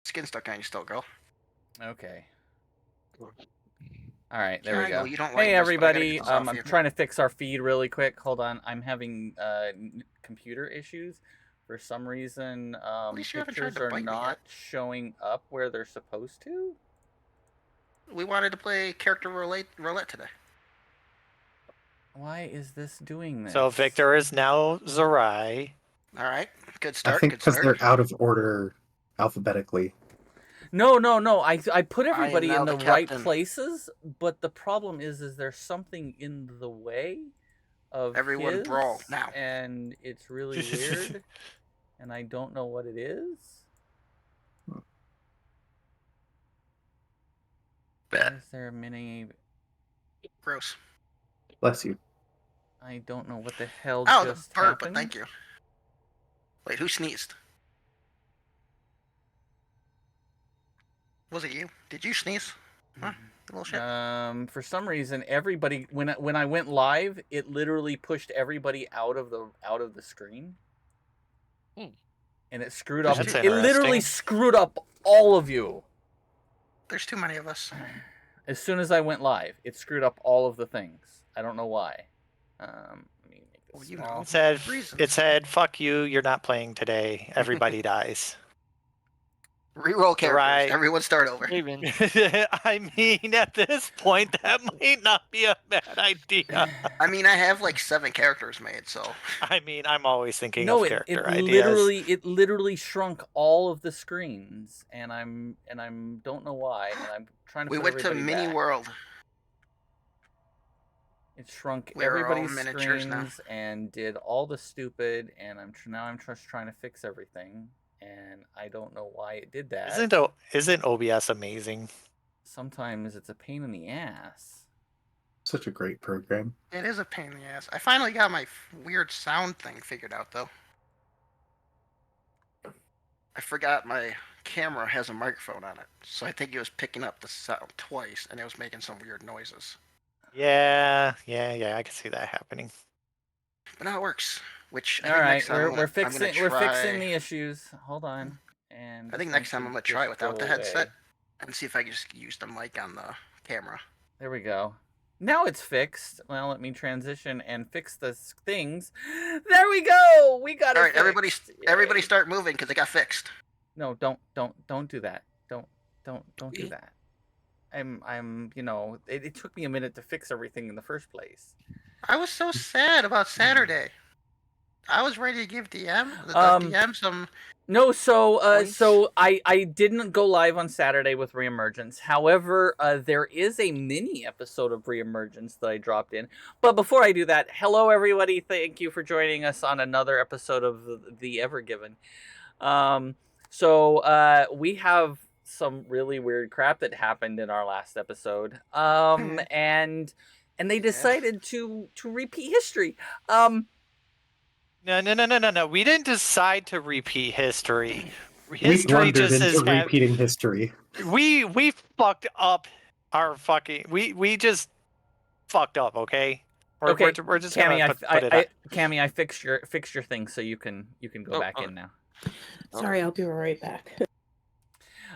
Skin stuck on you still, girl. Okay. All right, there Yeah, we I go. know you don't like Hey this, but I gotta everybody, get this off I'm you. trying to fix our feed really quick. Hold on, I'm having computer issues. For some reason, least you haven't tried pictures to are bite me not yet. showing up where they're supposed to. We wanted to play character roulette today. Why is this doing this? So Victor is now Zerai. All right, good I start. think Good because start. they're out of order alphabetically. No. I put I am everybody now in the the right captain. places, but the problem is there's something in the way of Everyone his, brawl now. and it's really weird, and I don't know what it is. Bet. Is there a mini? Gross. Bless you. I don't know what the hell Oh, just the burp, happened. but thank you. Wait, who sneezed? Was it you? Did you sneeze? Huh? Little shit. For some reason, everybody when I went live, it literally pushed everybody out of the screen, and it screwed up. That's It literally interesting. screwed up all of you. There's too many of us. As soon as I went live, it screwed up all of the things. I don't know why. Let me make this Well, you small. know. It said, "Fuck you, you're not playing today. Everybody dies." Reroll characters. Right. Everyone start over. I mean, at this point, that might not be a bad idea. I mean, I have like 7 characters made, so. I mean, I'm always thinking No, of it character ideas. literally shrunk all of the screens, and I'm don't know why, and I'm trying to. We put went to everybody mini back. world. It shrunk We're all everybody's miniatures screens now. and did all the stupid, and I'm just trying to fix everything, and I don't know why it did that. Isn't OBS amazing? Sometimes it's a pain in the ass. Such a great program. It is a pain in the ass. I finally got my weird sound thing figured out, though. I forgot my camera has a microphone on it, so I think it was picking up the sound twice, and it was making some weird noises. Yeah, I can see that happening. But now it works. Which I All think right, next time we're fixing try... the issues. Hold on, and I think next time I'm gonna try it without the headset and see if I can just use the mic on the camera. There we go. Now it's fixed. Well, let me transition and fix the things. There we go. We got it. All right, everybody start moving because it got fixed. No, don't do that. Don't do that. I'm you know, it took me a minute to fix everything in the first place. I was so sad about Saturday. I was ready to give DM some. No, so I didn't go live on Saturday with Reemergence. However, there is a mini episode of Reemergence that I dropped in. But before I do that, hello everybody. Thank you for joining us on another episode of the Evergiven. So we have some really weird crap that happened in our last episode. And they decided to repeat history. No. We didn't decide to repeat history. We blundered into repeating history. We fucked up our fucking. We just fucked up. Okay. We're just Cammy, gonna put it up. Cammy, I fixed your thing, so you can go back in now. Sorry, I'll be right back.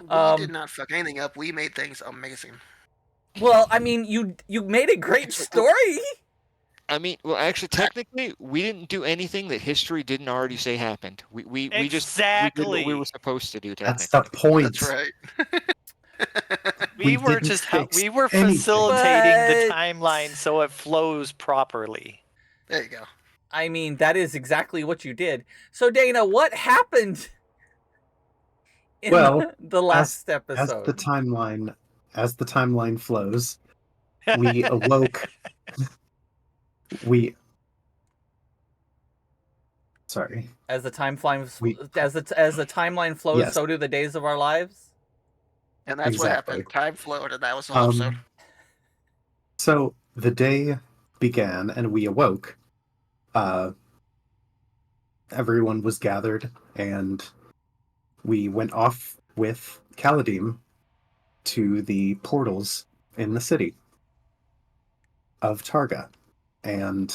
We did not fuck anything up. We made things amazing. Well, I mean, you made a great story. I mean, well, actually, technically, we didn't do anything that history didn't already say happened. We just did what we were supposed to do. That's the point. That's right. We were facilitating the timeline so it flows properly. There you go. I mean, that is exactly what you did. So, Dana, what happened in the last episode? As the timeline flows, we awoke. Sorry. As the timeline flows, yes. So do the days of our lives. And that's what happened. Time flowed, and that was the whole episode. So the day began, and we awoke. Everyone was gathered, and we went off with Kaladim to the portals in the city of Targa. And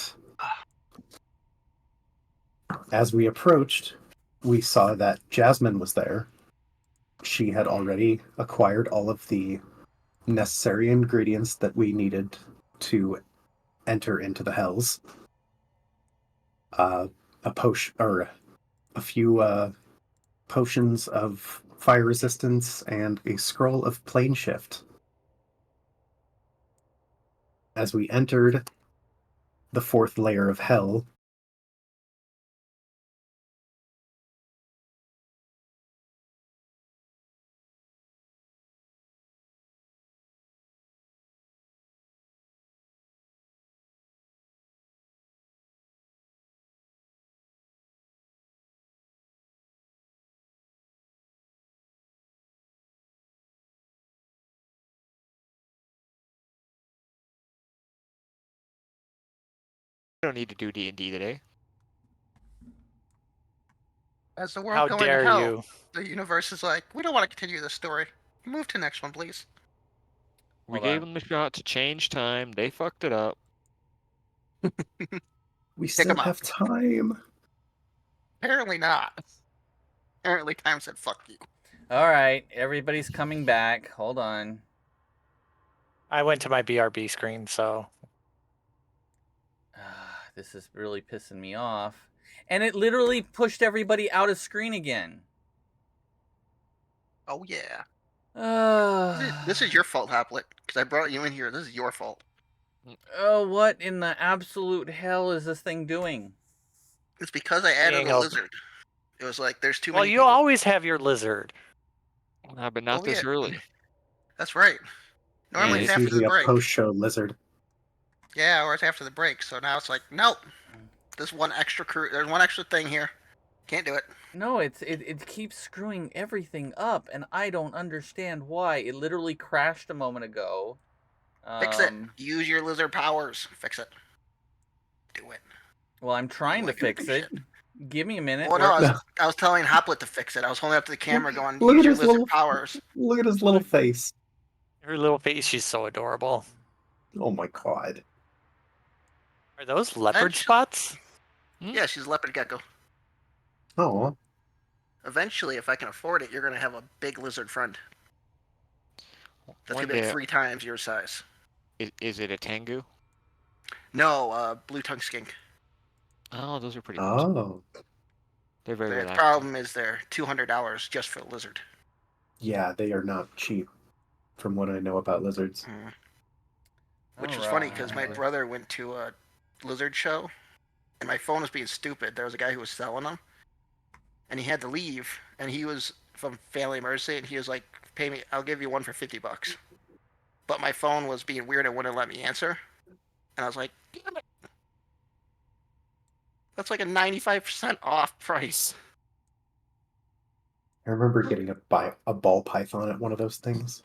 as we approached, we saw that Jasmine was there, she had already acquired all of the necessary ingredients that we needed to enter into the hells. A potion or a few potions of fire resistance and a scroll of plane shift. As we entered the fourth layer of hell, We don't need to do D&D today. As the world How going to dare hell, you? the universe is like, we don't want to continue this story. Move to next one, please. We Hold gave on. them the shot to change time. They fucked it up. we Pick still 'em up. have time. Apparently not. Apparently time said fuck you. All right, everybody's coming back. Hold on. I went to my BRB screen, so This is really pissing me off. And it literally pushed everybody out of screen again. Oh yeah. Uh, This is your fault, Hoplet, because I brought you in here. This is your fault. Oh, what in the absolute hell is this thing doing? It's because I added Being a a- lizard. It was like there's too well, many you people. always have your lizard. But not this yeah. early. That's right. Normally Yeah, it's It's after usually the a break. post-show lizard. Yeah, or it's after the break. So now it's like, nope. There's one extra crew. There's one extra thing here. Can't do it. No, it keeps screwing everything up, and I don't understand why. It literally crashed a moment ago. Fix it. Use your lizard powers. Fix it. Do it. Well, I'm trying to ain't gonna fix do it. shit. Give me a minute. Well, no, We're- I was telling Hoplet to fix it. I was holding up to the camera going, Look use at your his lizard little powers. Look at his little face. Her little face, she's so adorable. Oh my god. Are those leopard Eventually- spots? Yeah, she's a leopard gecko. Oh, Eventually, if I can afford it, you're gonna have a big lizard friend. That's One gonna be like day, 3 times your size. is it a Tengu? No, blue tongue skink. Oh, those are pretty awesome. oh, They're very The relaxing. problem is they're $200 just for the lizard. yeah, they are not cheap. From what I know about lizards. Which was funny because my brother went to a lizard show, and my phone was being stupid. There was a guy who was selling them, and he had to leave, and he was from Family Mercy, and he was like, "Pay me, I'll give you one for $50." But my phone was being weird and wouldn't let me answer, and I was like, "Damn it! That's like a 95% off price." I remember getting a ball python at one of those things.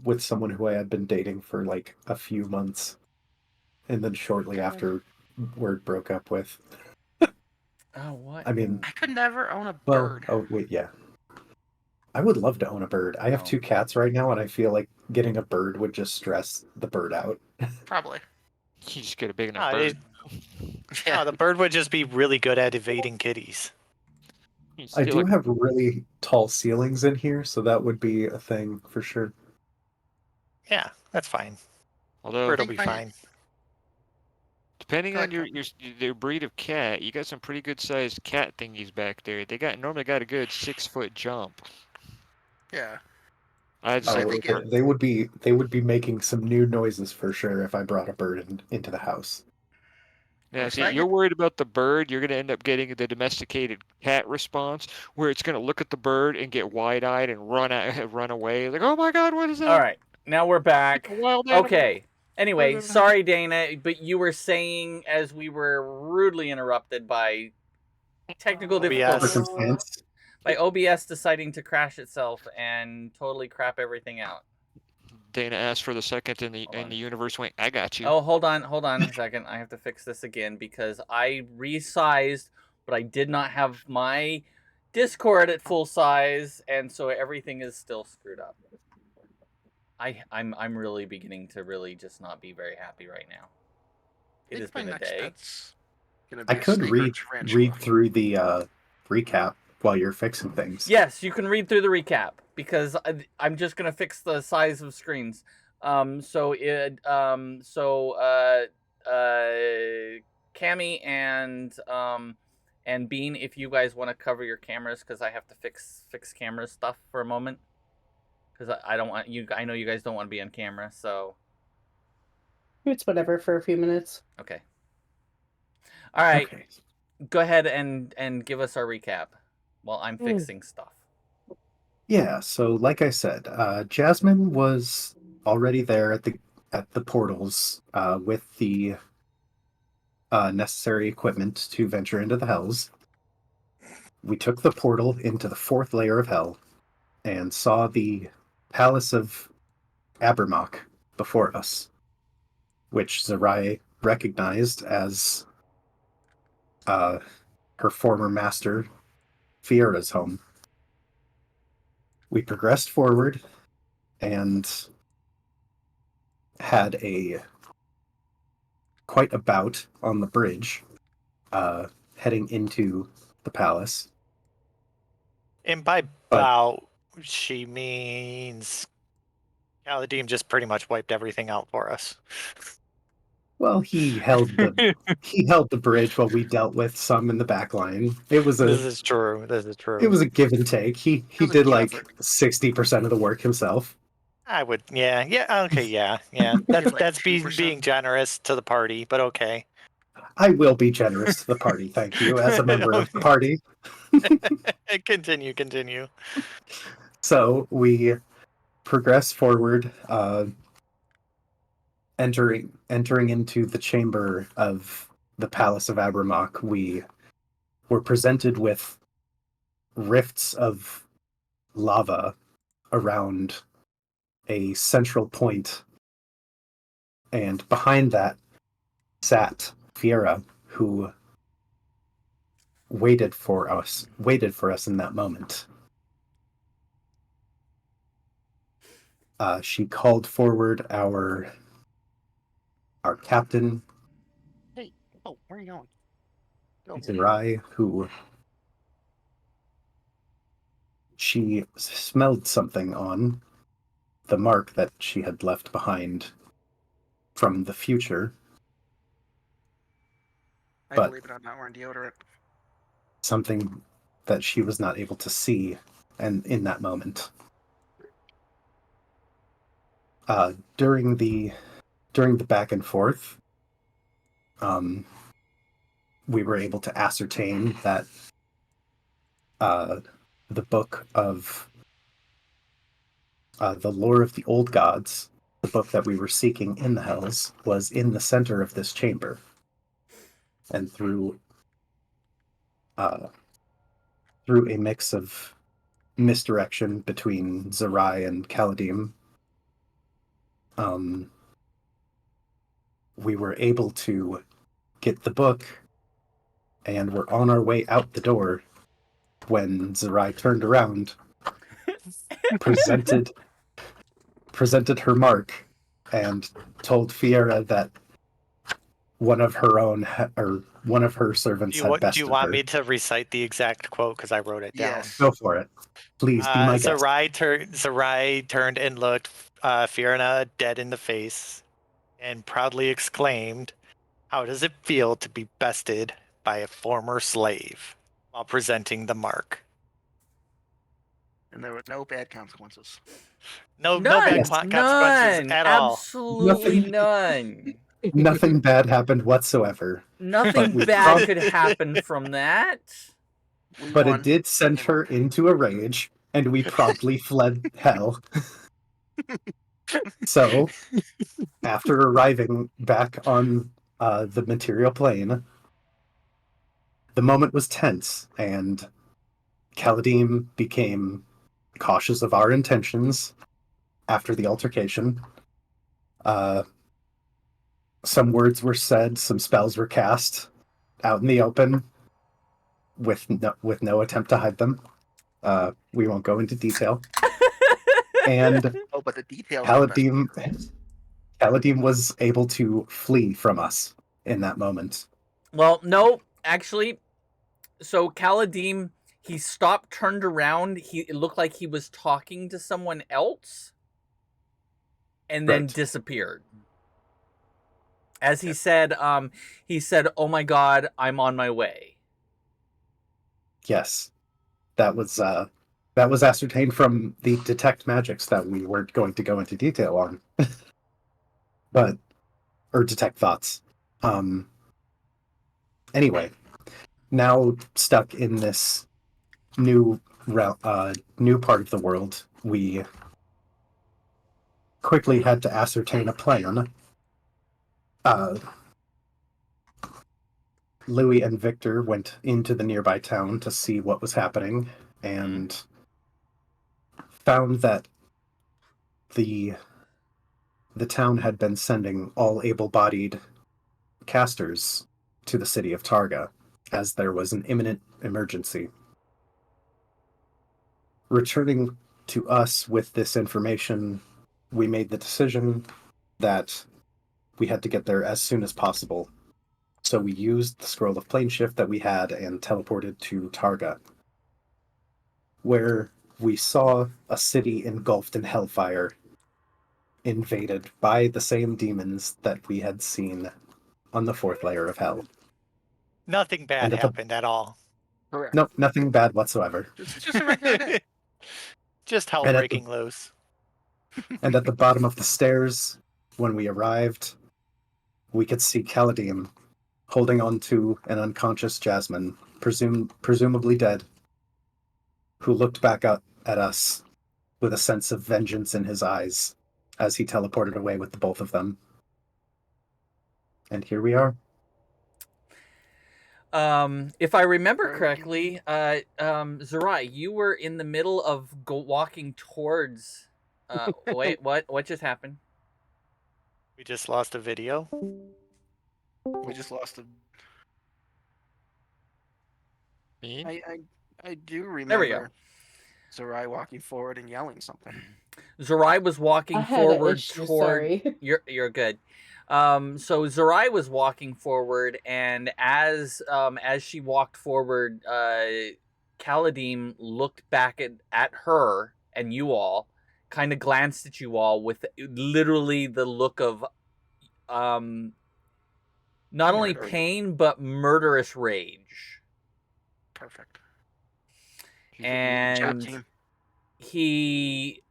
With someone who I had been dating for like a few months. And then shortly after, word broke up with. Oh, what? I mean, I could never own a well, bird. oh wait, yeah. I would love to own a bird. I have Oh. 2 cats right now, and I feel like getting a bird would just stress the bird out. Probably. You just get a big enough No, bird. Yeah. no, the bird would just be really good at evading kitties. You I steal do a- have really tall ceilings in here, so that would be a thing for sure. Yeah, that's fine. Although, Bird will think be my- fine. depending on Good. your breed of cat, you got some pretty good sized cat thingies back there. They normally got a good 6-foot jump. Yeah. I'd So I say think they would be making some new noises for sure if I brought a bird into the house. yeah. if See, I you're get- worried about the bird. You're gonna end up getting the domesticated cat response, where it's gonna look at the bird and get wide-eyed and run out, run away. Like, oh my god, what is that? All right, now we're back. A wild animal. Okay. Anyway, What is that? sorry, Dana, but you were saying as we were rudely interrupted by technical OBS. difficulties, Circumstance. by OBS deciding to crash itself and totally crap everything out. Dana asked for the second in Hold on. the universe. Went, I got you. Oh, hold on a second. I have to fix this again because I resized, but I did not have my Discord at full size, and so everything is still screwed up. I'm really beginning to really just not be very happy right now. I It think has my been a next day. pet's gonna be I could snake or read tarantula. through the recap while you're fixing things. Yes, you can read through the recap because I'm just gonna fix the size of screens. Cammy and Bean, if you guys want to cover your cameras, because I have to fix camera stuff for a moment. Because I don't want you. I know you guys don't want to be on camera, so It's whatever for a few minutes. okay. All right, Okay. go ahead and give us our recap while I'm fixing stuff. Yeah, so like I said, Jasmine was already there at the portals with the necessary equipment to venture into the hells. We took the portal into the 4th layer of hell and saw the Palace of Abermach before us, which Zerai recognized as her former master, Fiera's home. We progressed forward and had quite a bout on the bridge, heading into the palace. And by bout, she means Kaladim just pretty much wiped everything out for us. Well, he held the bridge while we dealt with some in the back line. This is true. It was a give and take. He was a did team like effort. 60% of the work himself. I would, yeah, okay, yeah. That's being generous to the party, but okay. I will be generous to the party, thank you, as a member of the party. Continue. So we progress forward, entering into the chamber of the Palace of Abermach. We were presented with rifts of lava around a central point, and behind that sat Fiera, who waited for us in that moment. She called forward our captain, Hey, oh, where are you going? Zerai, who she smelled something on, the mark that she had left behind from the future. Believe it, I'm not wearing deodorant. Something that she was not able to see, and in that moment. During the back and forth, we were able to ascertain that the book of the lore of the old gods, the book that we were seeking in the hells, was in the center of this chamber. And through a mix of misdirection between Zerai and Kaladim, we were able to get the book, and we're on our way out the door when Zerai turned around, presented her mark, and told Fiera that one of her servants had bested her. Do you want me to recite the exact quote, because I wrote it down? Yes. Go for it. Please be my guest. Zerai turned and looked Fiona dead in the face and proudly exclaimed, "How does it feel to be bested by a former slave?" while presenting the mark. And there were no bad consequences. No bad consequences at all. Absolutely none. Nothing bad happened whatsoever. Nothing bad could happen from that. But it did send her into a rage, and we promptly fled hell. So, after arriving back on the material plane, the moment was tense, and Kaladim became cautious of our intentions after the altercation. Some words were said, some spells were cast out in the open with no attempt to hide them. We won't go into detail. And but the details. Kaladim was able to flee from us in that moment. Well, no, actually, so Kaladim, He stopped, turned around. It looked like he was talking to someone else, and then Right. disappeared. As he said, "Oh my God, I'm on my way." Yes, that was ascertained from the detect magics that we weren't going to go into detail on, or detect thoughts. Anyway, now stuck in this new part of the world, we quickly had to ascertain a plan. Louis and Victor went into the nearby town to see what was happening and found that the town had been sending all able-bodied casters to the city of Targa, as there was an imminent emergency. Returning to us with this information, we made the decision that we had to get there as soon as possible. So we used the scroll of plane shift that we had and teleported to Targa, where we saw a city engulfed in hellfire, invaded by the same demons that we had seen on the 4th layer of hell. Nothing bad happened at all. Correct. Nope, nothing bad whatsoever. It's just a regular day. Just hell And at breaking loose. And at the bottom of the stairs, when we arrived, we could see Caladim holding on to an unconscious Jasmine, presumably dead, who looked back up at us with a sense of vengeance in his eyes as he teleported away with the both of them. And here we are. If I remember correctly, Zerai, you were in the middle of walking towards. Wait, what? What just happened? We just lost a video. We just lost a. Me? I do There we go. remember Zerai walking forward and yelling something. Zerai was walking I had an forward issue, toward. sorry. You're good. So Zerai was walking forward, and as she walked forward, Caladim looked back at her and you all, kind of glanced at you all with literally the look of not only Murder. pain but murderous rage. Perfect. And he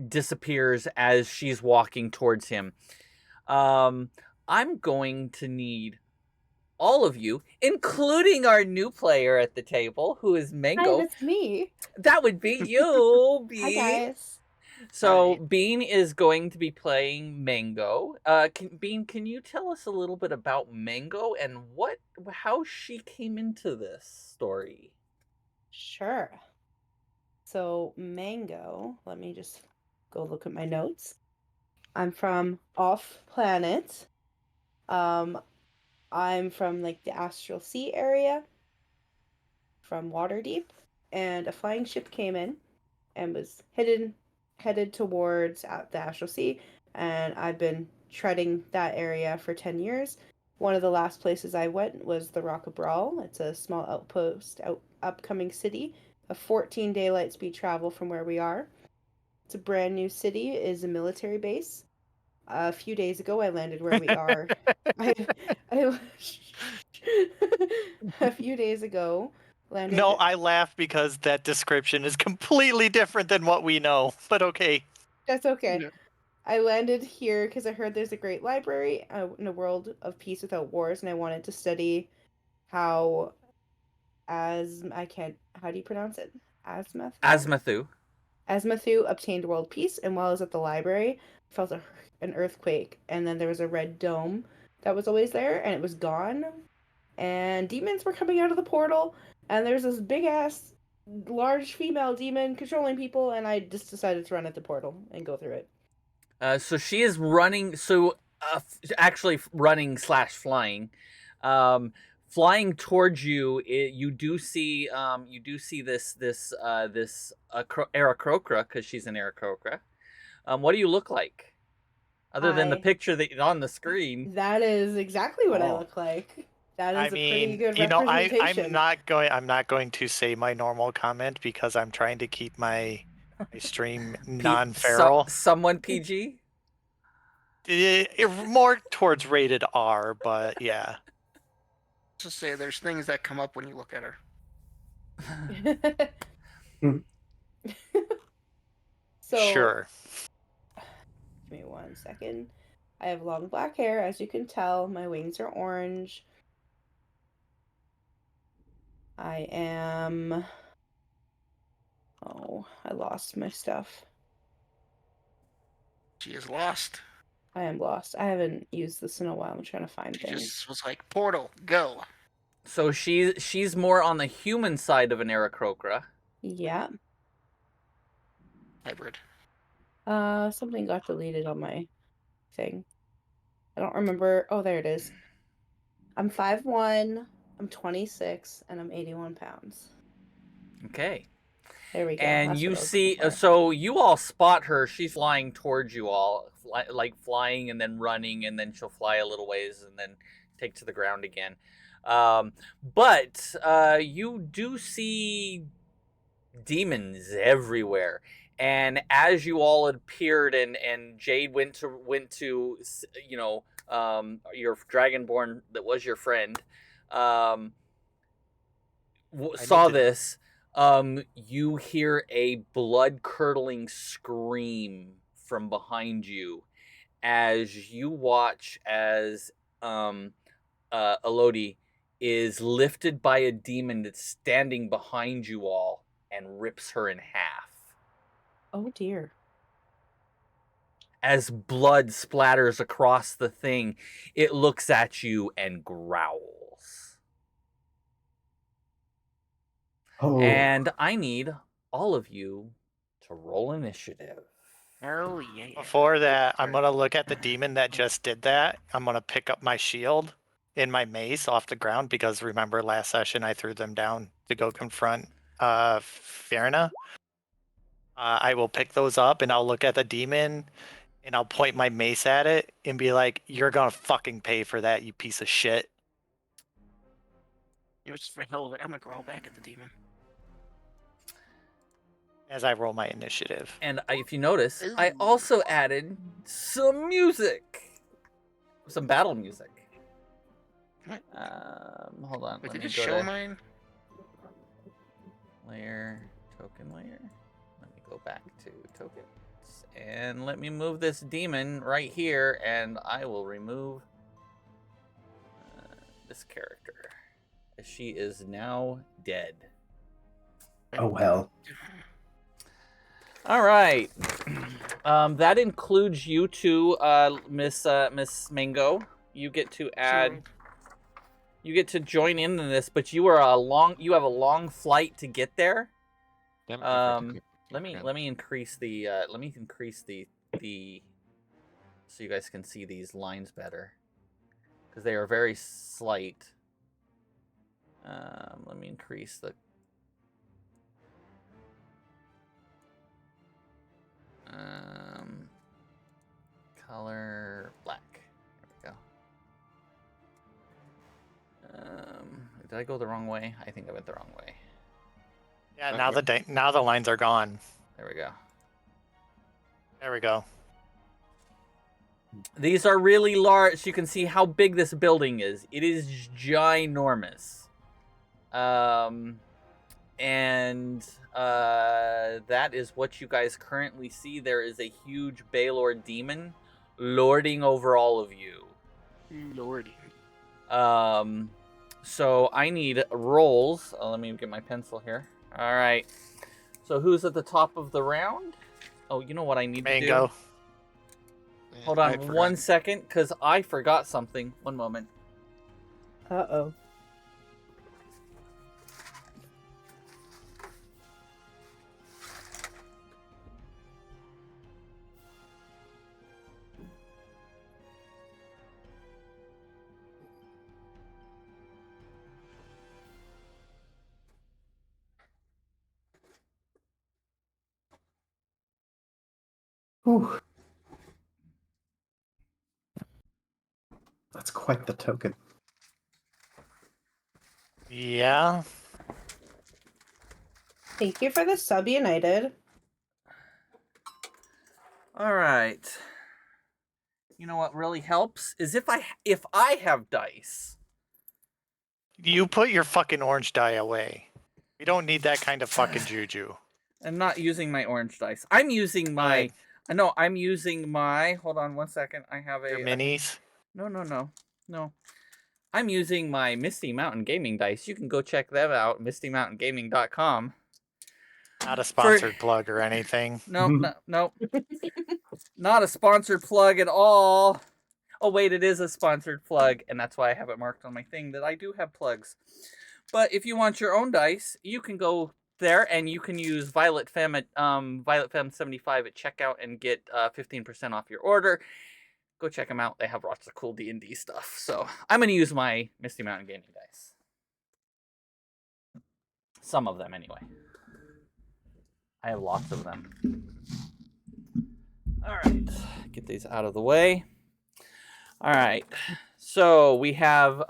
disappears as she's walking towards him. I'm going to need all of you, including our new player at the table, who is Mango. Hi, that's me. That would be you, Bean. Hi, guys. So Hi. Bean is going to be playing Mango. Bean, can you tell us a little bit about Mango and how she came into this story? Sure. So, Mango, let me just go look at my notes. I'm from off planet. I'm from like the Astral Sea area, from Waterdeep, and a flying ship came in and was headed towards the Astral Sea, and I've been treading that area for 10 years. One of the last places I went was the Rock of Brawl. It's a small outpost, upcoming city, a 14-day light speed travel from where we are. It's a brand new city, it is a military base. A few days ago, I landed where we are. A few days ago, landed. No, I laugh because that description is completely different than what we know, but okay. That's okay. Yeah. I landed here because I heard there's a great library in a world of peace without wars, and I wanted to study how, how do you pronounce it? Azmathu. Azmathu obtained world peace, and while I was at the library, I felt an earthquake, and then there was a red dome that was always there, and it was gone, and demons were coming out of the portal, and there's this big-ass, large female demon controlling people, and I just decided to run at the portal and go through it. So she is running. So actually running / flying. Flying towards you, you do see this Aarakocra, because she's an Aarakocra. What do you look like, other than the picture that on the screen? That is exactly what I Oh. look like. That I is a pretty mean, good you know, representation. I'm not going to say my normal comment because I'm trying to keep my stream non-feral. Someone PG. More towards rated R, but yeah. Just say there's things that come up when you look at her. So, Sure. give me 1 second. I have long black hair, as you can tell. My wings are orange. I am. Oh, I lost my stuff. She is lost. I am lost. I haven't used this in a while. I'm trying to find She things. just was like, portal, go. So she's more on the human side of an Aarakocra. Yeah. Hybrid. Something got deleted on my thing. I don't remember. Oh, there it is. I'm 5'1", I'm 26, and I'm 81 pounds. Okay. There we go. And That's you what I was looking see, for. so you all spot her. She's flying towards you all, like flying and then running, and then she'll fly a little ways and then take to the ground again. But you do see demons everywhere. And as you all appeared, and Jade went to your dragonborn that was your friend, saw this. You hear a blood-curdling scream from behind you as you watch as Elodie is lifted by a demon that's standing behind you all and rips her in half. Oh dear. As blood splatters across the thing, it looks at you and growls. Oh, And I need all of you to roll initiative. Oh, yeah. Before that, I'm going to look at the demon that just did that. I'm going to pick up my shield and my mace off the ground because remember last session I threw them down to go confront Farina. I will pick those up and I'll look at the demon and I'll point my mace at it and be like, "You're going to fucking pay for that, you piece of shit." You know, just for hell of it, I'm gonna growl back at the demon. As I roll my initiative. And if you notice, Ooh. I also added some music. Some battle music. Hold on. Wait, Let did me it go show to mine? layer, token layer. Let me go back to tokens. And let me move this demon right here, and I will remove this character. She is now dead. oh well. All right. That includes you two, Miss Mango. You get to add. Sure. You get to join in this, but you are you have a long flight to get there. That might be pretty good. Let me increase the so you guys can see these lines better because they are very slight. Let me increase the color black. There we go. Did I go the wrong way? I think I went the wrong way. Yeah, now the lines are gone. There we go. There we go. These are really large. You can see how big this building is. It is ginormous. And that is what you guys currently see. There is a huge Baylor demon lording over all of you. Lordy. So I need rolls. Let me get my pencil here. All right. So who's at the top of the round? Oh, you know what I need to do? Mango. Hold on 1 second, because I forgot something. One moment. Uh-oh. Whew. That's quite the token. Yeah. Thank you for the sub, United. All right. You know what really helps is if I have dice. You put your fucking orange die away. We don't need that kind of fucking juju. I'm not using my orange dice. I'm using my. I know I'm using my. Hold on 1 second. I have Your a. minis. No. I'm using my Misty Mountain Gaming dice. You can go check them out. MistyMountainGaming.com. Not a sponsored plug or anything. No. Not a sponsored plug at all. Oh, wait, it is a sponsored plug, and that's why I have it marked on my thing that I do have plugs. But if you want your own dice, you can go there and you can use Violet Femme at Violet Femme 75 at checkout and get 15% off your order. Go check them out. They have lots of cool D&D stuff. So I'm going to use my Misty Mountain Gaming dice. Some of them, anyway. I have lots of them. All right, get these out of the way. All right, so we have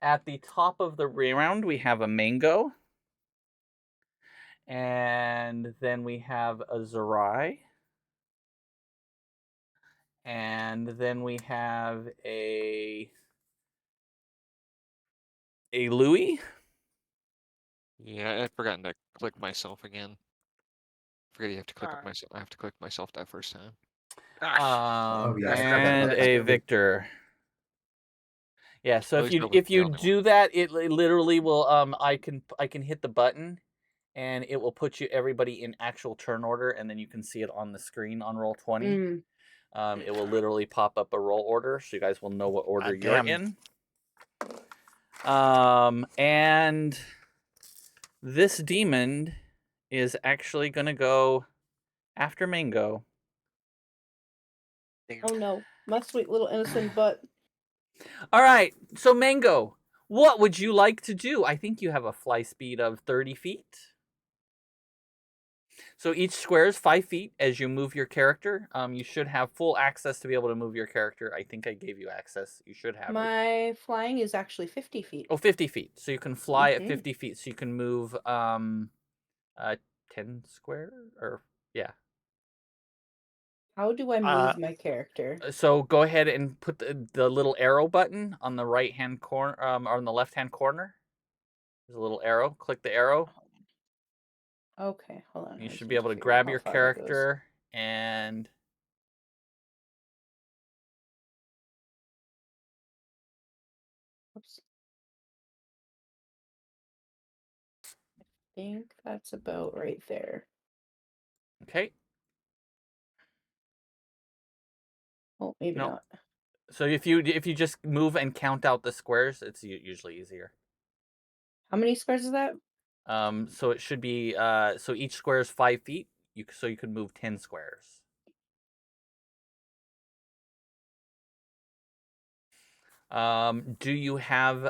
at the top of the round we have a mango, and then we have a Zerai, and then we have a Louis. Yeah, I've forgotten to click myself again. Forget you have to click myself. I have to click myself that first time. Gosh. yeah, I forgot that And part. a Victor. Yeah, so At if least you nobody's the only do one. that, it literally will I can hit the button, and it will put you everybody in actual turn order, and then you can see it on the screen on Roll20. It will literally pop up a roll order, so you guys will know what order you're in. And this demon is actually gonna go after Mango. Oh no, my sweet little innocent butt. All right, so Mango, what would you like to do? I think you have a fly speed of 30 feet. So each square is 5 feet as you move your character. You should have full access to be able to move your character. I think I gave you access. You should have it. My flying is actually 50 feet. Oh, 50 feet. So you can fly at 50 feet. So you can move 10 square or yeah. How do I move my character? So go ahead and put the little arrow button on the right hand corner, or on the left hand corner. There's a little arrow. Click the arrow. Okay, hold on. You should be able to grab your character and. Oops. I think that's about right there. Okay. Oh, maybe not. So if you just move and count out the squares, it's usually easier. How many squares is that? So it should be so each square is 5 feet. So you could move 10 squares. Do you have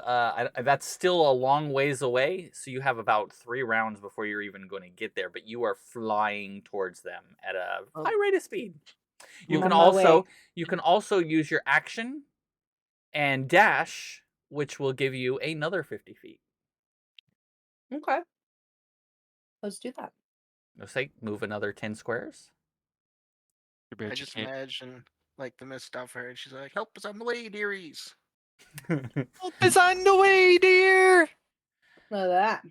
that's still a long ways away, so you have about 3 rounds before you're even going to get there, but you are flying towards them at a high rate of speed. You can also use your action and dash, which will give you another 50 feet. Okay. Let's do that. Let's say move another 10 squares. I just imagine like the Miss Stuffer, she's like, "Help is on the way, dearies." Help is on the way, dear. Look at that.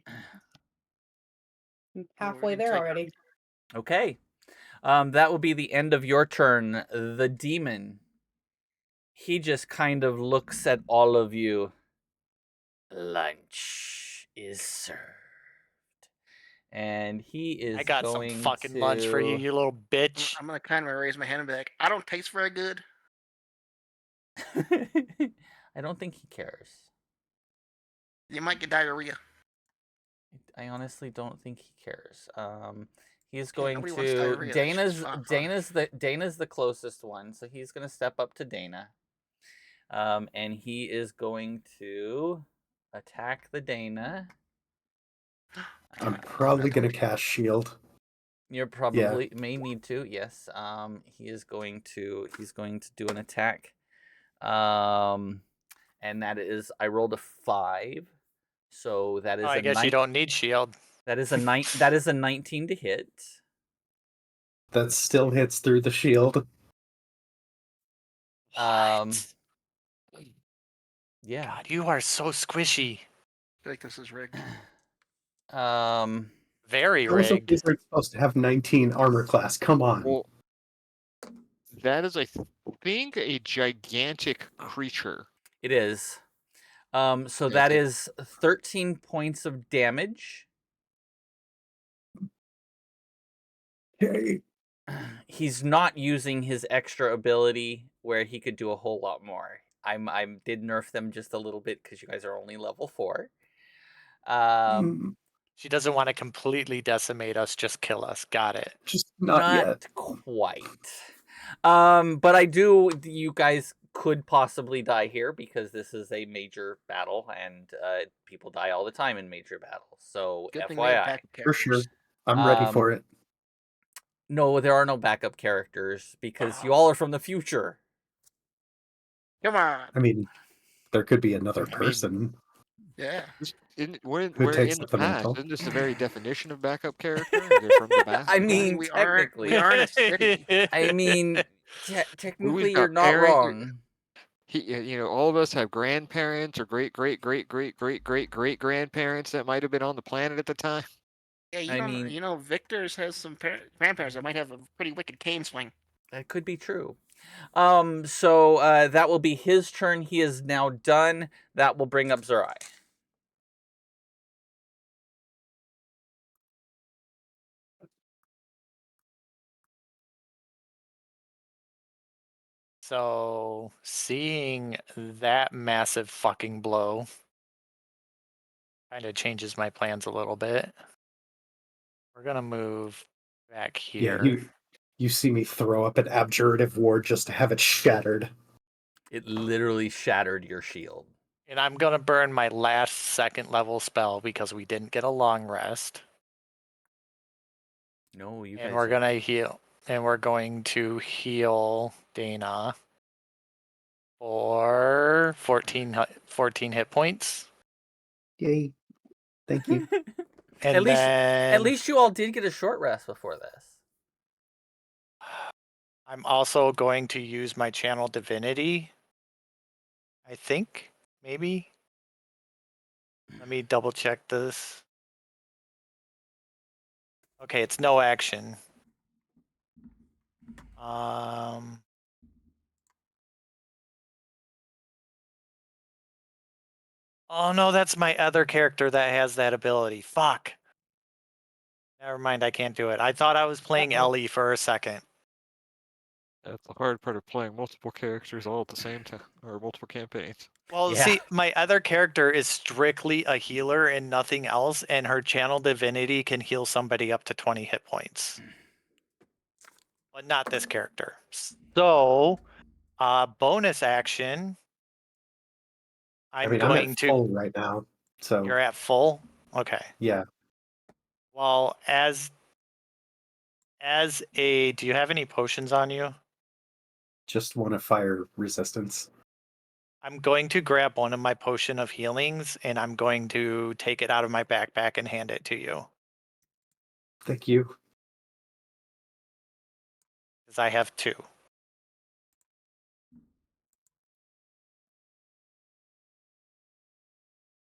I'm halfway there already. Okay. That will be the end of your turn. The demon. He just kind of looks at all of you. Lunch is served. And he is I got some fucking lunch for you, you little bitch. I'm gonna kind of raise my hand and be like, "I don't taste very good." I don't think he cares. You might get diarrhea. I honestly don't think he cares. He's going nobody wants to diarrhea. That's just Dana's the closest one, so he's going to step up to Dana. And he is going to attack the Dana. I'm probably going to cast shield. You're probably may need to. Yes. He's going to do an attack. And that is, I rolled a 5. So that is I guess you don't need shield. That is a that is a 19 to hit. That still hits through the shield. What? Yeah. God, you are so squishy. I feel like this is rigged. Very How is a rigged. wizard supposed to have 19 armor class? Come on. Well, that is, I think, a gigantic creature. It is. So Yeah, that okay. is 13 points of damage. Okay. He's not using his extra ability where he could do a whole lot more. I did nerf them just a little bit because you guys are only level 4. She doesn't want to completely decimate us, just kill us. Got it. Just not yet. Quite. But you guys could possibly die here because this is a major battle and people die all the time in major battles. So Good thing we have FYI. backup For sure. characters. I'm ready for it. No, there are no backup characters because you all are from the future. Come on. I mean, there could be another person Yeah. We're who takes in the up the past. mantle. Isn't this the very definition of backup character? They're from the past. I mean, we technically. aren't a city. I mean, technically, got you're not Aaron- wrong. All of us have grandparents or great grandparents that might have been on the planet at the time. Yeah, Victor's has some grandparents that might have a pretty wicked cane swing. That could be true. So that will be his turn. He is now done. That will bring up Zerai. So, seeing that massive fucking blow kind of changes my plans a little bit. We're gonna move back here. Yeah, you see me throw up an abjurative ward just to have it shattered. It literally shattered your shield. And I'm gonna burn my last second level spell because we didn't get a long rest. No, you And guys. we're gonna heal. And we're going to heal Dana for 14 hit points. Yay. Thank you. And at least you all did get a short rest before this. I'm also going to use my channel divinity. I think, maybe. Let me double check this. Okay, it's no action. Oh no, that's my other character that has that ability. Fuck. Never mind, I can't do it. I thought I was playing Ellie for a second. That's the hard part of playing multiple characters all at the same time, or multiple campaigns. Well, Yeah. see, my other character is strictly a healer and nothing else, and her channel divinity can heal somebody up to 20 hit points. But not this character. So, bonus action. I'm at full right now. So You're at full? Okay. yeah. Well, do you have any potions on you? Just want to fire resistance. I'm going to grab one of my potion of healings and I'm going to take it out of my backpack and hand it to you. Thank you. Because I have 2.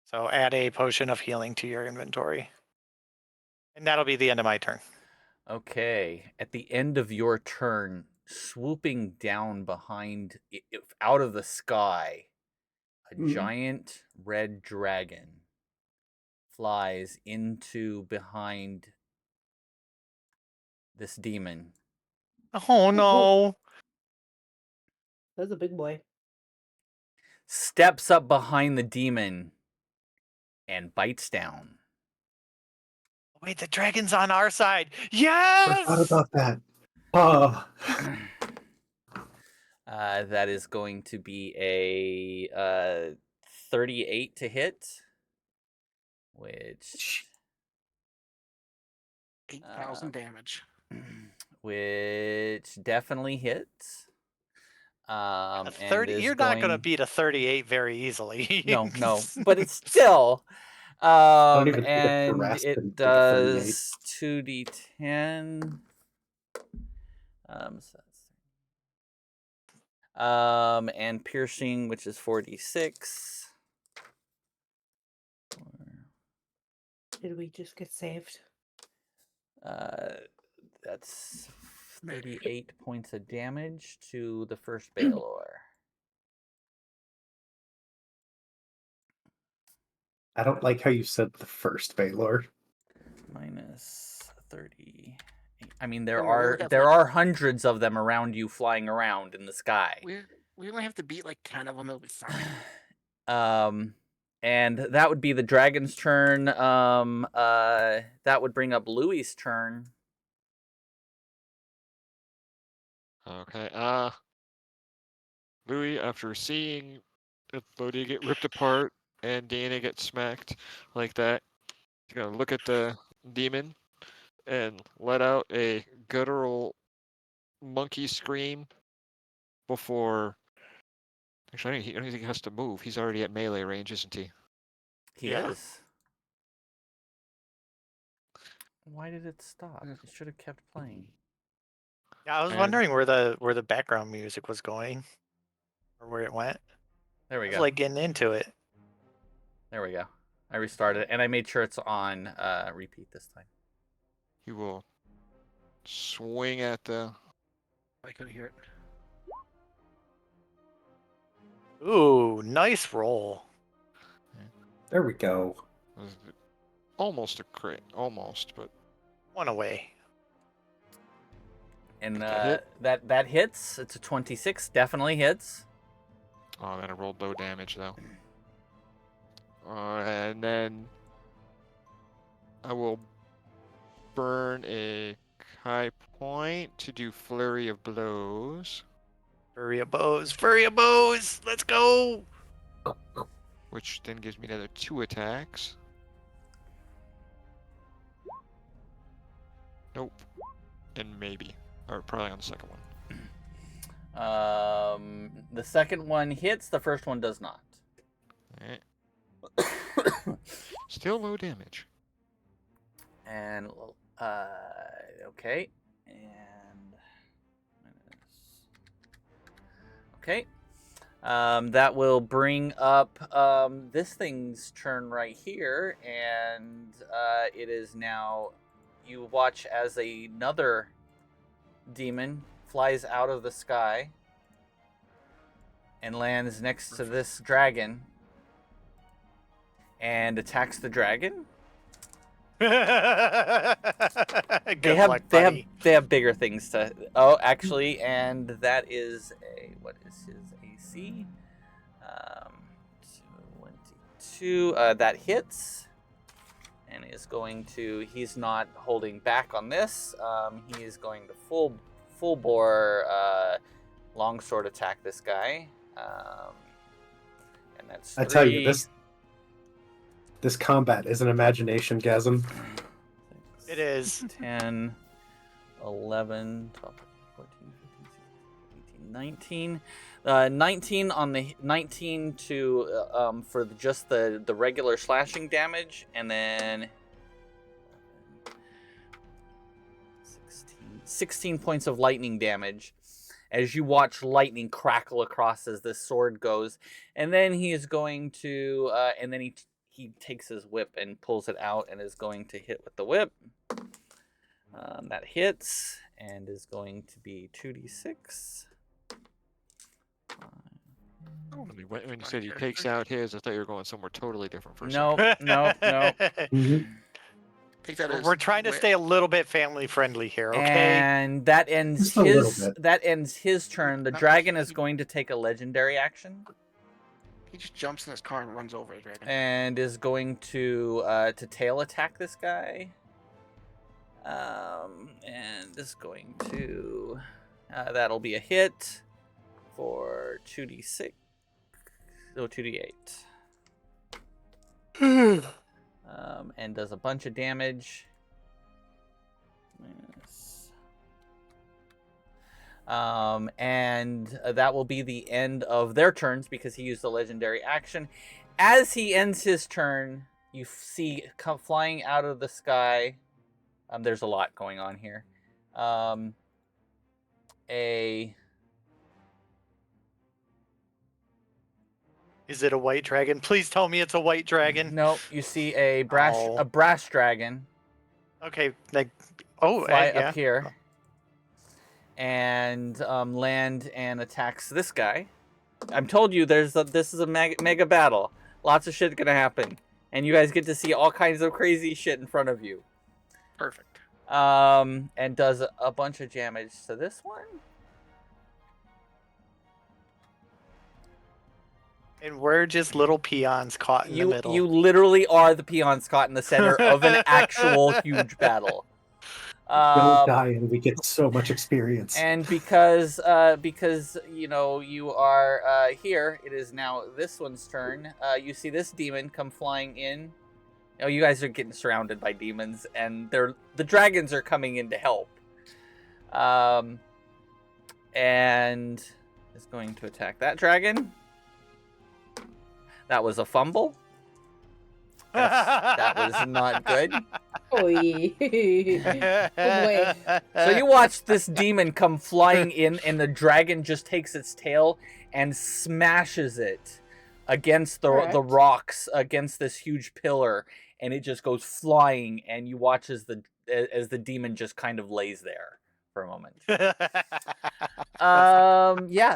So add a potion of healing to your inventory. And that'll be the end of my turn. Okay. At the end of your turn, swooping down behind, out of the sky, a giant red dragon flies into behind this demon. Oh no. That's a big boy. Steps up behind the demon and bites down. Wait, the dragon's on our side. Yes! Forgot about that. Oh. That is going to be a 38 to hit, which 8,000 damage. Which definitely hits. A 30, you're not going to beat a 38 very easily. No, but it's still don't even think it's And harassed it and take a 38. does 2d10. So that's and piercing, which is 4d6. Did we just get saved? That's 38 points of damage to the first Baelor. I don't like how you said the first Baelor. Minus 30. I mean, there And we really are have, there like- are hundreds of them around you flying around in the sky. We only have to beat like 10 of them. It'll be fine. And that would be the dragon's turn. That would bring up Louis's turn. Okay. Louis, after seeing Lodi get ripped apart and Dana get smacked like that, he's gonna look at the demon and let out a guttural monkey scream before. Actually, I don't think he has to move. He's already at melee range, isn't he? He Yeah. is. Why did it stop? It should have kept playing. Yeah, I was And- wondering where the background music was going, or where it went. There I we was go. like getting into it. There we go. I restarted it, and I made sure it's on repeat this time. He will swing at the. I couldn't hear it. Ooh, nice roll. There we go. Almost a crit, almost, but One away. And That that hits. It's a 26. Definitely hits. oh, then I rolled low damage though. And then I will burn a high point to do flurry of blows, Furry of bows. Furry of bows. Let's go. which then gives me another 2 attacks. Nope. And maybe. Or probably on the second one. The second one hits. The first one does not. Alright. Still low damage. And okay, and okay. That will bring up this thing's turn right here, and it is now. You watch as another demon flies out of the sky and lands next to this dragon and attacks the dragon. Good They have luck, they buddy. have bigger things to. Oh, actually, and that is a what is his AC? 22. That hits, and is going to. He's not holding back on this. He is going to full bore longsword attack this guy. And that's. I tell you, this combat is an imagination gasm. It is. 10, 11, 12, 14, 15, 16, 18, 19. 19 on the 19 to for just the regular slashing damage, and then 16 points of lightning damage as you watch lightning crackle across as this sword goes. And then he is going to and then he takes his whip and pulls it out and is going to hit with the whip. That hits and is going to be 2d6. When you said he takes out his, I thought you were going somewhere totally different for a No, second. no. Take that as We're trying to stay a little bit family friendly here, okay? And that ends Just a little his bit. that ends his turn. The dragon is going to take a legendary action He just jumps in his car and runs over the dragon. and is going to tail attack this guy. And is going to that'll be a hit for 2d6. So 2d8. And does a bunch of damage. Yes. And that will be the end of their turns because he used the legendary action. As he ends his turn, you see flying out of the sky. There's a lot going on here. Is it a white dragon? Please tell me it's a white dragon. No, you see a brass dragon. Okay, like, oh, fly yeah. up here and land and attacks this guy. I'm told you this is a mega battle. Lots of shit gonna happen, and you guys get to see all kinds of crazy shit in front of you. Perfect. And does a bunch of damage to this one. And we're just little peons caught in the middle. You literally are the peons caught in the center of an actual huge battle. Don't die, and we get so much experience. And because you are here, it is now this one's turn. You see this demon come flying in. You guys are getting surrounded by demons, and the dragons are coming in to help. And is going to attack that dragon. That was a fumble. That was not good. Oy. Oh boy. So you watch this demon come flying in, and the dragon just takes its tail and smashes it against the rocks, against this huge pillar, and it just goes flying. And you watch as the demon just kind of lays there for a moment. Yeah,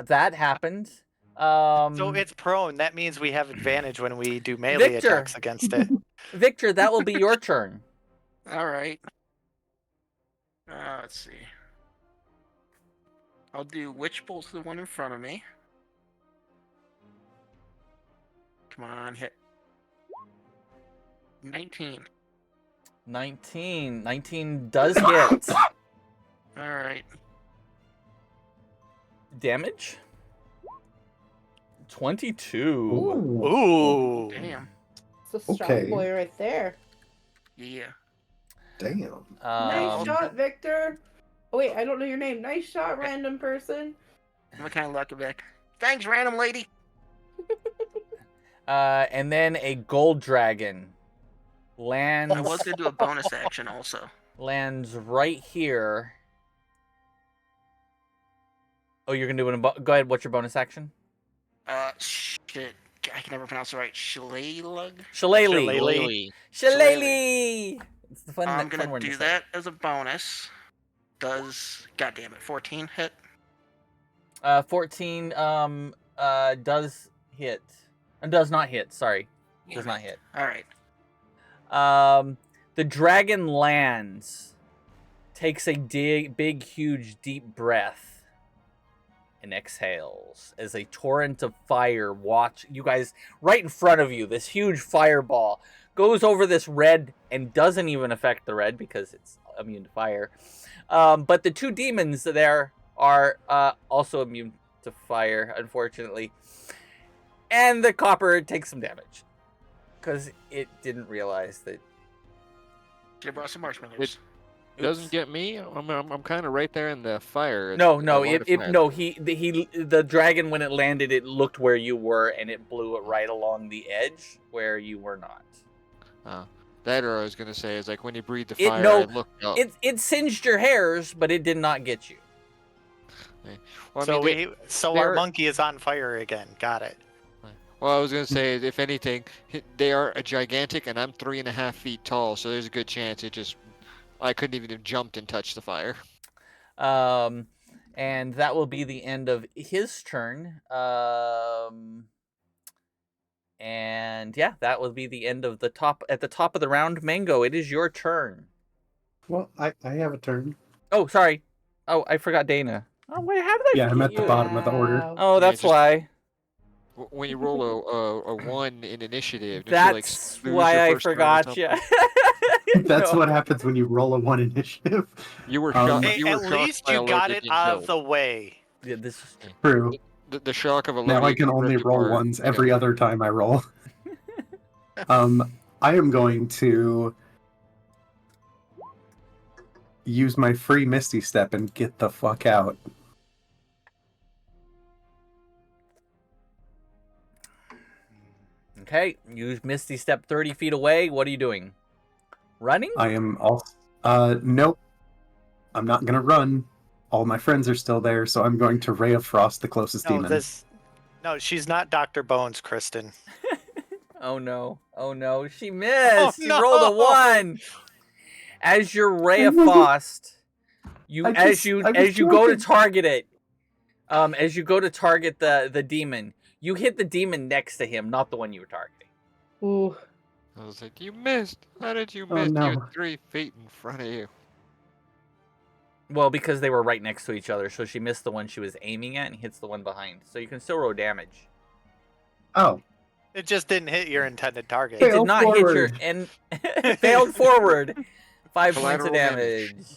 that happened. So it's prone. That means we have advantage when we do melee attacks against it. Victor, that will be your turn. All right. Let's see. I'll do Witch Bolt to the one in front of me. Come on, hit. 19. 19 does hit. All right. Damage? 22. Ooh. Damn. It's a strong boy right there. Yeah. Damn. Nice shot, Victor. Oh wait, I don't know your name. Nice shot, random person. I'm kind of lucky back. Thanks, random lady. And then a gold dragon lands. I was gonna do a bonus action also. Lands right here. Oh, you're gonna do it. Go ahead. What's your bonus action? Shit. I can never pronounce it right. Shillelagh? Shillelagh. It's the fun. I'm gonna do that as a bonus. God damn it, 14 hit? 14 does hit. Does not hit, sorry. Does not hit. Alright. The dragon lands, takes a big, huge, deep breath, and exhales as a torrent of fire you guys right in front of you. This huge fireball goes over this red and doesn't even affect the red because it's immune to fire. But the two demons there are also immune to fire, unfortunately. And the copper takes some damage because it didn't realize that. Should have brought some marshmallows. It doesn't get me. I'm kind of right there in the fire. No. The dragon, when it landed, it looked where you were, and it blew it right along the edge where you were not. That, or I was gonna say, is like when you breathe the fire. I looked up. It singed your hairs, but it did not get you. Well, so our monkey is on fire again. Got it. Well, I was gonna say, if anything, they are a gigantic, and I'm 3.5 feet tall, so there's a good chance I couldn't even have jumped and touched the fire. And that will be the end of his turn. And yeah, that will be the end of at the top of the round. Mango, it is your turn. Well, I have a turn. Oh, sorry. Oh, I forgot Dana. Oh, wait, how did I forget I'm at you? the bottom of the order. Oh, that's why. When you roll a 1 in initiative, that's why I forgot you. That's what happens when you roll a 1 initiative. You were shocked. At least you got it out of the way. Yeah, this is true. The shock of a now I can only roll ones every other time I roll. I am going to use my free Misty Step and get the fuck out. Okay, you misty step 30 feet away. What are you doing? Running? I am also. Nope. I'm not gonna run. All my friends are still there, so I'm going to Ray of Frost, the closest No, demon. No, she's not Dr. Bones, Kristen. Oh no. Oh no. She missed. Oh, She no! rolled a 1. As your Ray of Frost, as you go to target it, as you go to target the demon, you hit the demon next to him, not the one you were targeting. Ooh. I was like, you missed. How did you Oh, miss? no. You're 3 feet in front of you. Well, because they were right next to each other, so she missed the one she was aiming at and hits the one behind. So you can still roll damage. Oh, It just didn't hit your intended target. It did Fail not hit your forward. and failed forward. 5 points of Collateral damage. damage.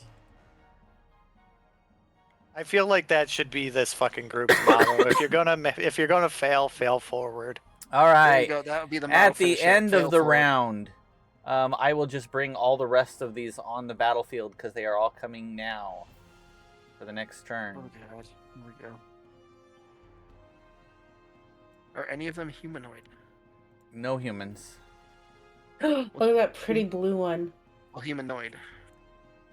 I feel like that should be this fucking group's motto. If you're gonna fail forward. All There you right. go. That would be the motto At for the show. end Fail of the forward. round, I will just bring all the rest of these on the battlefield because they are all coming now for the next turn. Oh god. Here we go. Are any of them humanoid? No humans. Look at that pretty blue one. Well, humanoid.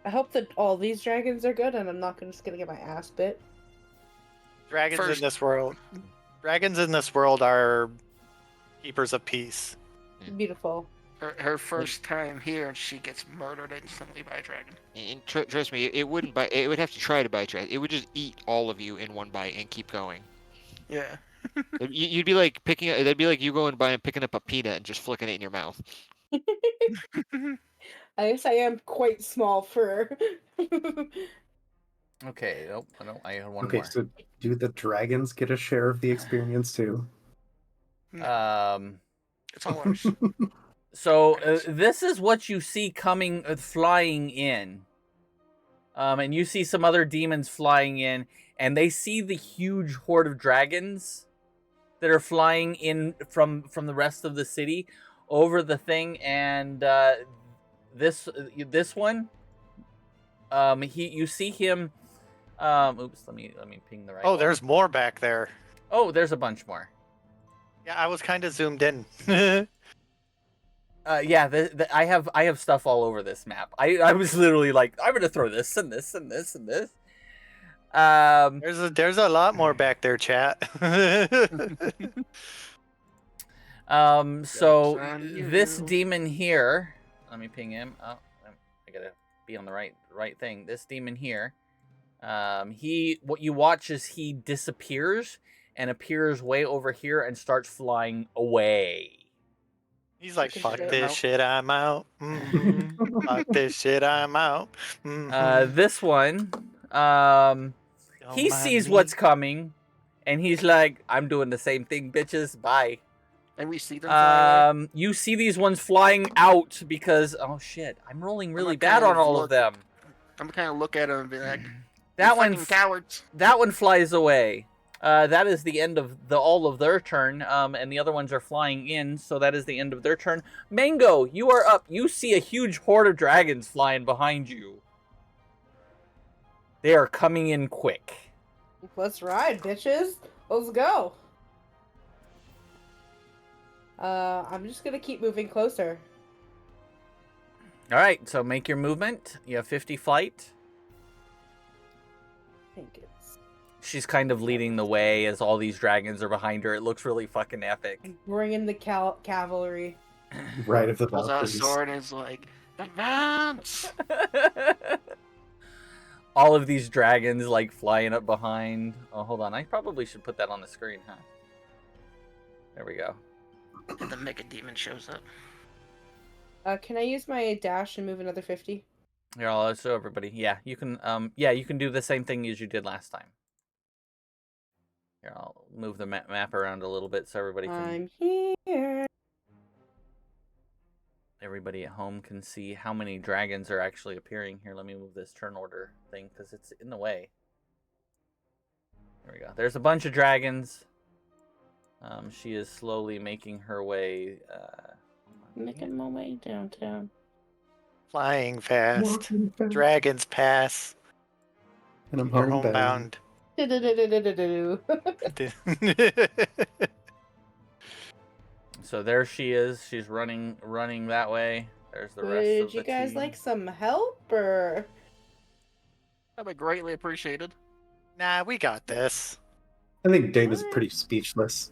I hope that all these dragons are good and I'm not just gonna get my ass bit. Dragons First- in this world are keepers of peace. Beautiful. Her first time here, and she gets murdered instantly by a dragon. And trust me, it wouldn't bite. It would have to try to bite you. It would just eat all of you in one bite and keep going. Yeah. You'd be like picking. That'd be like you going by and picking up a peanut and just flicking it in your mouth. I guess I am quite small for. Okay. Oh, no, I had one okay. more. So do the dragons get a share of the experience too? It's all ours. So this is what you see coming, flying in. And you see some other demons flying in, and they see the huge horde of dragons that are flying in from the rest of the city over the thing, and this one, you see him. Oops, let me ping the right. Oh, one. there's more back there. Oh, there's a bunch more. Yeah, I was kind of zoomed in. Yeah, I have stuff all over this map. I was literally like, I'm gonna throw this and this and this and this. There's a lot more back there, chat. So on you. this demon here, let me ping him. Oh, I gotta be on the right thing. This demon here, what you watch is he disappears and appears way over here and starts flying away. He's like, Fucking fuck shit. this shit, I'm out. Mhm. Fuck this shit, I'm out. Mhm. This one, Don't he mind sees me. what's coming, and he's like, "I'm doing the same thing, bitches. Bye." And we see them fly away. You see these ones flying out because oh shit, I'm rolling really gonna bad kind on of all look- of them. I'm gonna kind of look at them and be like, That "You one, fucking cowards." that one flies away. That is the end of all of their turn. And the other ones are flying in, so that is the end of their turn. Mango, you are up. You see a huge horde of dragons flying behind you. They are coming in quick. Let's ride, bitches. Let's go. I'm just gonna keep moving closer. All right, so make your movement. You have 50 flight. I think it's She's kind of leading the way as all these dragons are behind her. It looks really fucking epic. bring in the cavalry. Right of the Pulls out a Valkyries. sword and is like, "Advance!" All of these dragons like flying up behind. Oh, hold on. I probably should put that on the screen, huh? There we go. And the mega demon shows up. Can I use my dash and move another 50? Here, I'll show everybody. Yeah, you can. Yeah, you can do the same thing as you did last time. Here, I'll move the map around a little bit so everybody can. I'm here. Everybody at home can see how many dragons are actually appearing. Here, let me move this turn order thing because it's in the way. There we go. There's a bunch of dragons. She is slowly making her way. Making my way downtown. Flying fast. Walking fast. Dragons pass. And I'm You're homebound. homebound. Do-do-do-do-do-do-do. So there she is. She's running that way. There's the rest of Would the you guys team. like some help, or? That'd be greatly appreciated. Nah, we got this. I think Dana's Alright. pretty speechless.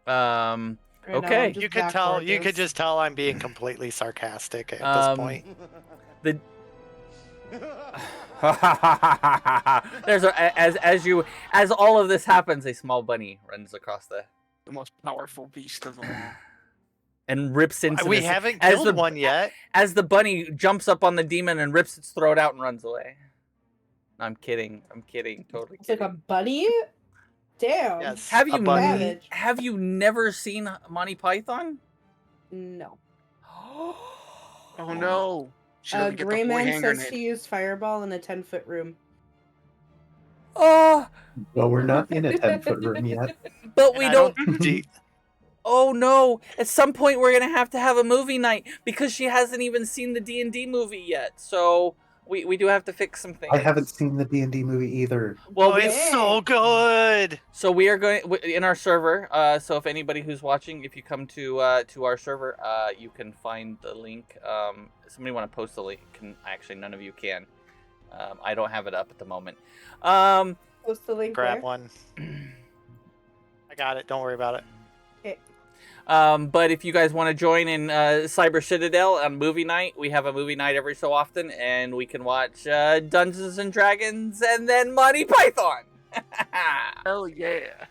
Um. Right now, Okay. I'm just You could back tell. where it You could is. just tell I'm being completely sarcastic at this point. The there's as all of this happens, a small bunny runs across the most powerful beast of them all. and rips into. We this, haven't as killed the, one yet. As the bunny jumps up on the demon and rips its throat out and runs away. I'm kidding. I'm kidding. Totally It's kidding. like a bunny. Damn. Yes. Have a you bunny. Savage. have you never seen Monty Python? No. Oh no! She doesn't get the Gray boy Man hand says grenade. he used fireball in a 10-foot room. Oh, Well, we're not in a 10-foot room yet. but And we I don't. see- Oh no! At some point, we're gonna have to have a movie night because she hasn't even seen the D&D movie yet. So we do have to fix some things. I haven't seen the D&D movie either. Well, oh, it's so good. so we are going in our server. So if anybody who's watching, if you come to our server, you can find the link. Somebody want to post the link? Actually, none of you can. I don't have it up at the moment. Post the link Grab there. one. I got it. Don't worry about it. Okay. But if you guys want to join in Cyber Citadel on movie night, we have a movie night every so often, and we can watch Dungeons and Dragons and then Monty Python. Hell yeah!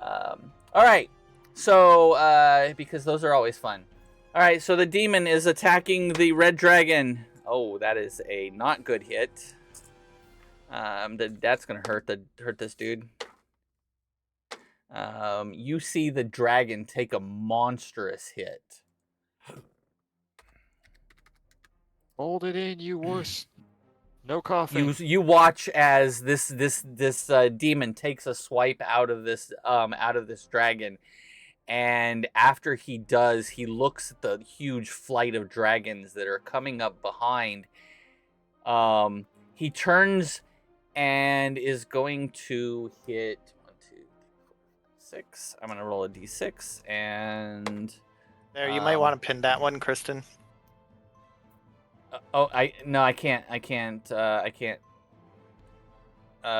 All right, so because those are always fun. All right, so the demon is attacking the red dragon. Oh, that is a not good hit. That's gonna hurt this dude. You see the dragon take a monstrous hit. Hold it in, you wuss. No coughing. You watch as this demon takes a swipe out of this dragon, and after he does, he looks at the huge flight of dragons that are coming up behind. He turns and is going to hit 1, 2, 3, 4, 5, 6. I'm gonna roll a d6 and There, you might want to pin that one, Kristen. I can't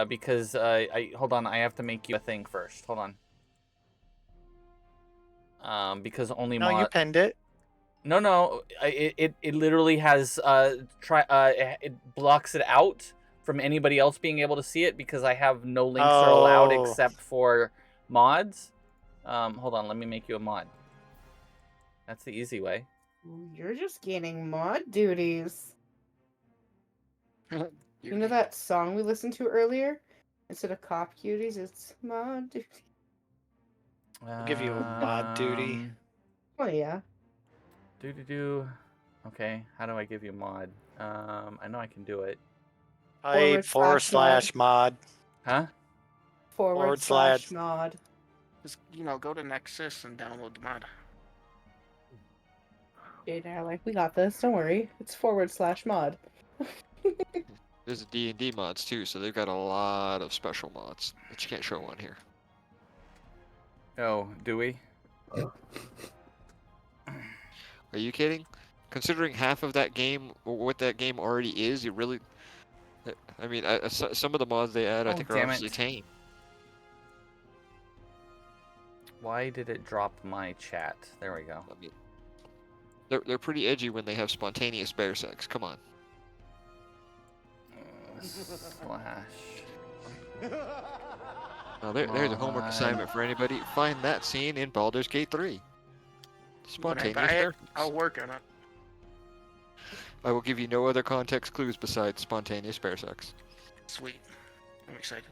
because hold on, I have to make you a thing first. Hold on. Because only No, you pinned it. No, it literally has it blocks it out from anybody else being able to see it because I have no links are allowed Oh. except for mods. Hold on, let me make you a mod. That's the easy way. You're just gaining mod duties. You know that song we listened to earlier? Instead of cop cuties, it's mod duty. I'll give you a mod duty. Oh yeah. Okay, how do I give you mod? I know I can do it. Type /mod. Huh? /mod. Just go to Nexus and download the mod. Jade and I are like, we got this. Don't worry. It's /mod. There's D&D mods too, so they've got a lot of special mods that you can't show on here. Oh, do we? Are you kidding? Considering half of that game, what that game already is, you really... I mean, some of the mods they add, I Oh, think, are damn obviously it. tame. Why did it drop my chat? There we go. I mean, they're pretty edgy when they have spontaneous bear sex. Come on. Slash. Now there's a homework Mod. assignment for anybody. Find that scene in Baldur's Gate 3. When I Spontaneous buy bear it, sex. I'll work on it. I will give you no other context clues besides spontaneous bear sex. Sweet. I'm excited.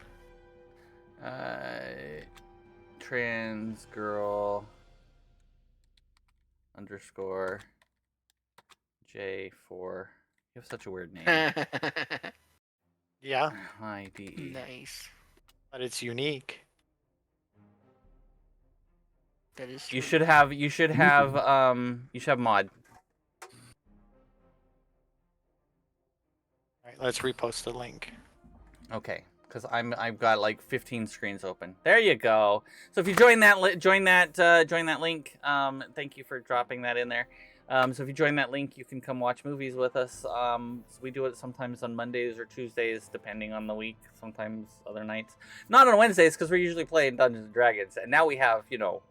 Trans girl _ J4. You have such a weird name. Yeah, ID. Nice. but it's unique. That is You true. should have mod. All right, let's repost the link. Okay. because I've got like 15 screens open. There you go. So if you join that link, thank you for dropping that in there. So if you join that link, you can come watch movies with us. So we do it sometimes on Mondays or Tuesdays, depending on the week. Sometimes other nights, not on Wednesdays, because we're usually playing Dungeons and Dragons. And now we have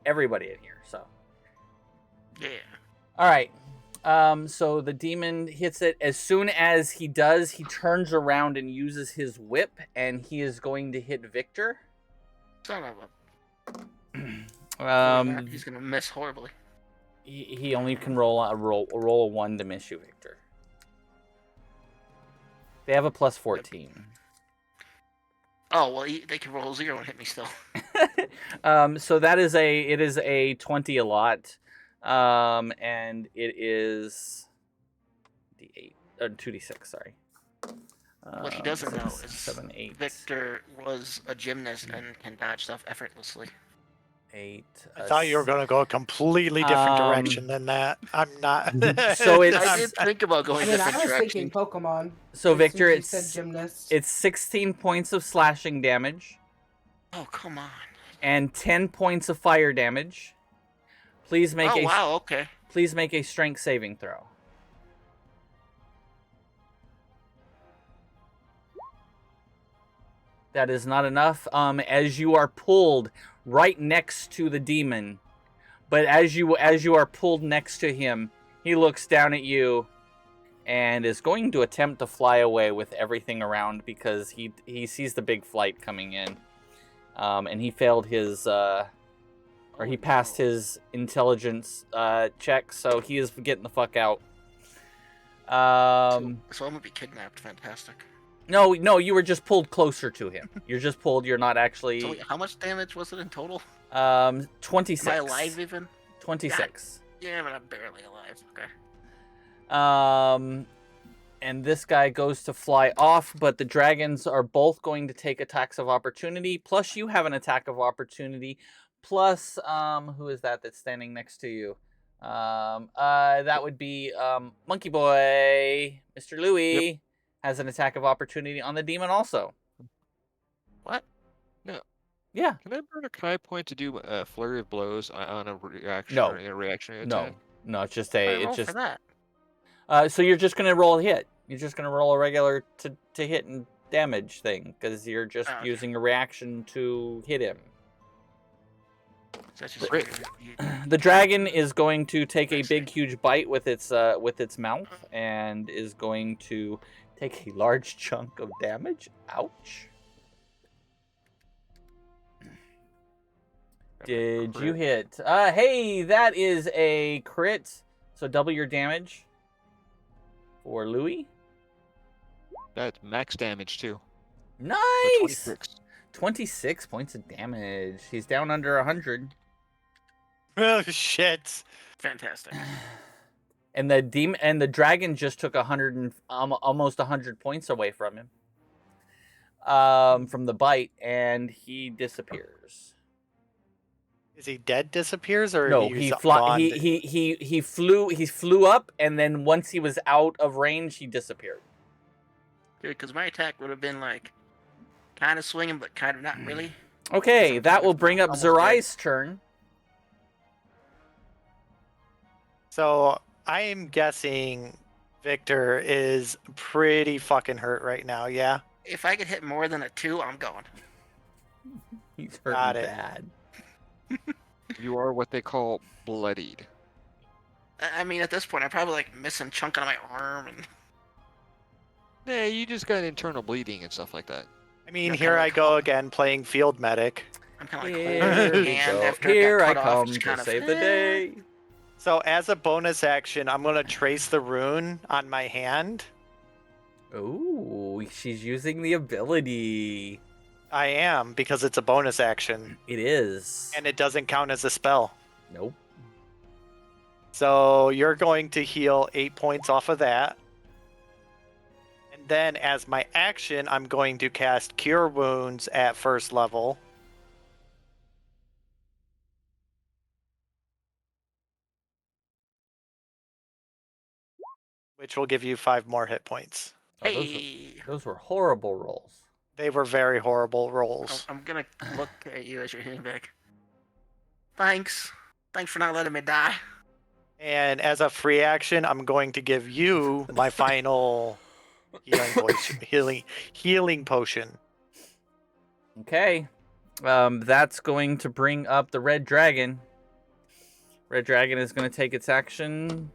everybody in here. So Yeah. all right. So the demon hits it. As soon as he does, he turns around and uses his whip, and he is going to hit Victor. Son of a. He's gonna miss horribly. He only can roll a 1 to miss you, Victor. They have a plus 14. Oh well, they can roll 0 and hit me still. So that is a 20 a lot, and it is D8 or 2d6. Sorry. What he doesn't know is 7, 8. Victor was a gymnast and can dodge stuff effortlessly. 8. I thought you were going to go a completely different direction than that. I'm not. So I did think about going I mean, different I was direction. thinking Pokemon. So as Victor, soon as you it's said gymnast. it's 16 points of slashing damage Oh come on. and 10 points of fire damage. Please make Okay. Please make a strength saving throw. That is not enough. As you are pulled right next to the demon, but as you are pulled next to him, he looks down at you and is going to attempt to fly away with everything around because he sees the big flight coming in, and he failed his he passed his intelligence check, so he is getting the fuck out. So I'm gonna be kidnapped. Fantastic. No, you were just pulled closer to him. You're just pulled. You're not actually. So wait, how much damage was it in total? 26. Am I alive even? 26. Yeah, but I'm barely alive. Okay. And this guy goes to fly off, but the dragons are both going to take attacks of opportunity. Plus, you have an attack of opportunity. Plus, who is that that's standing next to you? That would be Monkey Boy, Mr. Louie. Yep. Has an attack of opportunity on the demon also. What? No. Yeah. Can I burn a Kai point to do a flurry of blows on a reaction? No. Or a reactionary attack? No. It's just a. Roll for that. So you're just gonna roll a hit. You're just gonna roll a regular to hit and damage thing because you're just using a reaction to hit him. The dragon is going to take a big, huge bite with its mouth and is going to take a large chunk of damage. Ouch. Did you hit? Hey, that is a crit. So double your damage for Louis. That's max damage too. Nice. So 26 points of damage. He's down under 100. Oh shit! Fantastic. And the dragon just took 100 and almost 100 points away from him. From the bite, and he disappears. Is he dead? Disappears or no? He flew up, and then once he was out of range, he disappeared. Because my attack would have been like kind of swinging, but kind of not really. Okay, that will bring up Zerai's turn. So I'm guessing Victor is pretty fucking hurt right now, yeah? If I could hit more than a 2, I'm going. He's hurting bad. You are what they call bloodied. I mean, at this point, I'm probably like missing a chunk on my arm and. Nah, you just got internal bleeding and stuff like that. I mean, here I go again playing field medic. I'm kind of like holding your hand after Here it I got cut off, come kind to of, save the day. So as a bonus action, I'm going to trace the rune on my hand. Ooh, she's using the ability. I am, because it's a bonus action. It is. And it doesn't count as a spell. Nope. So you're going to heal 8 points off of that. And then as my action, I'm going to cast Cure Wounds at first level. Which will give you 5 more hit points. Oh, those were horrible rolls. They were very horrible rolls. I'm gonna look at you as you're hitting back. Thanks. Thanks for not letting me die. And as a free action, I'm going to give you my final healing potion. Okay. That's going to bring up the red dragon. Red dragon is going to take its action.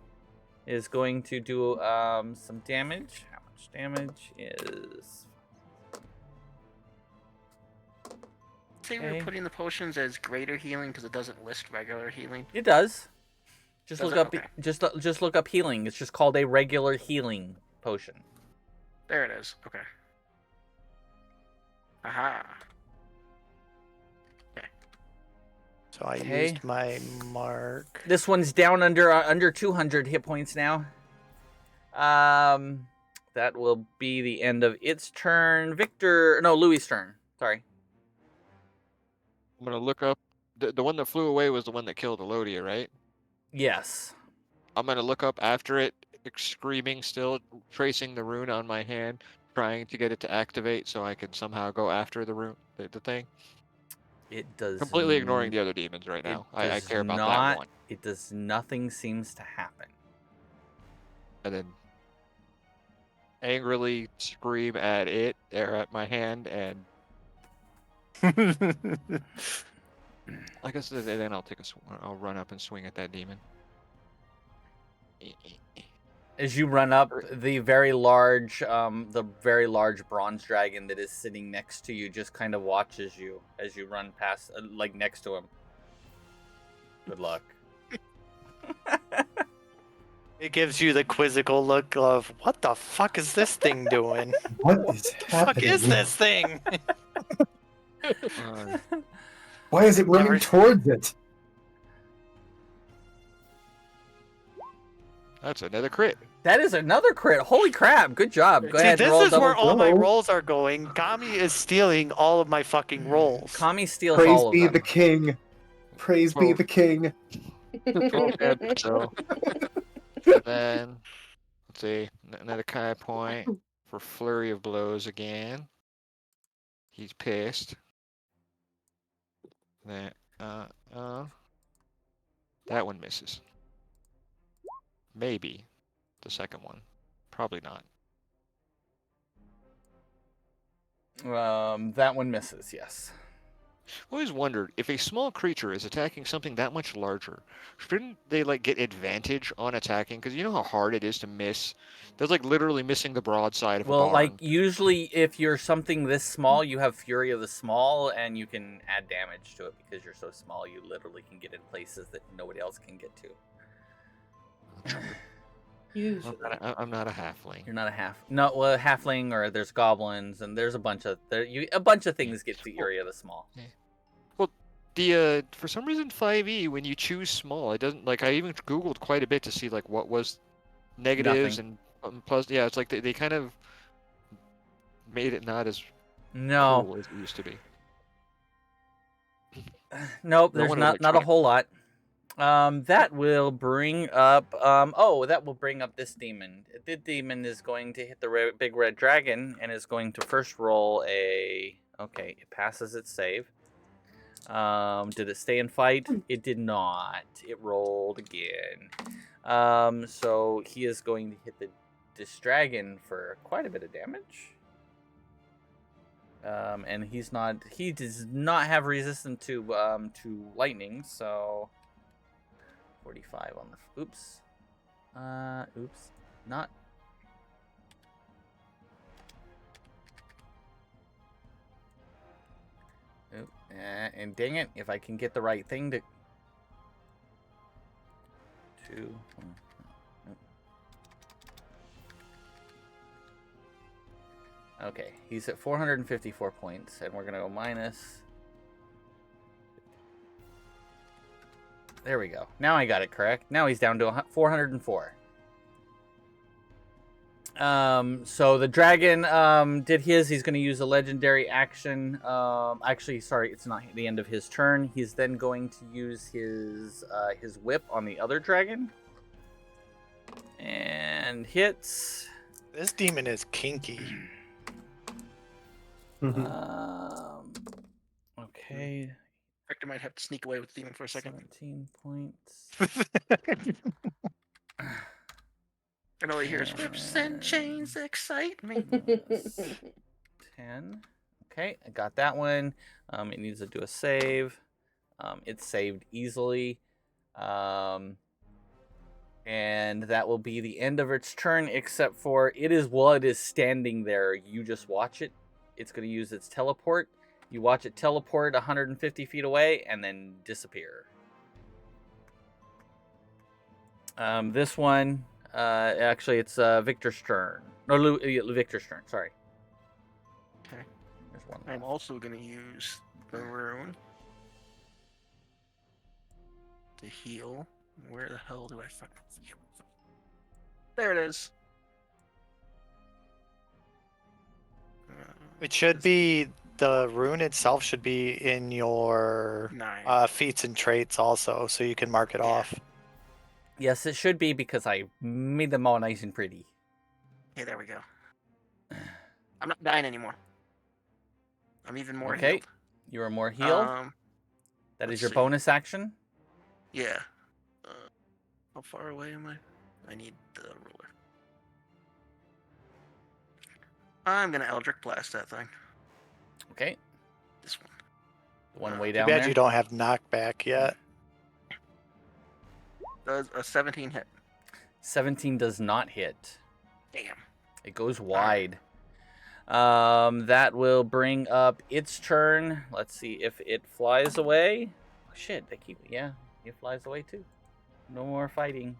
Is going to do some damage. How much damage is... Say we're putting the potions as greater healing because it doesn't list regular healing. It does. Just Does look it? up. Okay. Just look up healing. It's just called a regular healing potion. There it is. Okay. Aha. Okay. So I used my mark. This one's down under 200 hit points now. That will be the end of its turn. Louis' turn. Sorry. I'm gonna look up the one that flew away was the one that killed Elodia, right? Yes. I'm gonna look up after it, screaming still, tracing the rune on my hand, trying to get it to activate so I can somehow go after the rune, the thing. It does. Completely ignoring the other demons right now. I care about that one. It does. Nothing seems to happen. And then angrily scream at it, or at my hand, and I guess then I'll I'll run up and swing at that demon. As you run up, the very large bronze dragon that is sitting next to you just kind of watches you as you run past, like next to him. Good luck. It gives you the quizzical look of, what the fuck is this thing doing? What is Fuck happening? is this thing? Why is it running towards it? That's another crit. That is another crit. Holy crap. Good job. Go ahead and roll This is where double. all my rolls are going. Kami is stealing all of my fucking rolls. Kami steals Praise all of be them. the king. Praise be the king. So and then let's see, another Kai point for flurry of blows again. He's pissed. That that one misses. Maybe the second one. Probably not. That one misses, yes. I always wondered, if a small creature is attacking something that much larger, shouldn't they like get advantage on attacking? Because you know how hard it is to miss. That's like literally missing the broadside of a barn. Like usually if you're something this small, you have Fury of the Small and you can add damage to it because you're so small you literally can get in places that nobody else can get to. Usually. I'm not a halfling. You're not a halfling, or there's goblins, and there's a bunch of things get Fury of the Small. Yeah. Well, for some reason 5e when you choose small, it doesn't like I even googled quite a bit to see like what was negatives Nothing. and plus. Yeah, it's like they kind of made it not as No, cool as it used to be. nope. No There's wonder, not a whole lot. That will bring up this demon. The demon is going to hit the big red dragon and is going to first roll a... Okay, it passes its save. Did it stay and fight? It did not. It rolled again. So he is going to hit this dragon for quite a bit of damage. And he does not have resistance to lightning, so 45 on the not and dang it, if I can get the right thing to okay, he's at 454 points, and we're gonna go minus. There we go. Now I got it correct. Now he's down to 404. So the dragon did his. He's going to use a legendary action. Actually, sorry, it's not the end of his turn. He's then going to use his whip on the other dragon. And hits. This demon is kinky. Okay. Victor might have to sneak away with the demon for a second. 17 points. And all he hears whips and chains excite me. 10. Okay, I got that one. It needs to do a save. It's saved easily. And that will be the end of its turn, except for it is standing there. You just watch it. It's going to use its teleport. You watch it teleport 150 feet away and then disappear. This one, actually, it's Victor's turn. No, Victor's turn, sorry. Okay. There's one I'm left. also going to use the rune to heal. Where the hell do I find it? There it is. It should be, the rune itself should be in your 9. feats and traits also, so you can mark it off. Yes, it should be because I made them all nice and pretty. Okay, there we go. I'm not dying anymore. I'm even more Okay, healed. you are more healed. That is let's your see. bonus action. Yeah. How far away am I? I need the ruler. I'm gonna Eldritch Blast that thing. Okay, This one. the one way Too down bad there. you don't have knockback yet. Does a 17 hit? 17 does not hit. Damn. It goes wide. That will bring up its turn. Let's see if it flies away. Oh, shit, it flies away too. No more fighting.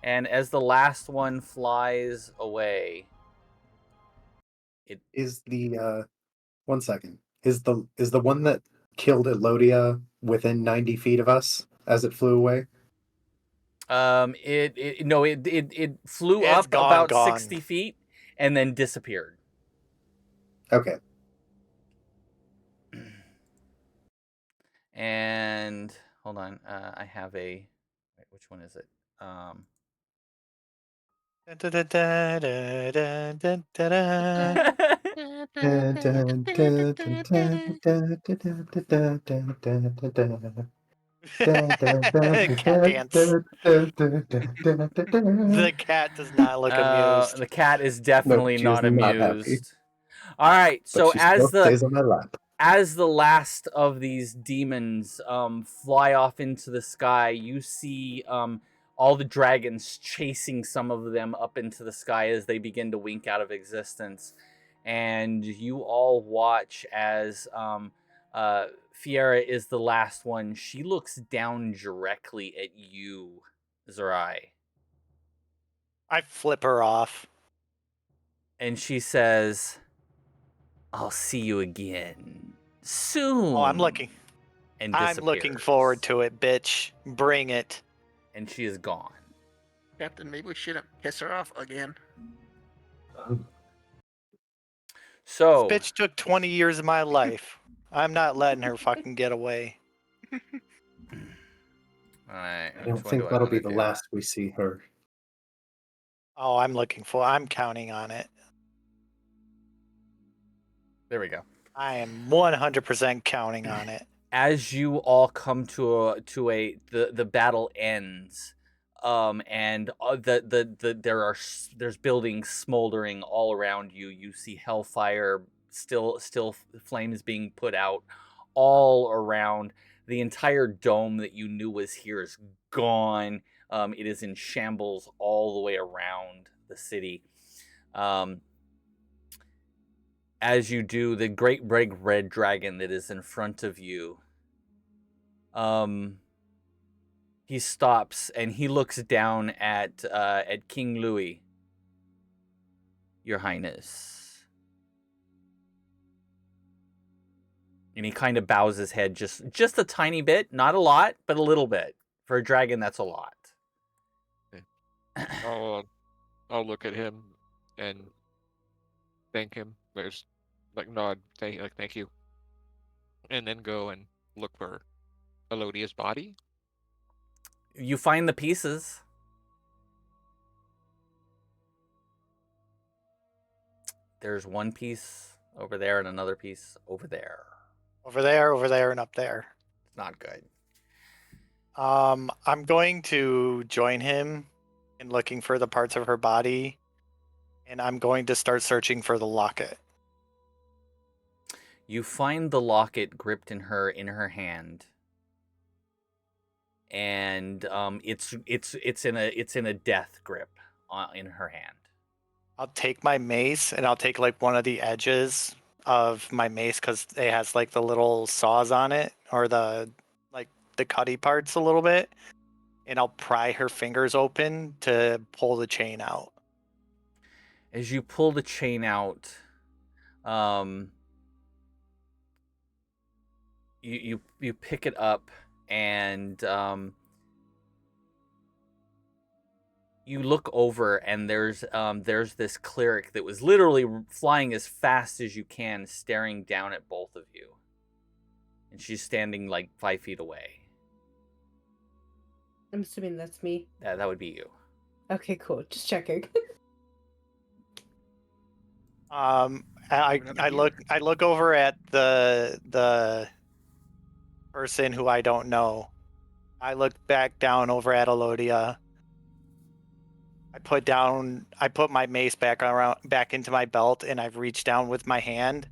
And as the last one flies away, Is the 1 second. Is the one that killed Elodia within 90 feet of us as it flew away? it flew It's up gone. about 60 feet and then disappeared. Okay. And hold on, I have a. Wait, which one is it? Cat dance. The cat does not look amused. The cat is definitely she is not not happy. amused. All right, But so she still stays on my lap. as the last of these demons fly off into the sky, you see all the dragons chasing some of them up into the sky as they begin to wink out of existence. And you all watch as Fiera is the last one. She looks down directly at you, Zerai. I flip her off. And she says, "I'll see you again soon." Oh, I'm looking forward to it, bitch. Bring it. And she is gone. Captain, maybe we shouldn't piss her off again. So, This bitch took 20 years of my life. I'm not letting her fucking get away. alright, I don't think that'll be the last we see her. Oh, I'm counting on it. There we go. I am 100% counting on it. As you all come to the battle ends, and there's buildings smoldering all around you. You see hellfire, still flames being put out all around. The entire dome that you knew was here is gone. It is in shambles all the way around the city. As you do, the great big red dragon that is in front of you, he stops and he looks down at King Louis. Your Highness. And he kind of bows his head just a tiny bit, not a lot, but a little bit. For a dragon, that's a lot. I'll look at him and thank him. There's nod, thank you, and then go and look for Elodia's body. You find the pieces. There's one piece over there, and another piece over there. Over there, and up there. It's not good. I'm going to join him in looking for the parts of her body, and I'm going to start searching for the locket. You find the locket gripped in her hand, and it's in a death grip in her hand. I'll take my mace and I'll take like one of the edges of my mace because it has like the little saws on it, or the cutty parts a little bit, and I'll pry her fingers open to pull the chain out. As you pull the chain out, you pick it up, and you look over, and there's this cleric that was literally flying as fast as you can, staring down at both of you, and she's standing like 5 feet away. I'm assuming that's me. That would be you. Okay, cool. Just checking. I look over at the person who I don't know. I look back down over at Elodia. I put my mace back into my belt, and I've reached down with my hand,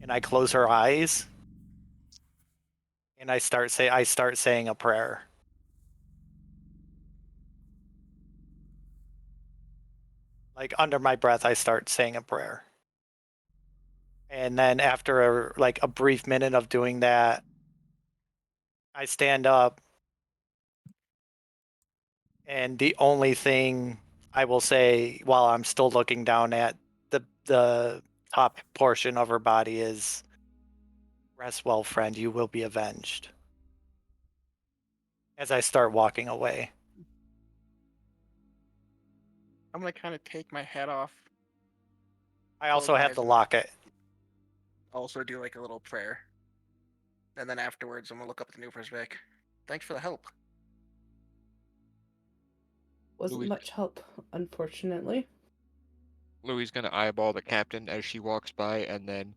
and I close her eyes, and I start saying a prayer. Like under my breath, I start saying a prayer. And then after a brief minute of doing that, I stand up, and the only thing I will say while I'm still looking down at the top portion of her body is, "Rest well, friend, you will be avenged." As I start walking away. I'm gonna kind of take my hat off. I also my have eyes the and locket. Also do like a little prayer. And then afterwards, I'm gonna look up at the new person back. Thanks for the help. Wasn't much help, unfortunately. Louis gonna eyeball the captain as she walks by, and then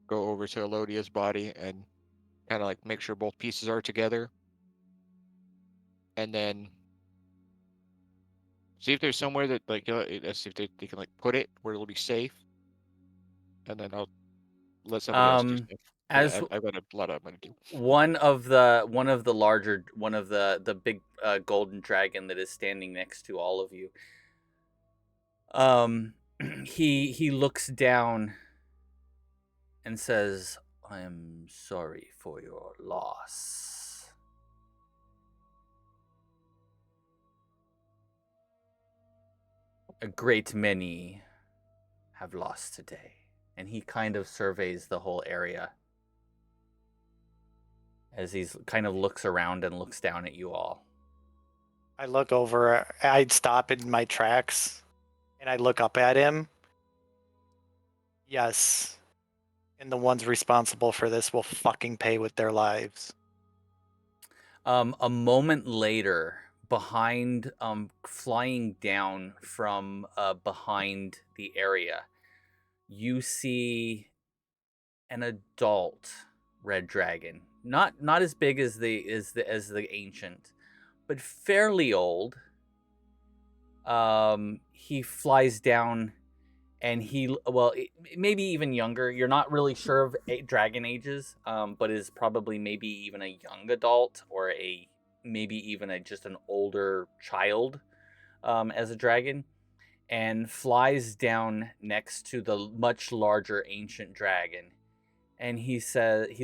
go over to Elodia's body and kind of like make sure both pieces are together, and then see if there's somewhere that like see if they can like put it where it'll be safe, and then I'll let somebody else do stuff. As I've got a lot I'm gonna do. one of the big golden dragon that is standing next to all of you, he looks down and says, "I am sorry for your loss. A great many have lost today." And he kind of surveys the whole area as he kind of looks around and looks down at you all. I look over, I'd stop in my tracks, and I look up at him. Yes. And the ones responsible for this will fucking pay with their lives. A moment later, behind, flying down from behind the area, you see an adult red dragon. Not as big as the ancient, but fairly old. He flies down, and maybe even younger. You're not really sure of dragon ages, but is probably maybe even a young adult, or maybe even just an older child as a dragon, and flies down next to the much larger ancient dragon. And he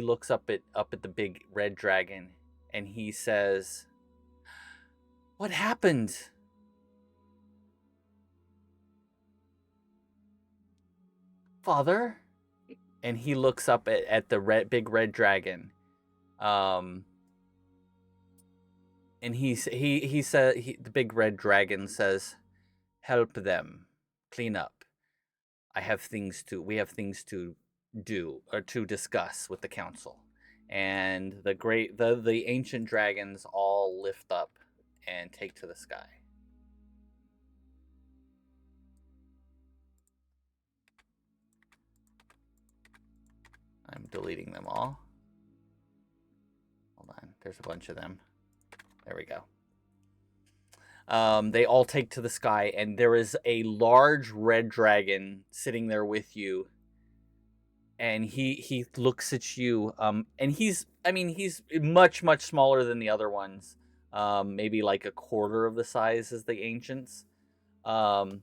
looks up at the big red dragon, and he says, "What happened?" "Father?" And he looks up at the big red dragon, and the big red dragon says, "Help them clean up. We have things to do or to discuss with the council." And the ancient dragons all lift up and take to the sky. deleting them all. Hold on. There's a bunch of them. There we go. They all take to the sky, and there is a large red dragon sitting there with you. And he looks at you, and he's much, much smaller than the other ones. Maybe like a quarter of the size as the ancients. And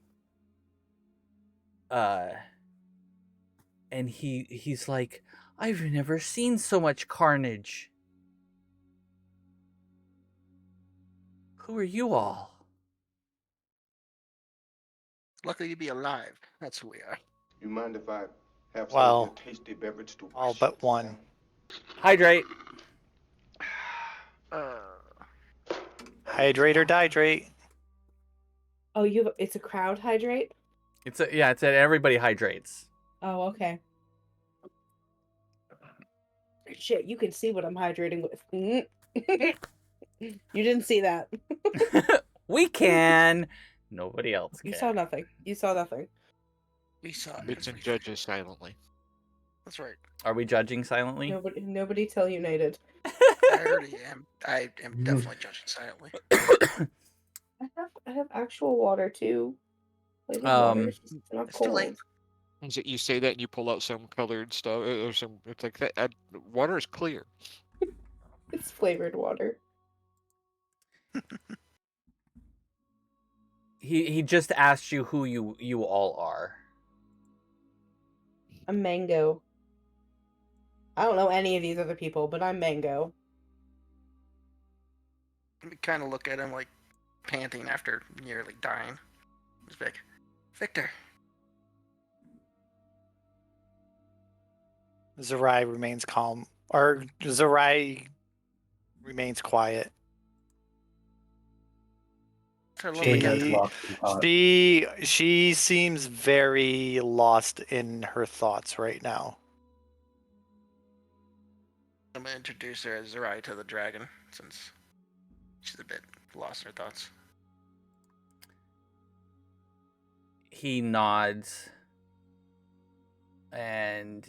he's like, I've never seen so much carnage. Who are you all? Lucky to be alive. That's who we are. You mind if I have some Well, of your tasty beverage to all wash but it one. down? Hydrate. Hydrate or dihydrate. Oh, it's a crowd hydrate? It's everybody hydrates. Oh, okay. Shit, you can see what I'm hydrating with. You didn't see that. We can. Nobody else can. You saw nothing. You saw nothing. We saw Bits and everything. judges silently. That's right. Are we judging silently? Nobody tell United. I already am. I am definitely judging silently. I have actual water too. Flavored water. It's just not It's too late. cold. And so you say that and you pull out some colored stuff or some. It's like that. Water is clear. It's flavored water. He just asked you who you all are. I'm Mango. I don't know any of these other people, but I'm Mango. We kind of look at him like panting after nearly dying. He's like, Victor. Zerai remains calm, or Zerai remains quiet. It's our lovely Dana's guy. lost in thought. She seems very lost in her thoughts right now. I'm gonna introduce her as Zerai to the dragon, since she's a bit lost in her thoughts. He nods. And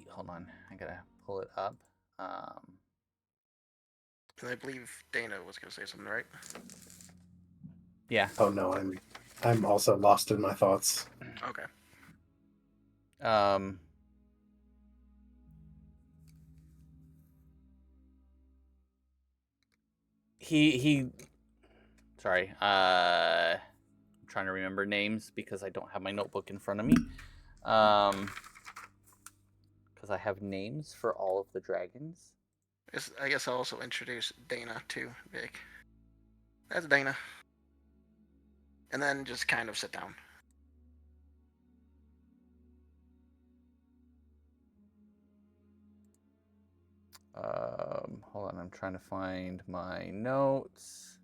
hold on, I gotta pull it up. And I believe Dana was gonna say something, right? Yeah. Oh no, I'm also lost in my thoughts. Okay. Sorry. I'm trying to remember names because I don't have my notebook in front of me. Because I have names for all of the dragons. I guess I'll also introduce Dana too, Vic. That's Dana. And then just kind of sit down. Hold on, I'm trying to find my notes.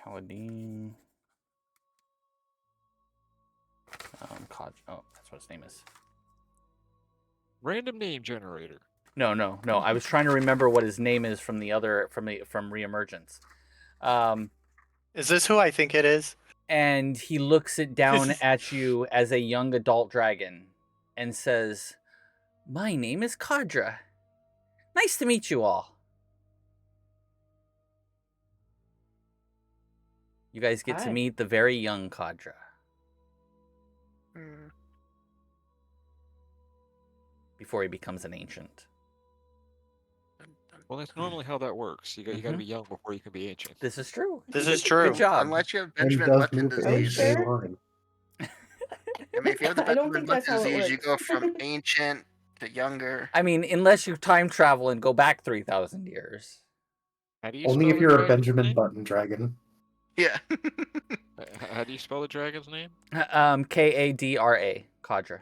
Kaladin. Oh, that's what his name is. Random name generator. No. I was trying to remember what his name is from Reemergence. Is this who I think it is? And he looks it down at you as a young adult dragon and says, "My name is Kadra. Nice to meet you all." You guys get to Hi. meet the very young Kadra. Before he becomes an ancient. Well, that's normally how that works. You got to be young before you can be ancient. This is true. This is true. Good job. Unless you have And Benjamin does Button move disease. sure? line. I mean, if you have the I don't Benjamin think that's Button how it disease, you go works. from ancient to younger. I mean, unless you time travel and go back 3,000 years. How do you Only spell if the you're a dragon's Benjamin name? Button dragon. Yeah. How do you spell the dragon's name? Kadra. Kadra.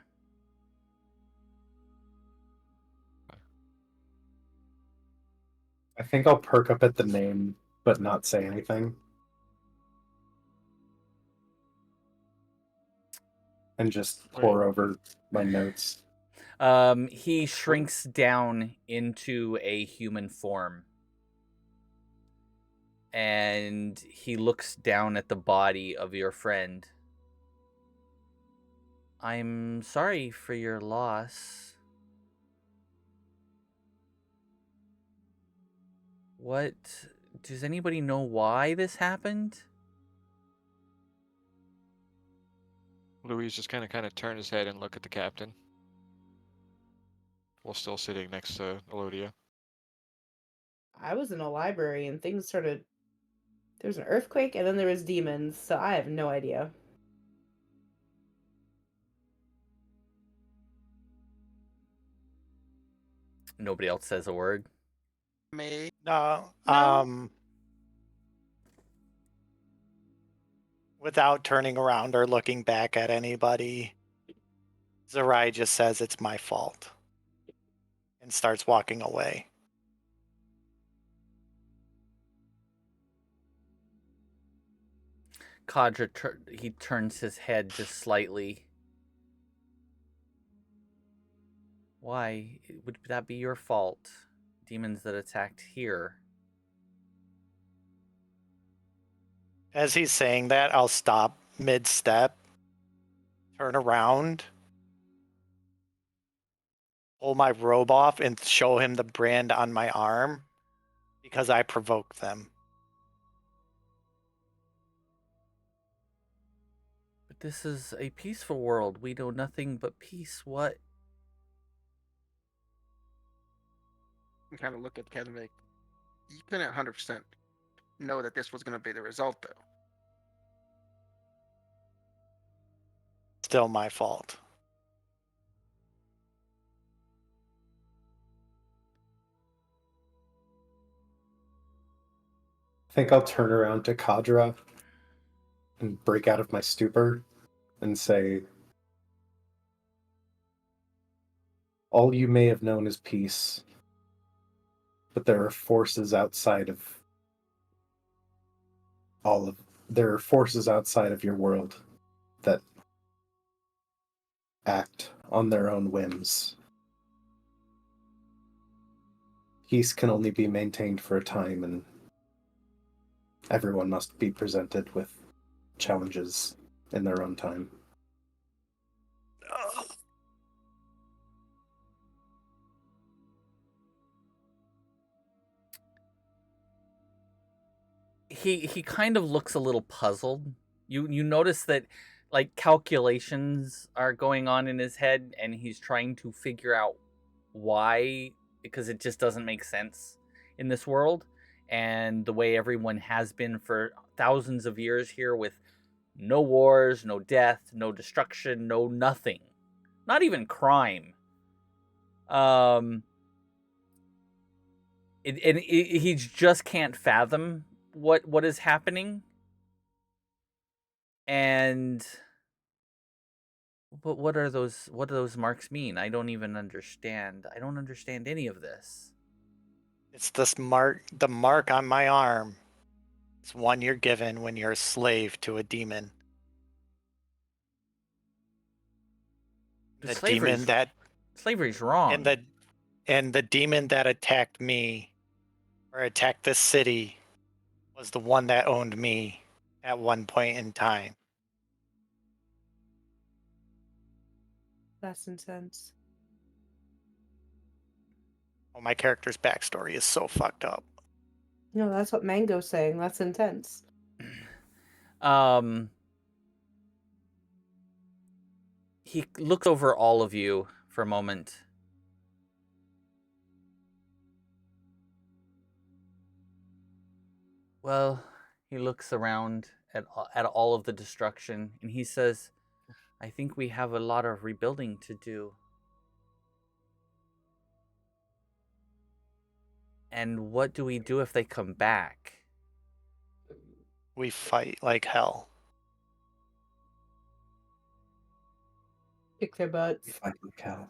I think I'll perk up at the name, but not say anything. And just pour over my notes. He shrinks down into a human form. and he looks down at the body of your friend. I'm sorry for your loss. What? Does anybody know why this happened? Louis just kind of turn his head and look at the captain, while still sitting next to Elodia. I was in a library and things started. There was an earthquake and then there was demons, so I have no idea. Nobody else says a word. Me. No. No. Without turning around or looking back at anybody, Zerai just says it's my fault and starts walking away. Kadra, he turns his head just slightly. Why would that be your fault? Demons that attacked here. As he's saying that, I'll stop mid-step, turn around, pull my robe off, and show him the brand on my arm because I provoked them. But this is a peaceful world. We know nothing but peace. What? I kind of look at Kevin like, you couldn't 100% know that this was going to be the result, though. Still my fault. I think I'll turn around to Kadra and break out of my stupor and say, all you may have known is peace, but there are forces outside of your world that act on their own whims. Peace can only be maintained for a time, and everyone must be presented with challenges in their own time. He kind of looks a little puzzled. You notice that like calculations are going on in his head, and he's trying to figure out why, because it just doesn't make sense in this world and the way everyone has been for thousands of years here, with no wars, no death, no destruction, no nothing, not even crime. He just can't fathom what is happening. And but what do those marks mean? I don't even understand. I don't understand any of this. It's the mark on my arm. It's one you're given when you're a slave to a demon. But The demon that slavery's wrong. and the demon that attacked me or attacked this city was the one that owned me at one point in time. That's intense. Well, my character's backstory is so fucked up. No, that's what Mango's saying. That's intense. He looks over all of you for a moment. Well, he looks around at all of the destruction, and he says, I think we have a lot of rebuilding to do. And what do we do if they come back? We fight like hell. Kick their butts. Fight like hell.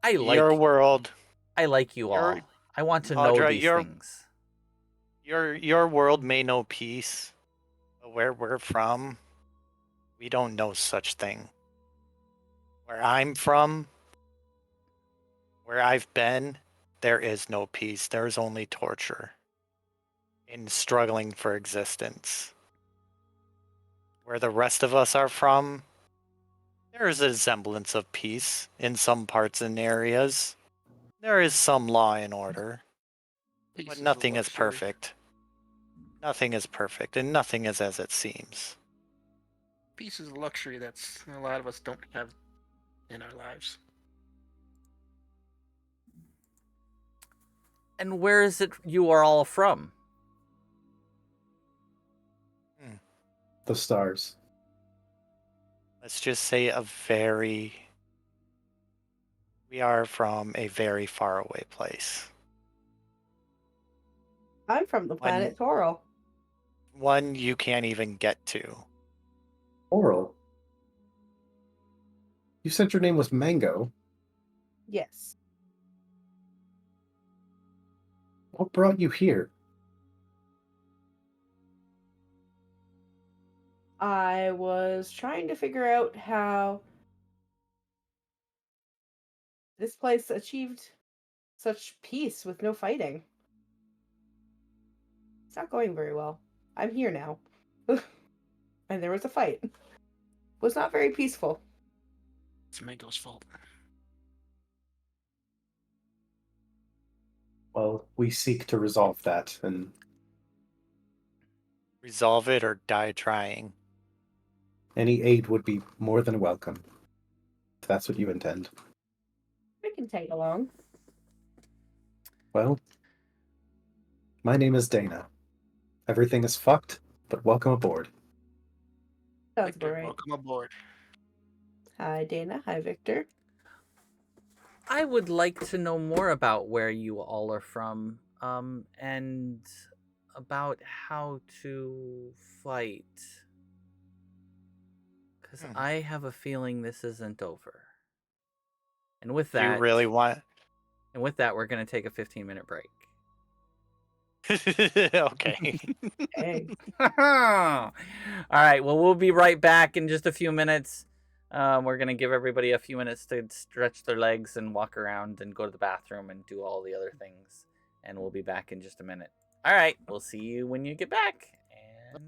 I like your world. I like you all. I want to know these things. Your world may know peace, but where we're from, we don't know such thing. Where I'm from, where I've been, there is no peace. There is only torture in struggling for existence. Where the rest of us are from, there is a semblance of peace in some parts and areas. There is some law and order, Peace but is a nothing is luxury. perfect. Nothing is perfect, and nothing is as it seems. Peace is a luxury that's a lot of us don't have in our lives. And where is it you are all from? The stars. Let's just say we are from a very far away place. I'm from the planet Toro. One you can't even get to. Oral. You said your name was Mango. Yes. What brought you here? I was trying to figure out how this place achieved such peace with no fighting. It's not going very well. I'm here now. And there was a fight. Was not very peaceful. It's Mango's fault. Well, we seek to resolve that, and Resolve it or die trying. any aid would be more than welcome. If that's what you intend. I can tag along. Well, my name is Dana. Everything is fucked, but welcome aboard. Sounds about Victor, right. welcome aboard. Hi, Dana. Hi, Victor. I would like to know more about where you all are from, and about how to fight. Because I have a feeling this isn't over. And with Do you that, really want? we're going to take a 15-minute break. Okay. Hey. All right. Well, we'll be right back in just a few minutes. We're going to give everybody a few minutes to stretch their legs and walk around and go to the bathroom and do all the other things. And we'll be back in just a minute. All right. We'll see you when you get back. And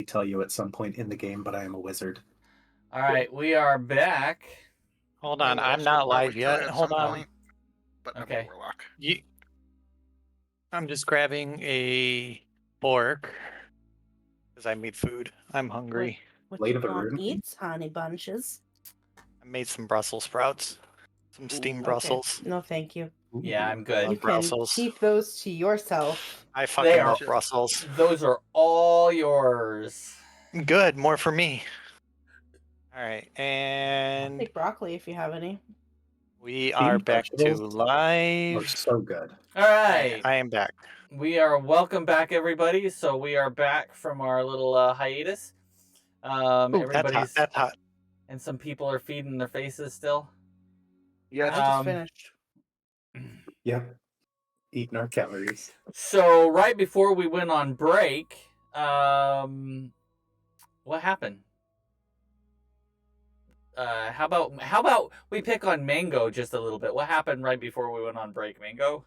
tell you at some point in the game, but I am a wizard. All right, we are back. Hold I on, will I'm also not probably live try yet. at Hold some on. point, but I'm Okay. a warlock. I'm just grabbing a fork because I made food. I'm hungry. What Blade you of a gonna rune? eat, honey bunches? I made some Brussels sprouts. Some steamed Ooh. Brussels. Okay. No, thank you. Yeah, I'm good. You Love can Brussels. keep those to yourself. I They fucking are- love Brussels. Those are all yours. Good, more for me. All right, I'll and take broccoli if you have any. we are Steamed back to vegetables are live. so good. All All right. right, I am back. We are welcome back, everybody. So we are back from our little hiatus. Ooh, that's hot. Everybody's That's hot. and some people are feeding their faces still. Yeah. I just finished. Yep. Eating our calories. So right before we went on break, what happened? How about we pick on Mango just a little bit? What happened right before we went on break, Mango?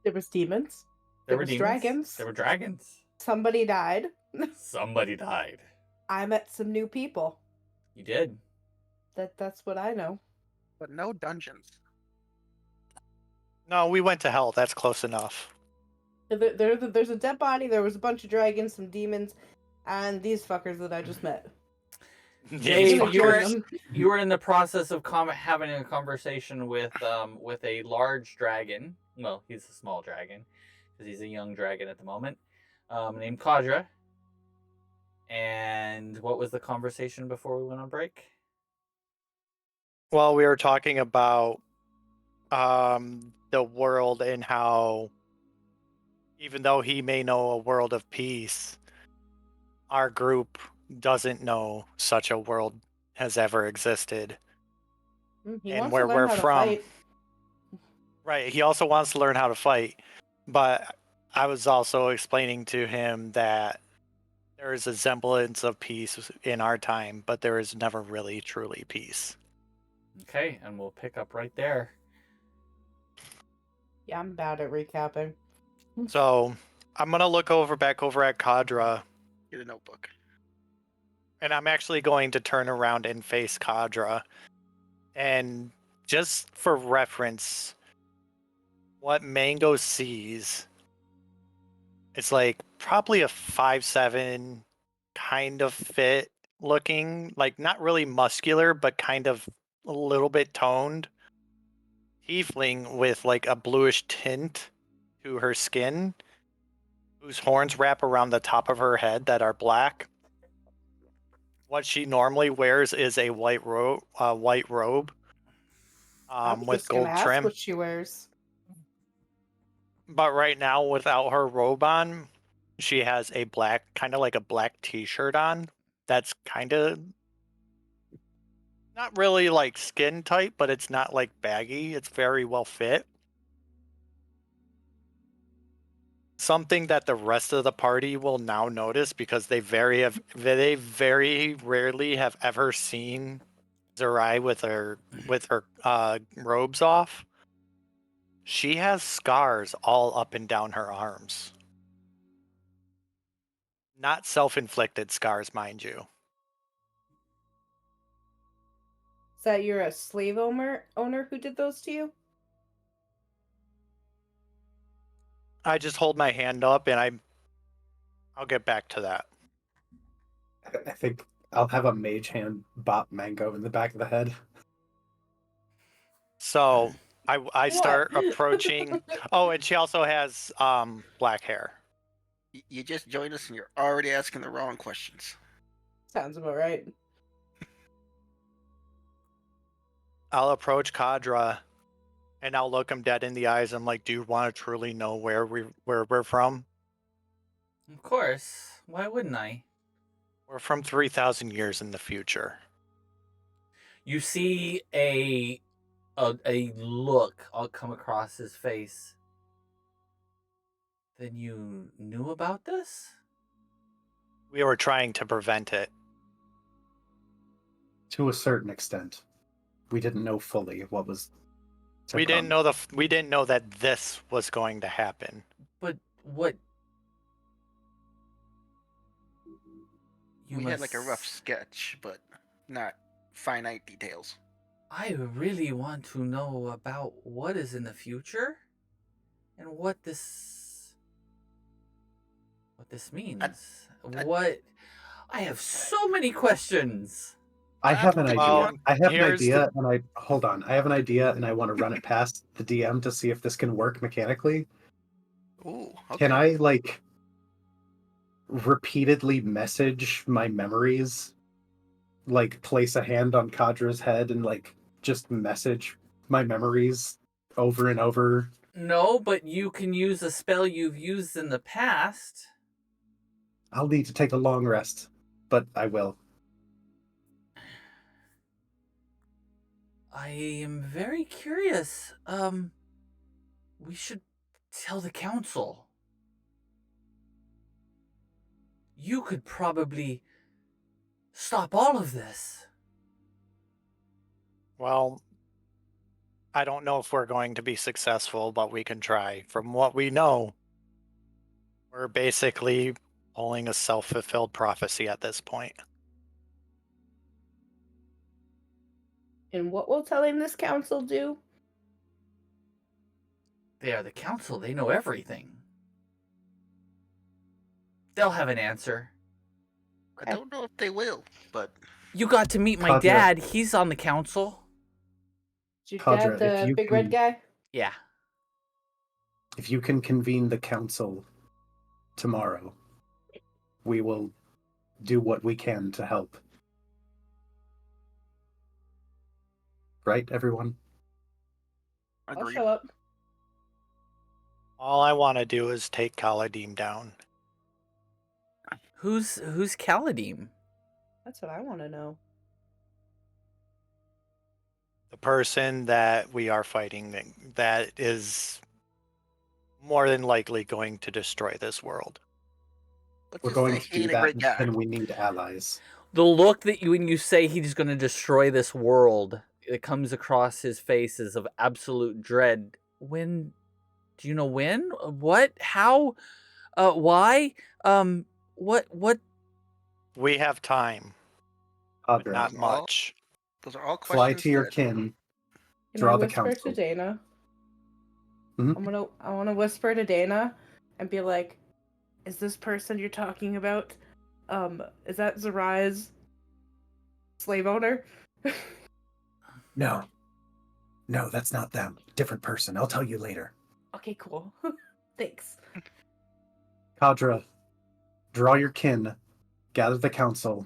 There was demons. There There were was demons. dragons. There were dragons. Somebody died. Somebody died. I met some new people. You did. That's what I know. But no dungeons. No, we went to hell. That's close enough. There's a dead body. There was a bunch of dragons, some demons, and these fuckers that I just met. Dave, Gonna you join were them. you were in the process of having a conversation with a large dragon. Well, he's a small dragon because he's a young dragon at the moment, named Kadra. And what was the conversation before we went on break? Well, we were talking about the world and how even though he may know a world of peace, our group doesn't know such a world has ever existed. He And wants where to learn we're how from. to fight. Right, he also wants to learn how to fight, but I was also explaining to him that there is a semblance of peace in our time, but there is never really truly peace. Okay, and we'll pick up right there. Yeah, I'm bad at recapping. So I'm gonna look back over at Kadra, Get a notebook. and I'm actually going to turn around and face Kadra. And just for reference, what Mango sees, it's like probably a 5'7", kind of fit looking, like not really muscular, but kind of a little bit toned tiefling with like a bluish tint to her skin, whose horns wrap around the top of her head that are black. What she normally wears is a white robe, I was with just gonna gold ask trim. what she wears. But right now, without her robe on, she has a black, kind of like a black t-shirt on. That's kind of not really like skin tight, but it's not like baggy. It's very well fit. Something that the rest of the party will now notice because they very rarely have ever seen Zerai with her robes off. She has scars all up and down her arms. Not self-inflicted scars, mind you. Is that you're a slave owner who did those to you? I just hold my hand up and I'll get back to that. I think I'll have a mage hand bop Mango in the back of the head. So I start What? approaching. Oh, and she also has black hair. You just joined us and you're already asking the wrong questions. Sounds about right. I'll approach Kadra and I'll look him dead in the eyes. I'm like, do you want to truly know where we're from? Of course. Why wouldn't I? We're from 3,000 years in the future. You see a look all come across his face. Then you knew about this? We were trying to prevent it. To a certain extent. We didn't know fully what was to We didn't come. know we didn't know that this was going to happen. But what? You We must... had like a rough sketch, but not finite details. I really want to know about what is in the future and what this means. I have so many questions. I have an idea. Well, I have an here's idea, and I hold on. I have an idea, and I want to run it past the DM to see if this can work mechanically. Ooh, okay. Can I like repeatedly message my memories? Like place a hand on Kadra's head and like just message my memories over and over. No, but you can use a spell you've used in the past. I'll need to take a long rest, but I will. I am very curious. We should tell the council. You could probably stop all of this. Well, I don't know if we're going to be successful, but we can try. From what we know, we're basically pulling a self-fulfilled prophecy at this point. And what will telling this council do? They are the council. They know everything. They'll have an answer. I don't know if they will, but You got to meet my Kadra. dad. He's on the council. Is your Kadra, dad if the you big can- red guy? Yeah. If you can convene the council tomorrow, we will do what we can to help. Right, everyone? I'll agreed. show up. All I want to do is take Kaladim down. Who's Kaladim? That's what I want to know. The person that we are fighting that is more than likely going to destroy this world. Let's We're just going say to he do ain't a that, great guy. and we need allies. The look that when you say he's going to destroy this world, it comes across his face is of absolute dread. When? Do you know when? What? How? Why? What? We have time, but Kadra, not much. Those are all fly questions to your that kin. Can Draw I the whisper council. to Dana? Mhm. I want to whisper to Dana and be like, "Is this person you're talking about? Is that Zarai's slave owner?" No, that's not them. Different person. I'll tell you later. Okay, cool. Thanks. Kadra, draw your kin, gather the council.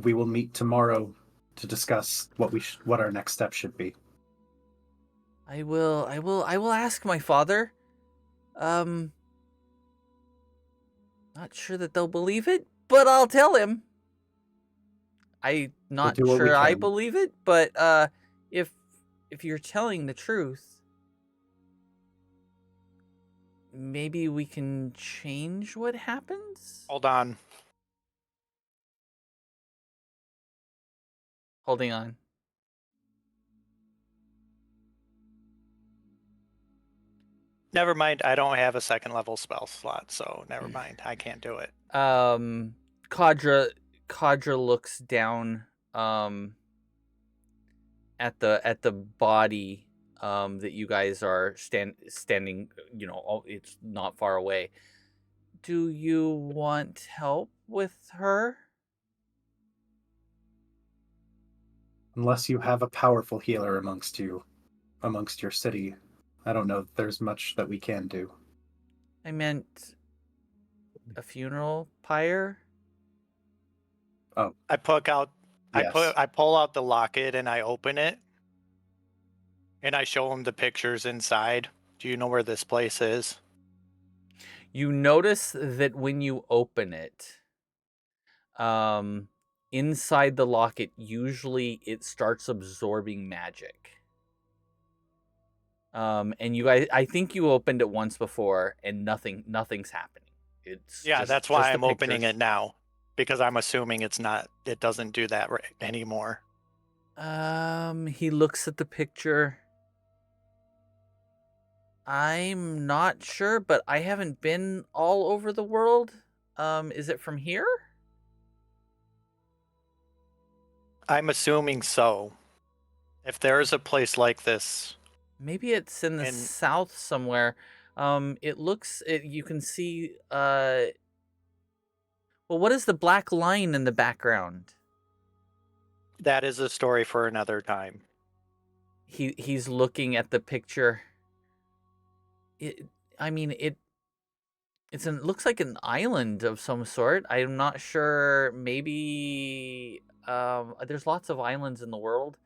We will meet tomorrow to discuss what our next step should be. I will ask my father. Not sure that they'll believe it, but I'll tell him. I'm not do what we sure I can. believe it, but if you're telling the truth, maybe we can change what happens? Hold on. Holding on. Never mind. I don't have a second level spell slot, so never mind. I can't do it. Kadra looks down at the body that you guys are standing, it's not far away. Do you want help with her? Unless you have a powerful healer amongst your city, I don't know if there's much that we can do. I meant a funeral pyre. Oh, I poke out. yes. I pull out the locket and I open it, and I show him the pictures inside. Do you know where this place is? You notice that when you open it, inside the locket, usually it starts absorbing magic. And you guys, I think you opened it once before, and nothing's happening. It's That's why the I'm opening pictures. it now, because I'm assuming it doesn't do that anymore. He looks at the picture. I'm not sure, but I haven't been all over the world. Is it from here? I'm assuming so. If there is a place like this, Maybe it's in the and south somewhere. It looks. You can see. Well, what is the black line in the background? that is a story for another time. He's looking at the picture. I mean, it looks like an island of some sort. I'm not sure. Maybe there's lots of islands in the world.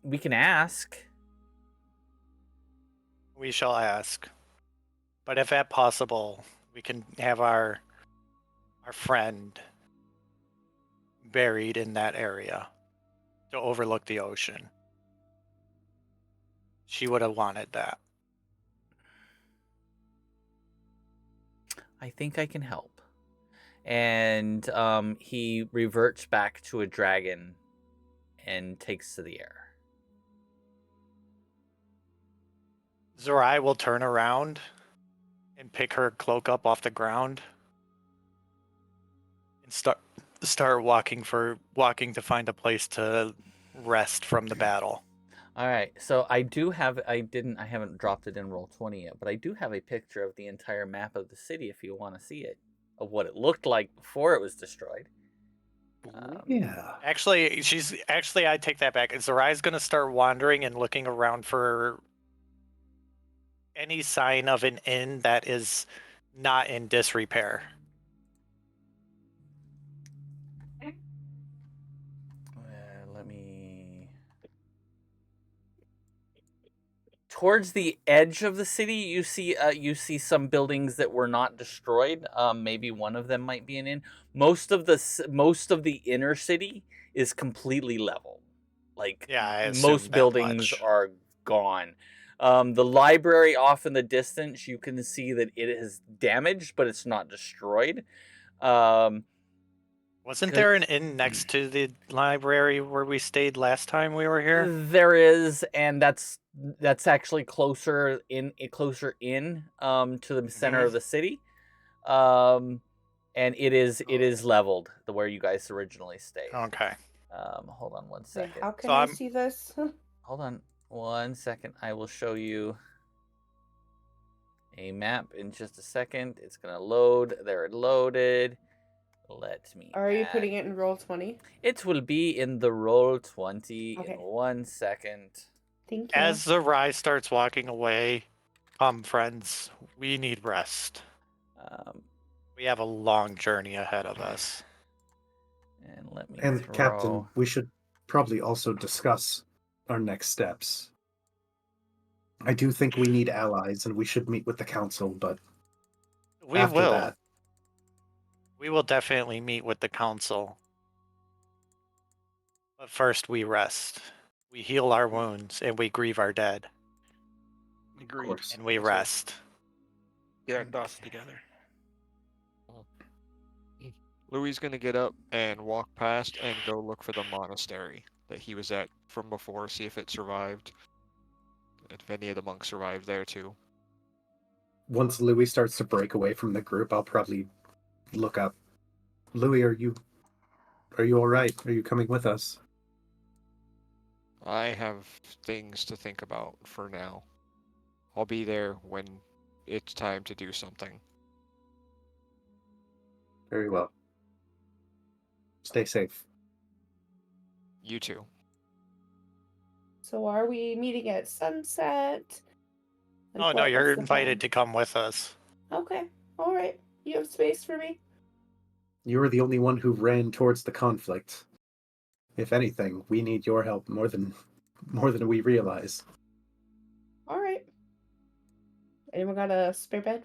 We can ask. We shall ask. But if at possible, we can have our friend buried in that area to overlook the ocean. She would have wanted that. I think I can help. And he reverts back to a dragon and takes to the air. Zerai will turn around and pick her cloak up off the ground and start walking to find a place to rest from the battle. All right, so I haven't dropped it in Roll20 yet, but I do have a picture of the entire map of the city if you want to see it, of what it looked like before it was destroyed. Yeah. Actually, I take that back. Zarai's gonna start wandering and looking around for any sign of an inn that is not in disrepair. Let me. Towards the edge of the city, you see some buildings that were not destroyed. Maybe one of them might be an inn. Most of the inner city is completely level. Like Yeah, I assumed most that buildings much. are gone. The library off in the distance, you can see that it is damaged, but it's not destroyed. Wasn't there an inn next to the library where we stayed last time we were here? There is, and that's actually closer in to the center of the city, and it is leveled the where you guys originally stayed. Okay. Hold on one Wait, second. how can So I I'm- see this? Hold on 1 second. I will show you a map in just a second. It's gonna load. There it loaded. Let me. Are you add- putting it in Roll20? It will be in the Roll20 Okay. in 1 second. Thank you. As Zerai starts walking away, friends, we need rest. We have a long journey ahead of us. And let me And throw. Captain, we should probably also discuss our next steps. I do think we need allies, and we should meet with the council, but We after will. that, We will definitely meet with the council. But first, we rest. We heal our wounds, and we grieve our dead. of Agreed. course. And we That's right. rest. Get our thoughts together. Louis gonna get up and walk past and go look for the monastery that he was at from before, see if it survived. If any of the monks survived there too. Once Louis starts to break away from the group, I'll probably look up. Louis, are you all right? Are you coming with us? I have things to think about for now. I'll be there when it's time to do something. Very well. Stay safe. You too. So are we meeting at sunset? Like, Oh, no, what's you're the invited plan? to come with us. Okay, all right. You have space for me? You were the only one who ran towards the conflict. If anything, we need your help more than we realize. All right. Anyone got a spare bed?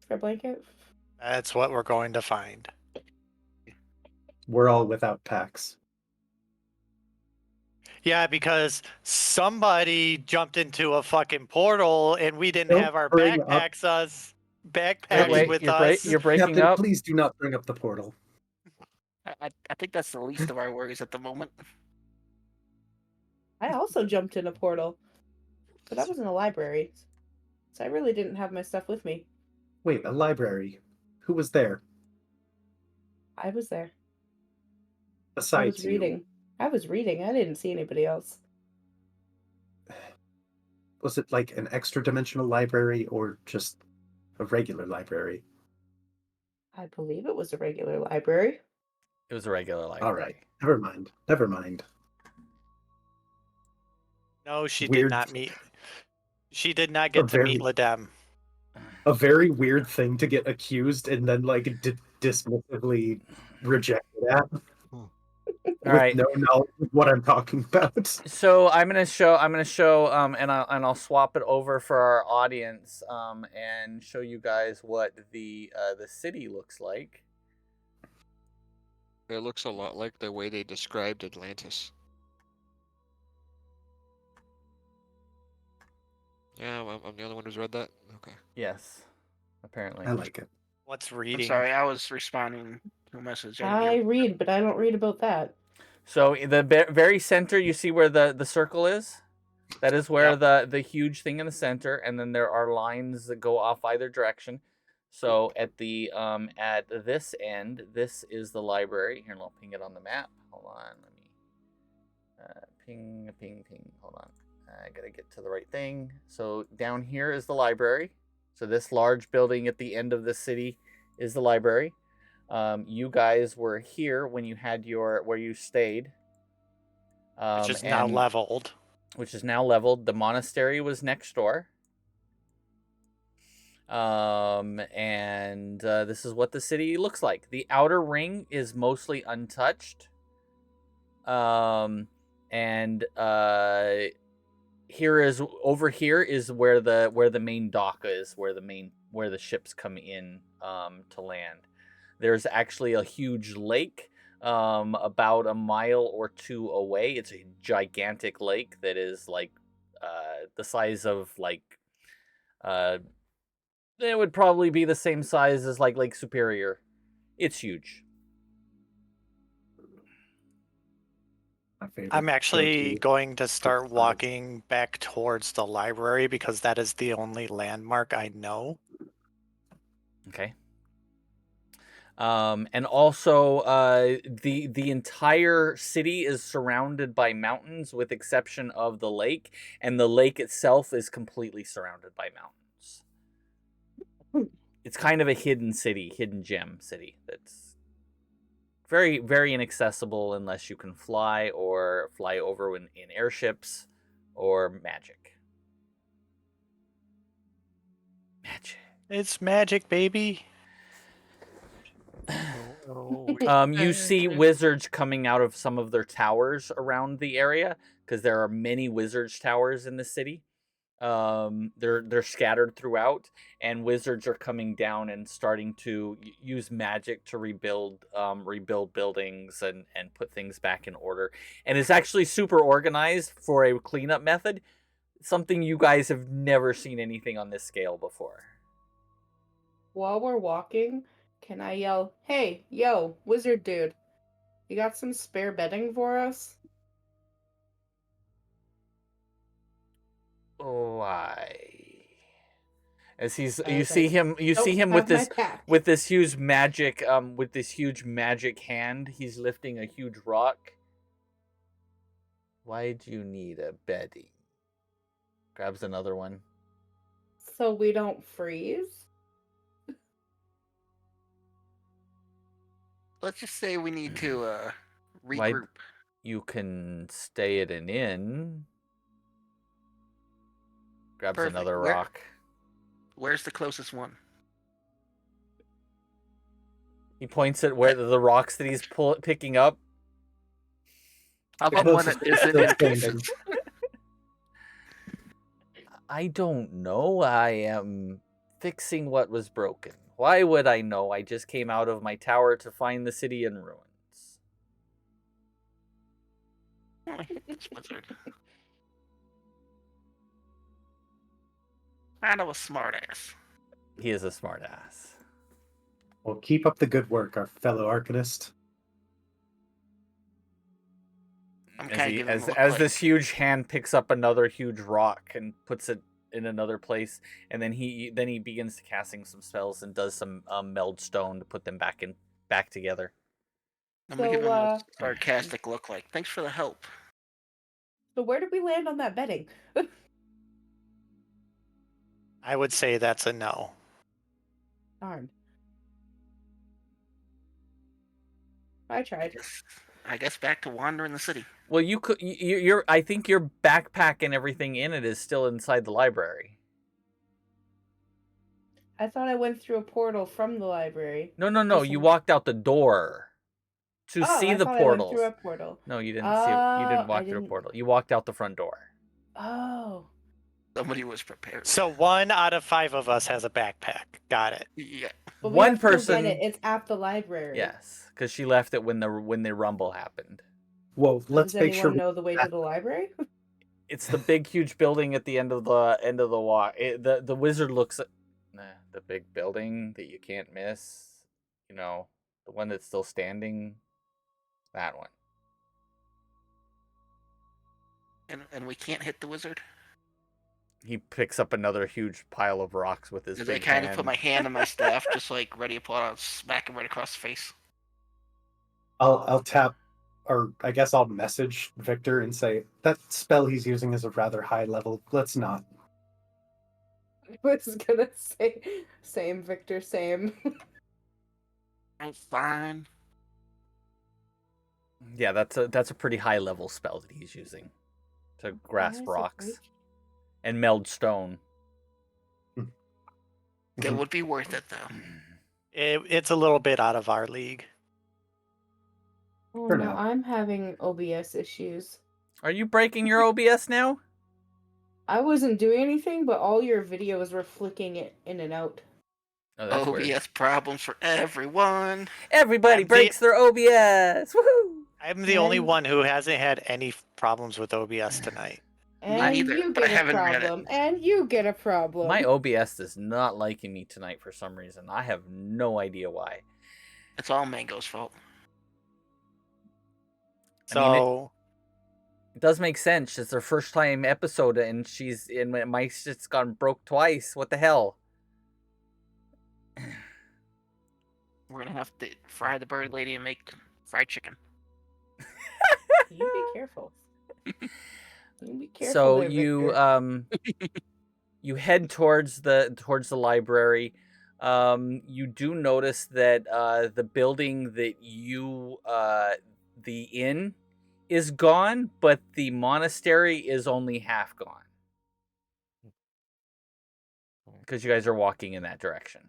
Spare blanket? That's what we're going to find. We're all without packs. Yeah, because somebody jumped into a fucking portal and we didn't Don't have our bring up- backpacks Wait, with you're us. you're breaking Captain, up. please do not bring up the portal. I think that's the least of our worries at the moment. I also jumped in a portal, but I was in a library, so I really didn't have my stuff with me. Wait, a library. Who was there I was there. I besides was you? reading. I was reading. I didn't see anybody else. Was it like an extra dimensional library or just a regular library? I believe it was a regular library. It was a regular library. All right. Never mind. Never mind. No, she Weird. did not meet. She did not A get to meet very, Ladem. a very weird thing to get accused and then like dismissively rejected at All with right. no knowledge of what I'm talking about. So I'm gonna show, and I'll swap it over for our audience, and show you guys what the city looks like. It looks a lot like the way they described Atlantis. Yeah, I'm the only one who's read that. Okay. Yes, apparently. I like it. What's I'm reading? sorry, I was responding to a message. I read, but I don't read about that. So in the very center, you see where the circle is. That is where the huge thing in the center, and then there are lines that go off either direction. So at the at this end, this is the library. Here, I'll ping it on the map. Hold on, let me ping. Hold on, I gotta get to the right thing. So down here is the library. So this large building at the end of the city is the library. You guys were here when you had where you stayed, Which is now leveled. Which is now leveled. The monastery was next door. And this is what the city looks like. The outer ring is mostly untouched. And over here is where the main dock is, where the ships come in to land. There's actually a huge lake about a mile or two away. It's a gigantic lake that is like the size of like it would probably be the same size as like Lake Superior. It's huge. I'm actually going to start walking back towards the library because that is the only landmark I know. Okay. And also, the entire city is surrounded by mountains, with exception of the lake, and the lake itself is completely surrounded by mountains. It's kind of a hidden gem city that's very, very inaccessible unless you can fly or fly over in airships or magic. It's magic, baby. You see wizards coming out of some of their towers around the area because there are many wizards towers in the city. They're scattered throughout, and wizards are coming down and starting to use magic to rebuild buildings and put things back in order. And it's actually super organized for a cleanup method, something you guys have never seen anything on this scale before. While we're walking, can I yell, "Hey, yo, wizard dude, you got some spare bedding for us?" Why? As you like, see him with this huge magic hand. He's lifting a huge rock. Why do you need a bedding? Grabs another one. So we don't freeze? Let's just say we need to regroup. Why, you can stay at an inn. Grabs Perfect. another rock. Where's the closest one? He points at where the rocks that he's picking up. How about one that isn't in pieces? I don't know. I am fixing what was broken. Why would I know? I just came out of my tower to find the city in ruins. Wizard. Kind of a smartass. He is a smartass. Well, keep up the good work, our fellow arcanist. As this huge hand picks up another huge rock and puts it in another place, and then he begins to casting some spells and does some meld stone to put them back together. I'm gonna give him a So, sarcastic look like, thanks for the help. so where did we land on that betting? I would say that's a no. Darn. I tried. I guess back to wandering the city. Well, you could. You're. I think your backpack and everything in it is still inside the library. I thought I went through a portal from the library. No. Just You like- walked out the door to Oh, see I the thought I went portals. through a portal. No, you didn't see. You didn't I walk through a didn't. portal. You walked out the front door. Oh. Somebody was prepared. So 1 out of 5 of us has a backpack. Got it. Yeah. But we One have to go person. get it. It's at the library. Yes, because she left it when the rumble happened. Well, let's Does make sure. anyone know the way to the library? It's the big, huge building at the end of the walk. The wizard looks at the big building that you can't miss. You know, the one that's still standing. That one. And we can't hit the wizard. He picks up another huge pile of rocks with his As big I kind hand. of put my hand on my staff, just like ready to pull it out, smack him right across the face. I'll tap, or I guess I'll message Victor and say that spell he's using is a rather high level. Let's not. I was gonna say, same, Victor, same. I'm fine. Yeah, that's a pretty high level spell that he's using to grasp rocks and meld stone. It would be worth it though. It's a little bit out of our league. Oh, For no, now. I'm having OBS issues. Are you breaking your OBS now? I wasn't doing anything, but all your videos were flicking it in and out. Oh, that's weird. OBS problems for everyone. Everybody breaks their OBS. Woohoo! I'm the only And- one who hasn't had any problems with OBS tonight. And either, you but I get a haven't read it. problem. And you get a problem. My OBS is not liking me tonight for some reason. I have no idea why. It's all Mango's fault. So I mean, it does make sense. It's her first time episode, and she's in my shit's gone broke twice. What the hell? We're gonna have to fry the bird lady and make fried chicken. You be careful. You be careful. So there, you Victor. you head towards the library. You do notice that the building that the inn is gone, but the monastery is only half gone. Because you guys are walking in that direction.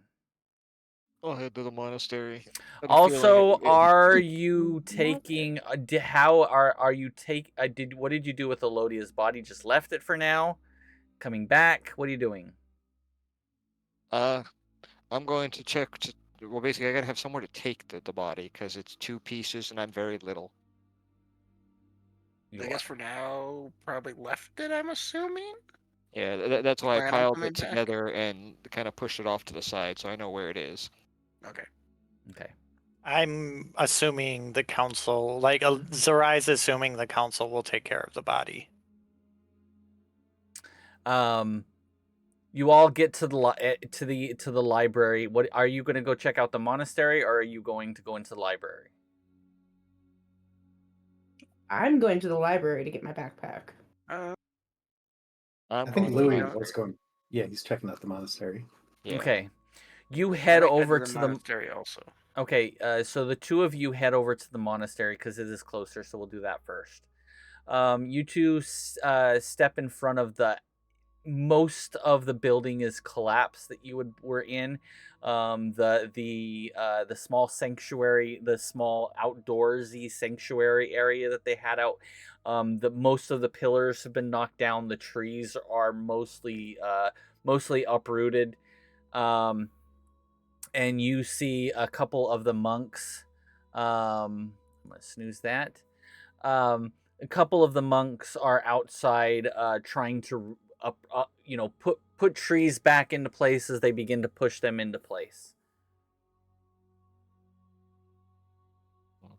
I'll head to the monastery. I have a Also, feeling are you taking? How are you take? What did you do with Elodia's body? Just left it for now. Coming back. What are you doing? I'm going to check. Well, basically, I gotta have somewhere to take the body because it's 2 pieces and I'm very little. You I guess for now, probably left it. I'm assuming. Yeah, that's why I Plan on piled coming it back? together and kind of pushed it off to the side so I know where it is. Okay. Okay. I'm assuming the council, like Zarai's assuming the council will take care of the body. You all get to the library. What are you going to go check out the monastery, or are you going to go into the library? I'm going to the library to get my backpack. I'm I going think to Louis the was going. Yeah, he's checking out the monastery. Yeah. Okay. You head over to the monastery also. Okay, so the two of you head over to the monastery because it is closer, so we'll do that first. You two step in front of most of the building is collapsed that you were in. The small sanctuary, the small outdoorsy sanctuary area that they had out. Most of the pillars have been knocked down. The trees are mostly uprooted. And you see a couple of the monks. I'm gonna snooze that. A couple of the monks are outside, trying to put trees back into place as they begin to push them into place.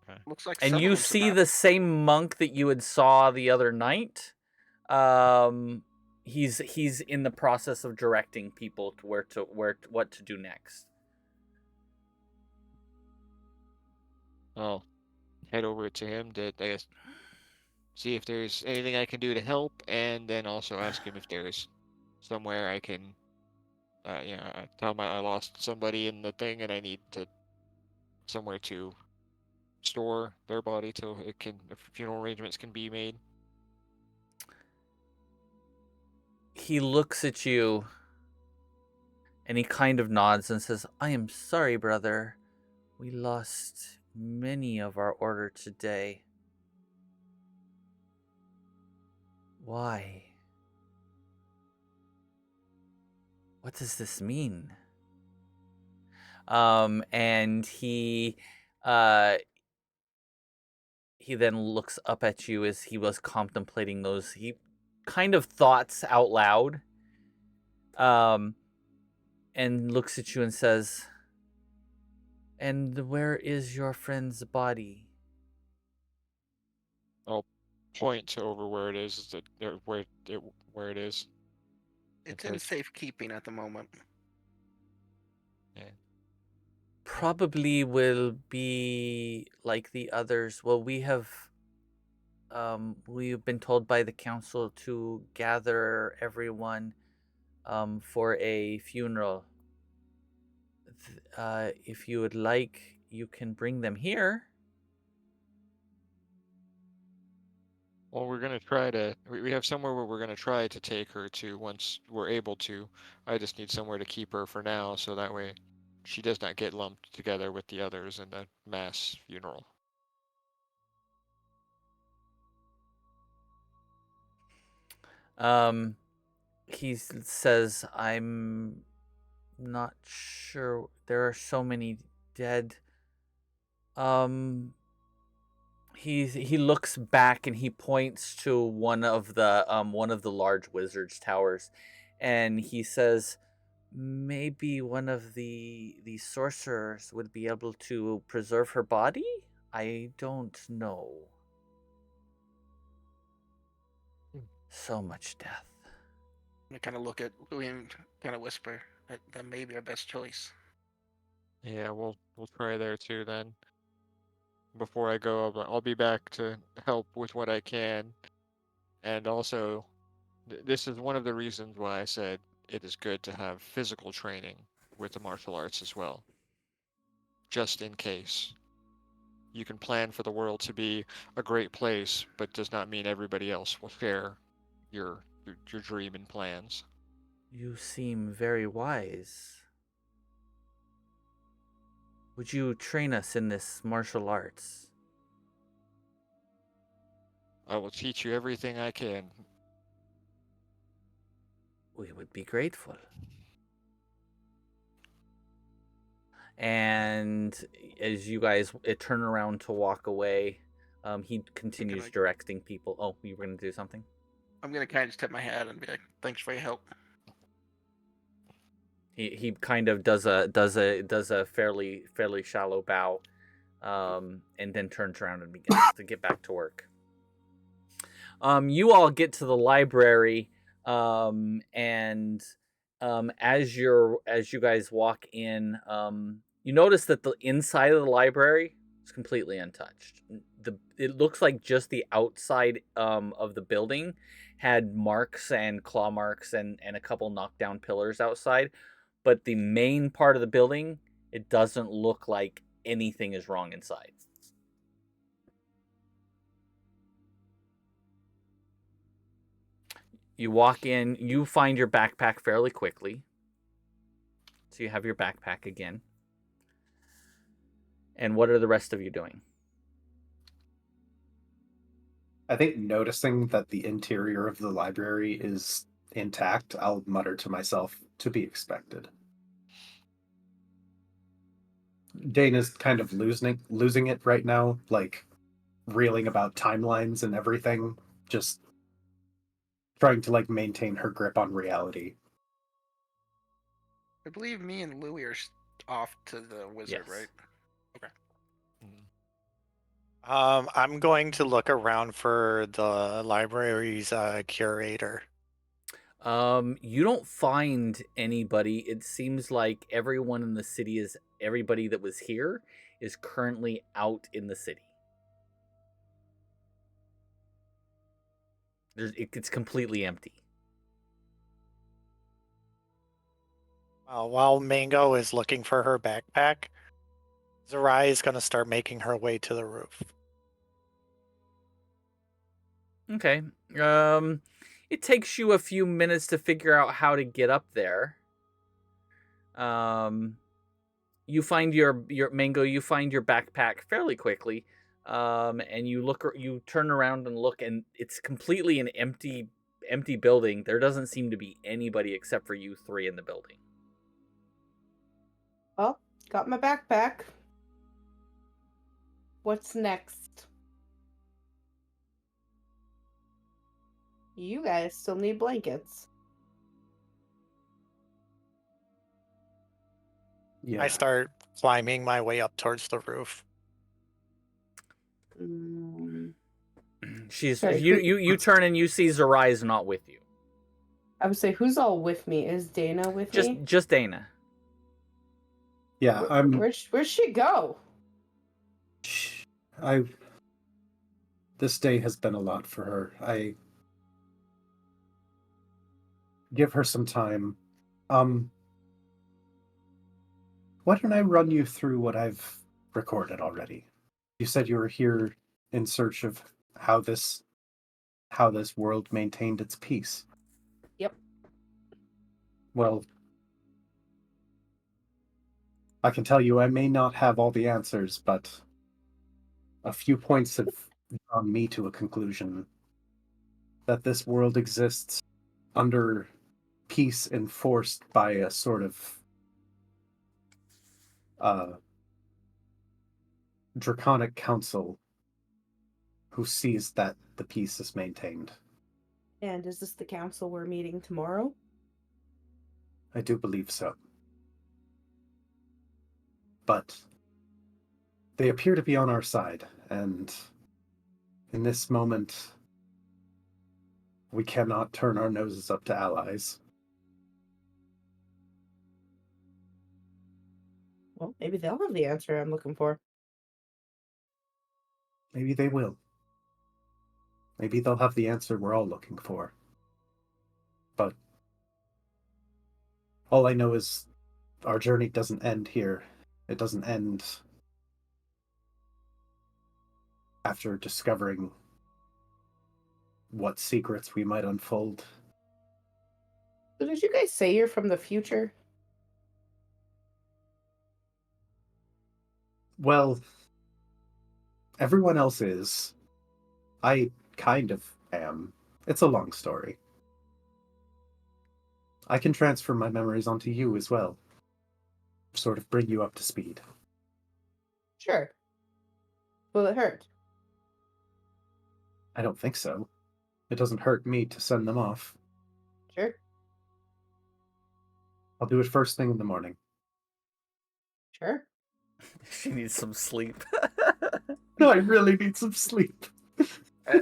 Okay. Looks like. And some of you them see survived. the same monk that you had saw the other night. He's in the process of directing people to what to do next. Oh. head over to him to, I guess, see if there's anything I can do to help, and then also ask him if there's somewhere I can, I tell him I lost somebody in the thing, and I need to somewhere to store their body till if funeral arrangements can be made. He looks at you and he kind of nods and says, I am sorry, brother. We lost many of our order today. Why? What does this mean? And he then looks up at you as he was contemplating those kind of thoughts out loud. And looks at you and says, and where is your friend's body? I'll point to over where it is, where it is. It's in safekeeping at the moment. Yeah. Probably will be like the others. Well, we've been told by the council to gather everyone for a funeral. If you would like, you can bring them here. Well, we're gonna try to. We have somewhere where we're gonna try to take her to once we're able to. I just need somewhere to keep her for now, so that way she does not get lumped together with the others in the mass funeral. He says, I'm not sure. There are so many dead. He looks back and he points to one of the large wizard's towers, and he says, maybe one of the sorcerers would be able to preserve her body? I don't know. So much death. I kind of look at Louis and kind of whisper that may be our best choice. Yeah, we'll try there too then. Before I go, I'll be back to help with what I can, and also, this is one of the reasons why I said it is good to have physical training with the martial arts as well, just in case. You can plan for the world to be a great place, but does not mean everybody else will share your dream and plans. You seem very wise. Would you train us in this martial arts? I will teach you everything I can. We would be grateful. And as you guys turn around to walk away, he continues directing people. Oh, you were going to do something? I'm going to kind of just tip my hat and be like, thanks for your help. He kind of does a fairly shallow bow, and then turns around and begins to get back to work. You all get to the library, and as you guys walk in, you notice that the inside of the library is completely untouched. It looks like just the outside of the building had marks and claw marks and a couple knockdown pillars outside, but the main part of the building, it doesn't look like anything is wrong inside. You walk in, you find your backpack fairly quickly. So you have your backpack again. And what are the rest of you doing? I think noticing that the interior of the library is intact, I'll mutter to myself, to be expected. Dana's kind of losing it right now, like reeling about timelines and everything, just trying to like maintain her grip on reality. I believe me and Louis are off to the wizard, Yes. right? Okay. I'm going to look around for the library's curator. You don't find anybody. It seems like everyone in the city everybody that was here is currently out in the city. It's completely empty. While Mango is looking for her backpack, Zerai is going to start making her way to the roof. Okay. It takes you a few minutes to figure out how to get up there. You find your Mango. You find your backpack fairly quickly, and you turn around and look, and it's completely an empty building. There doesn't seem to be anybody except for you three in the building. Well, got my backpack. What's next? You guys still need blankets. Yeah. I start climbing my way up towards the roof. Sorry, You turn and you see Zerai is not with you. I would say, who's all with me? Is Dana with me? Just Dana. Yeah, Where'd she go? This day has been a lot for her. I give her some time. Why don't I run you through what I've recorded already? You said you were here in search of how this world maintained its peace. Yep. Well, I can tell you I may not have all the answers, but a few points have drawn me to a conclusion that this world exists under peace enforced by a sort of draconic council who sees that the peace is maintained. And is this the council we're meeting tomorrow? I do believe so. But they appear to be on our side, and in this moment, we cannot turn our noses up to allies. Well, maybe they'll have the answer I'm looking for. Maybe they will. Maybe they'll have the answer we're all looking for. But all I know is our journey doesn't end here. It doesn't end after discovering what secrets we might unfold. So did you guys say you're from the future? Well, everyone else is. I kind of am. It's a long story. I can transfer my memories onto you as well. Sort of bring you up to speed. Sure. Will it hurt? I don't think so. It doesn't hurt me to send them off. Sure. I'll do it first thing in the morning. Sure. She needs some sleep. No, I really need some sleep.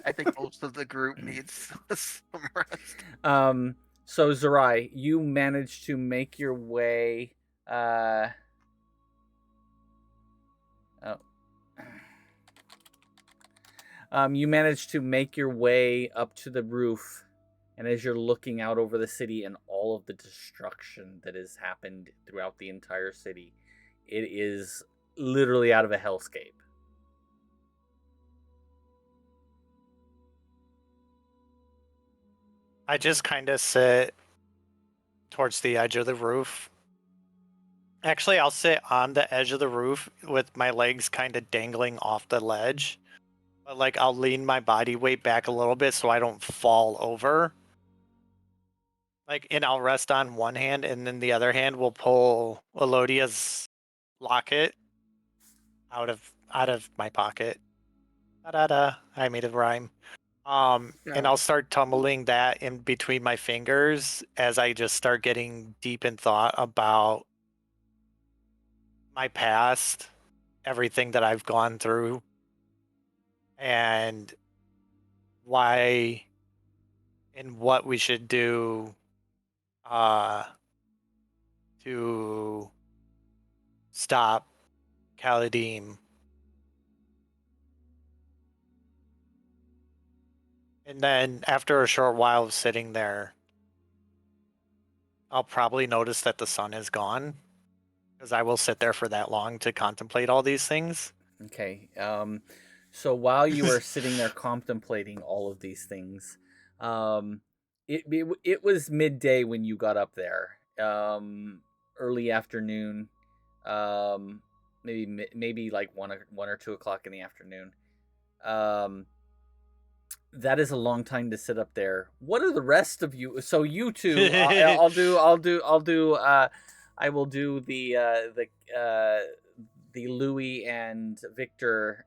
I think most of the group needs some rest. So Zerai, you managed to make your way. You managed to make your way up to the roof, and as you're looking out over the city and all of the destruction that has happened throughout the entire city, it is literally out of a hellscape. I just kind of sit towards the edge of the roof. Actually, I'll sit on the edge of the roof with my legs kind of dangling off the ledge. But like I'll lean my body weight back a little bit so I don't fall over. And I'll rest on one hand, and then the other hand will pull Elodia's locket out of my pocket. Da-da-da. I made a rhyme. And I'll start tumbling that in between my fingers as I just start getting deep in thought about my past, everything that I've gone through, and why and what we should do to stop Khalidim. And then after a short while of sitting there, I'll probably notice that the sun is gone, because I will sit there for that long to contemplate all these things. Okay. So while you were sitting there contemplating all of these things, it was midday when you got up there. Early afternoon, maybe like 1 or 2 o'clock in the afternoon. That is a long time to sit up there. What are the rest of you? So you two, I will do the Louis and Victor.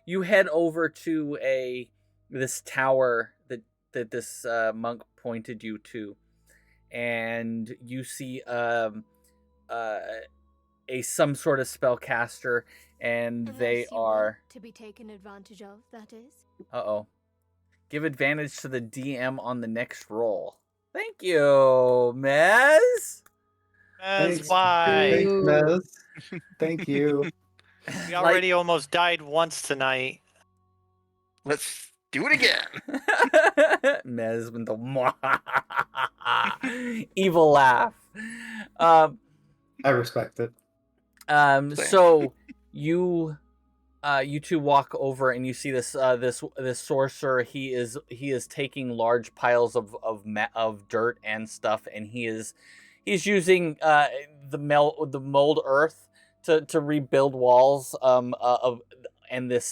You head over to this tower that this monk pointed you to, and you see some sort of spellcaster, and they Unless you are want to be taken advantage of, that is. uh-oh. Give advantage to the DM on the next roll. Thank you, Mez. That's why. Thanks, Mez. Thank you. We already almost died once tonight. Let's do it again. Mez with the evil laugh. I respect it. So you two walk over and you see this sorcerer. He is taking large piles of dirt and stuff, and he's using the mold earth to rebuild walls and this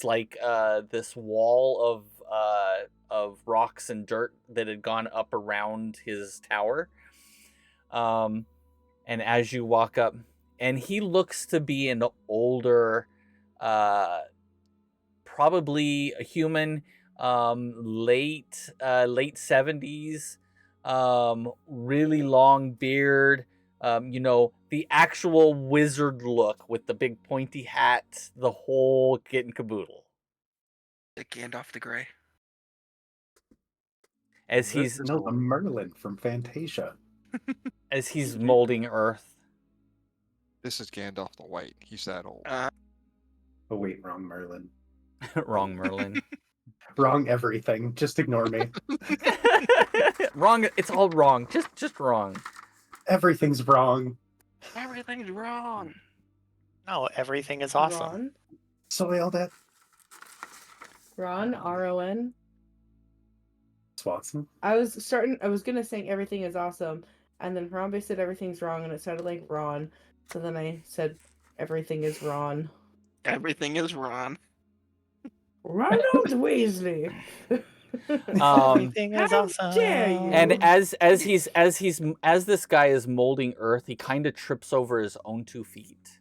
this wall of rocks and dirt that had gone up around his tower. And as you walk up, and he looks to be an older, probably a human, late 70s, really long beard, the actual wizard look with the big pointy hat, the whole kit and caboodle. The Gandalf the Grey. As he's the Merlin from Fantasia. As he's molding earth. This is Gandalf the White. He's that old. Oh wait, wrong Merlin. Wrong Merlin. Wrong everything. Just ignore me. Wrong. It's all wrong. Just wrong. Everything's wrong. Everything's wrong. No, everything is awesome. Ron? Soiled it. Ron, R-O-N. Swanson. I was gonna say everything is awesome, and then Harambe said everything's wrong, and it sounded like Ron. So then I said everything is Ron. Everything is Ron. Ronald Weasley. Everything is How awesome. dare you? And as this guy is molding earth, he kind of trips over his own 2 feet.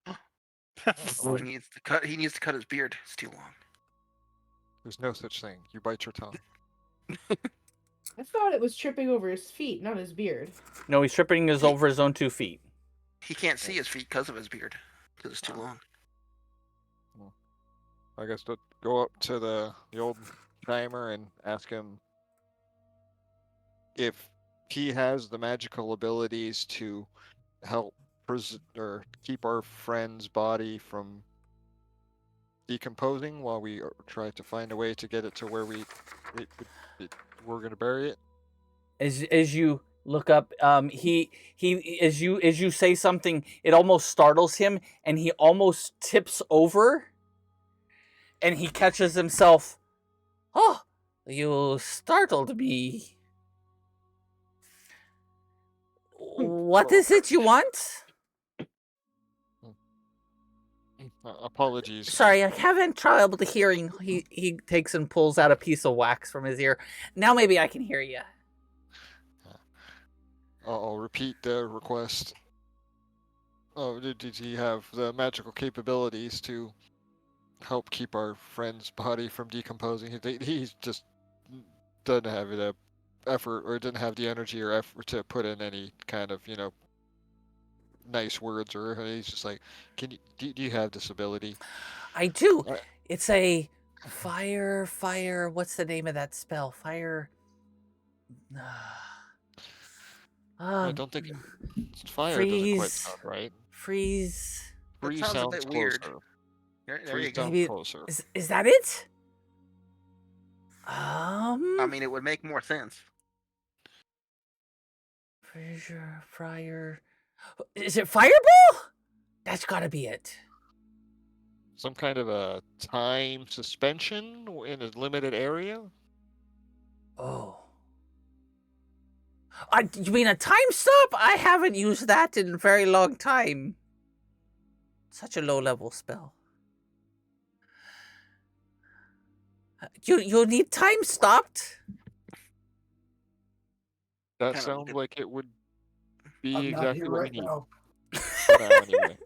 Oh, he needs to cut his beard. It's too long. There's no such thing. You bite your tongue. I thought it was tripping over his feet, not his beard. No, he's tripping over his own 2 feet. He can't see his feet because of his beard. Because it's too long. I guess to go up to the old timer and ask him if he has the magical abilities to help or keep our friend's body from decomposing while we try to find a way to get it to where we're going to bury it. As you look up, he as you say something, it almost startles him, and he almost tips over, and he catches himself. Oh, you startled me. What is it you want? Apologies. Sorry, I haven't trouble hearing. He takes and pulls out a piece of wax from his ear. Now maybe I can hear you. I'll repeat the request. Oh, did he have the magical capabilities to help keep our friend's body from decomposing? He just doesn't have the effort, or didn't have the energy or effort to put in any kind of, nice words, or he's just like, do you have this ability? I do. It's a fire. What's the name of that spell? Fire. I don't think fire doesn't quite sound right. Freeze. Freeze That sounds a sounds bit weird. closer. There you Freeze go. sounds closer. Is that it? I mean, it would make more sense. Fraser, Fryer. Is it Fireball? That's gotta be it. Some kind of a time suspension in a limited area? Oh. You mean a time stop? I haven't used that in a very long time. Such a low-level spell. You need time stopped? That Kinda sounds good. like it would be I'm not exactly here what right we need. now. For now, anyway.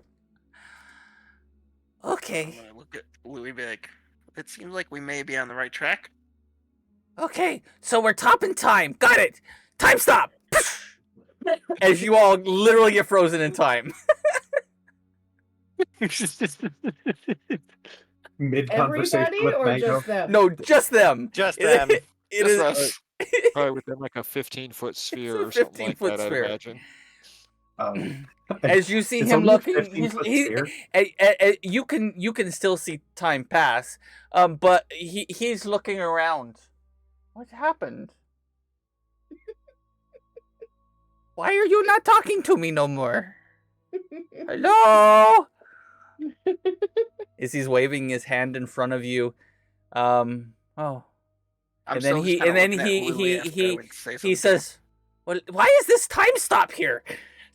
Okay. I'm gonna look at Louis be like, it seems like we may be on the right track. Okay, so we're topping time. Got it. Time stop. As you all literally get frozen in time. Mid conversation Everybody with or Mango. just them? No, just them. Just them. It Just is us. Probably within like a 15-foot sphere a or something like 15-foot that, sphere. I'd imagine. As you see It's him only a looking, 15-foot sphere. you can still see time pass, but he's looking around. What happened? Why are you not talking to me no more? Hello? As he's waving his hand in front of you, oh, I'm and then still just he kinda and then looking at Louis after I would say he something. says, "Well, why is this time stop here?"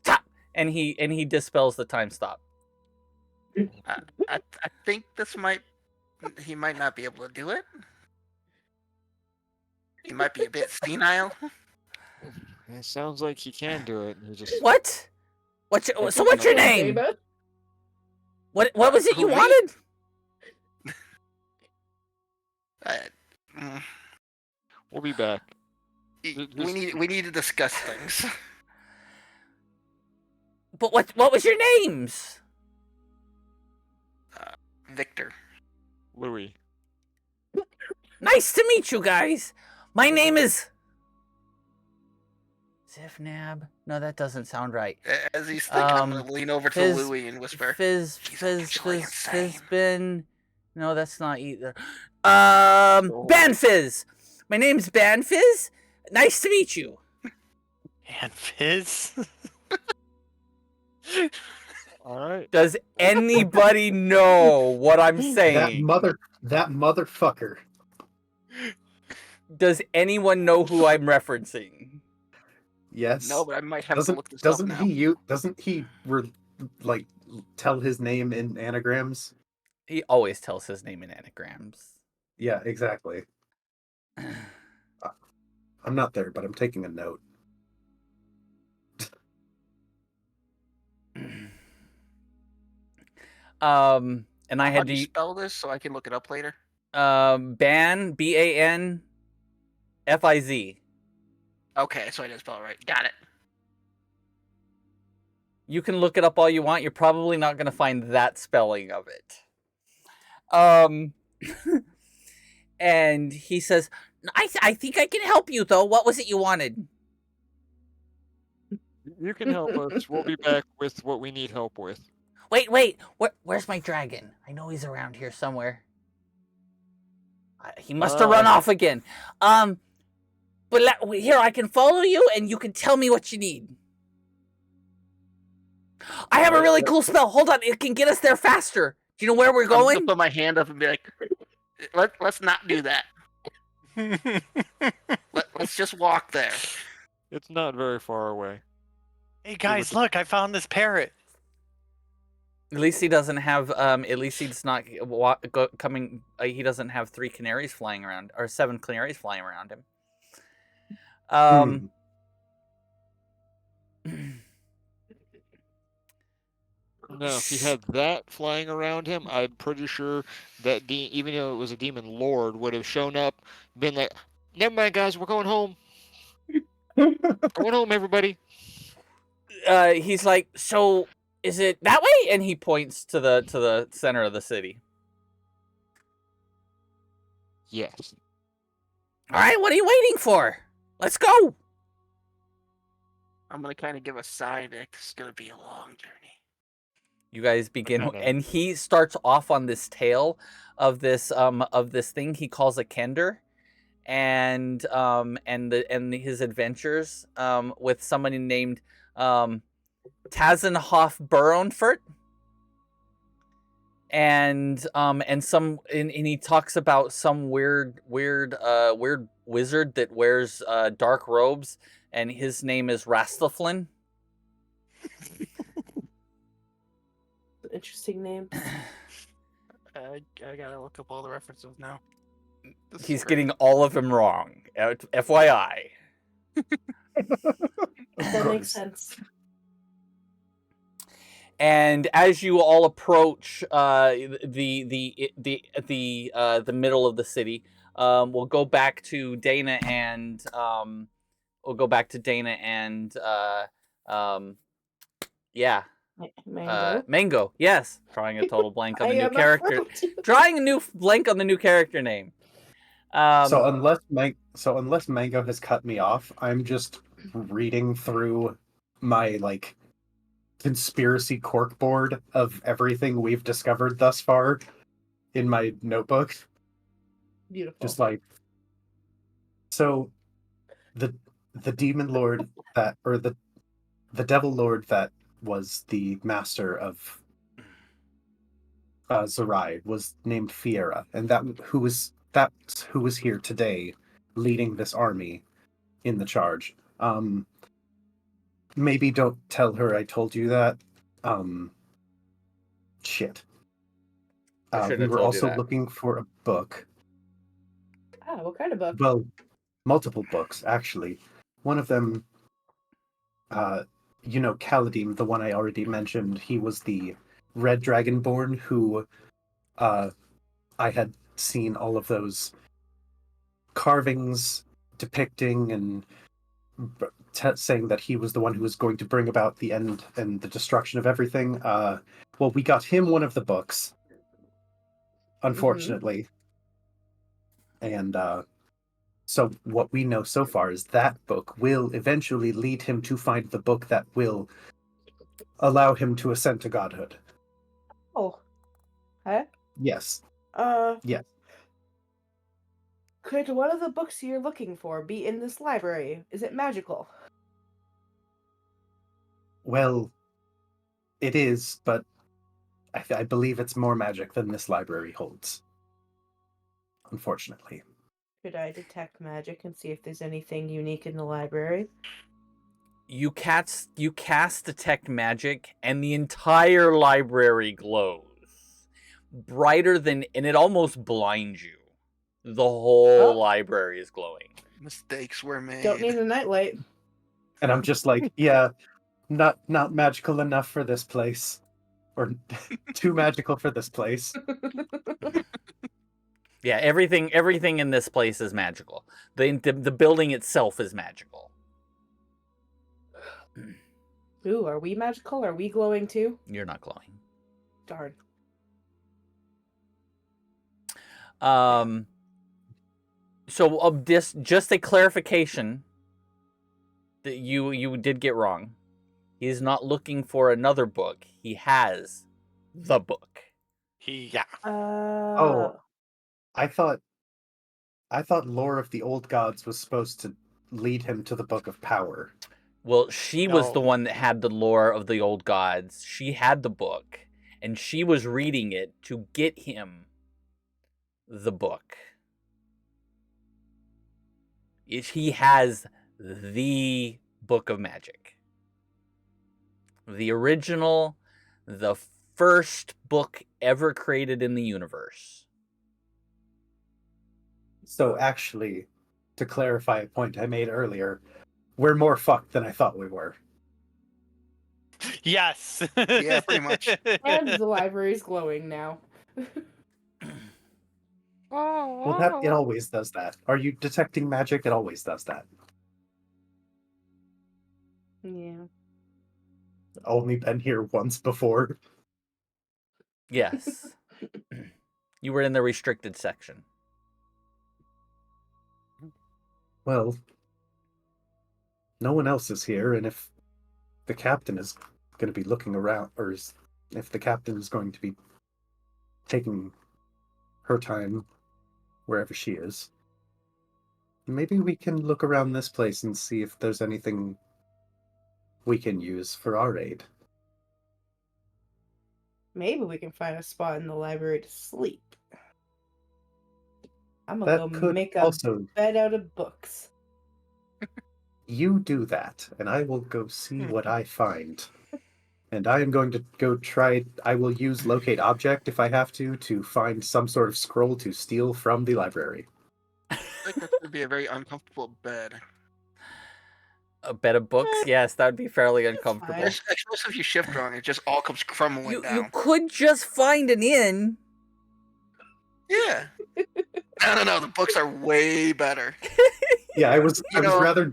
Stop, and he dispels the time stop. I think he might not be able to do it. He might be a bit senile. It sounds like he can do it. He just What? What's your name? Zeba? What was it you Who, me? wanted? we'll be back. We need to discuss things. But what was your names? Victor. Louis. Nice to meet you guys. My name is Zifnab. No, that doesn't sound right. As he's thinking, I'm gonna lean over to Louis and whisper, Fizzbin. No, that's not either. Banfizz. My name's Banfizz. Nice to meet you. And Fizz. All right. Does anybody know what I'm saying? That motherfucker. Does anyone know who I'm referencing? Yes. No, but I might have to look this up Doesn't now. doesn't he tell his name in anagrams? He always tells his name in anagrams. Yeah, exactly. I'm not there, but I'm taking a note. And I How had do you to spell this so I can look it up later? Ban BANFIZ. Okay, so I didn't spell it right. Got it. You can look it up all you want. You're probably not going to find that spelling of it. And he says, I think I can help you, though. What was it you wanted? You can help us. We'll be back with what we need help with. Wait. Where's my dragon? I know he's around here somewhere. He must have run off again. But here, I can follow you, and you can tell me what you need. I have a really cool spell. Hold on, it can get us there faster. Do you know where we're I'm going? gonna put my hand up and be like, let's not do that. Let's just walk there. It's not very far away. Hey guys, look! I found this parrot. At least he doesn't have. At least he's not coming. He doesn't have 3 canaries flying around, or 7 canaries flying around him. No, if he had that flying around him, I'm pretty sure that even though it was a demon lord, would have shown up, been like, "Never mind, guys, we're going home. Going home, everybody." He's like, so is it that way? And he points to the center of the city. Yes. All right, what are you waiting for? Let's go. I'm gonna kind of give a sigh that this is gonna be a long journey. You guys begin, and he starts off on this tale of this thing he calls a kender, and his adventures with somebody named Tazenhoff Buronfurt. And he talks about some weird wizard that wears dark robes, and his name is Rastaflin. Interesting name. I gotta look up all the references now. He's getting all of them wrong. FYI. That makes sense. And as you all approach the middle of the city, we'll go back to Dana and Mango. Mango. Yes, drawing a total blank on the I new am character. about to. Drawing a new blank on the new character name. So unless Mango has cut me off, I'm just reading through my conspiracy corkboard of everything we've discovered thus far in my notebook. Beautiful. Just so the demon lord the devil lord that was the master of Zerai was named Fiera, and that's who was here today leading this army in the charge. Maybe don't tell her I told you that. Shit. We were also looking for a book. Ah, what kind of book? Well, multiple books, actually. One of them, Kaladim, the one I already mentioned, he was the Red Dragonborn who I had seen all of those carvings depicting and saying that he was the one who was going to bring about the end and the destruction of everything. Well, we got him one of the books, unfortunately. Mm-hmm. And so what we know so far is that book will eventually lead him to find the book that will allow him to ascend to godhood. Oh. Huh? Yes. Yes. Could one of the books you're looking for be in this library? Is it magical? Well, it is, but I believe it's more magic than this library holds. Unfortunately. Could I detect magic and see if there's anything unique in the library? You cast detect magic, and the entire library glows brighter than, and it almost blinds you. The whole library is glowing. Mistakes were made. Don't need a nightlight. And I'm just like, yeah, not magical enough for this place, or too magical for this place. Yeah, everything in this place is magical. The building itself is magical. Ooh, are we magical? Are we glowing too? You're not glowing. Darn. So of this, just a clarification that you did get wrong. He's not looking for another book. He has the book. Oh, I thought Lore of the Old Gods was supposed to lead him to the Book of Power. Well, she was the one that had the lore of the old gods. She had the book, and she was reading it to get him the book. He has the Book of Magic. The original, the first book ever created in the universe. So actually, to clarify a point I made earlier, we're more fucked than I thought we were. Yes. Yeah, pretty much. And the library's glowing now. Well, it always does that. Are you detecting magic? It always does that. Yeah. Only been here once before. Yes. You were in the restricted section. Well, no one else is here, and if the captain is going to be looking around, or if the captain is going to be taking her time wherever she is, maybe we can look around this place and see if there's anything we can use for our aid. Maybe we can find a spot in the library to sleep. I'm gonna That go could make a also... bed out of books. You do that, and I will go see what I find. And I am going to go try... I will use locate object if I have to find some sort of scroll to steal from the library. I think that would be a very uncomfortable bed. A bed of books? Yes, that would be fairly uncomfortable. fine. Especially if you shift wrong, it just all comes crumbling You down. could just find an inn. Yeah. No. The books are way better. Yeah, I was know, rather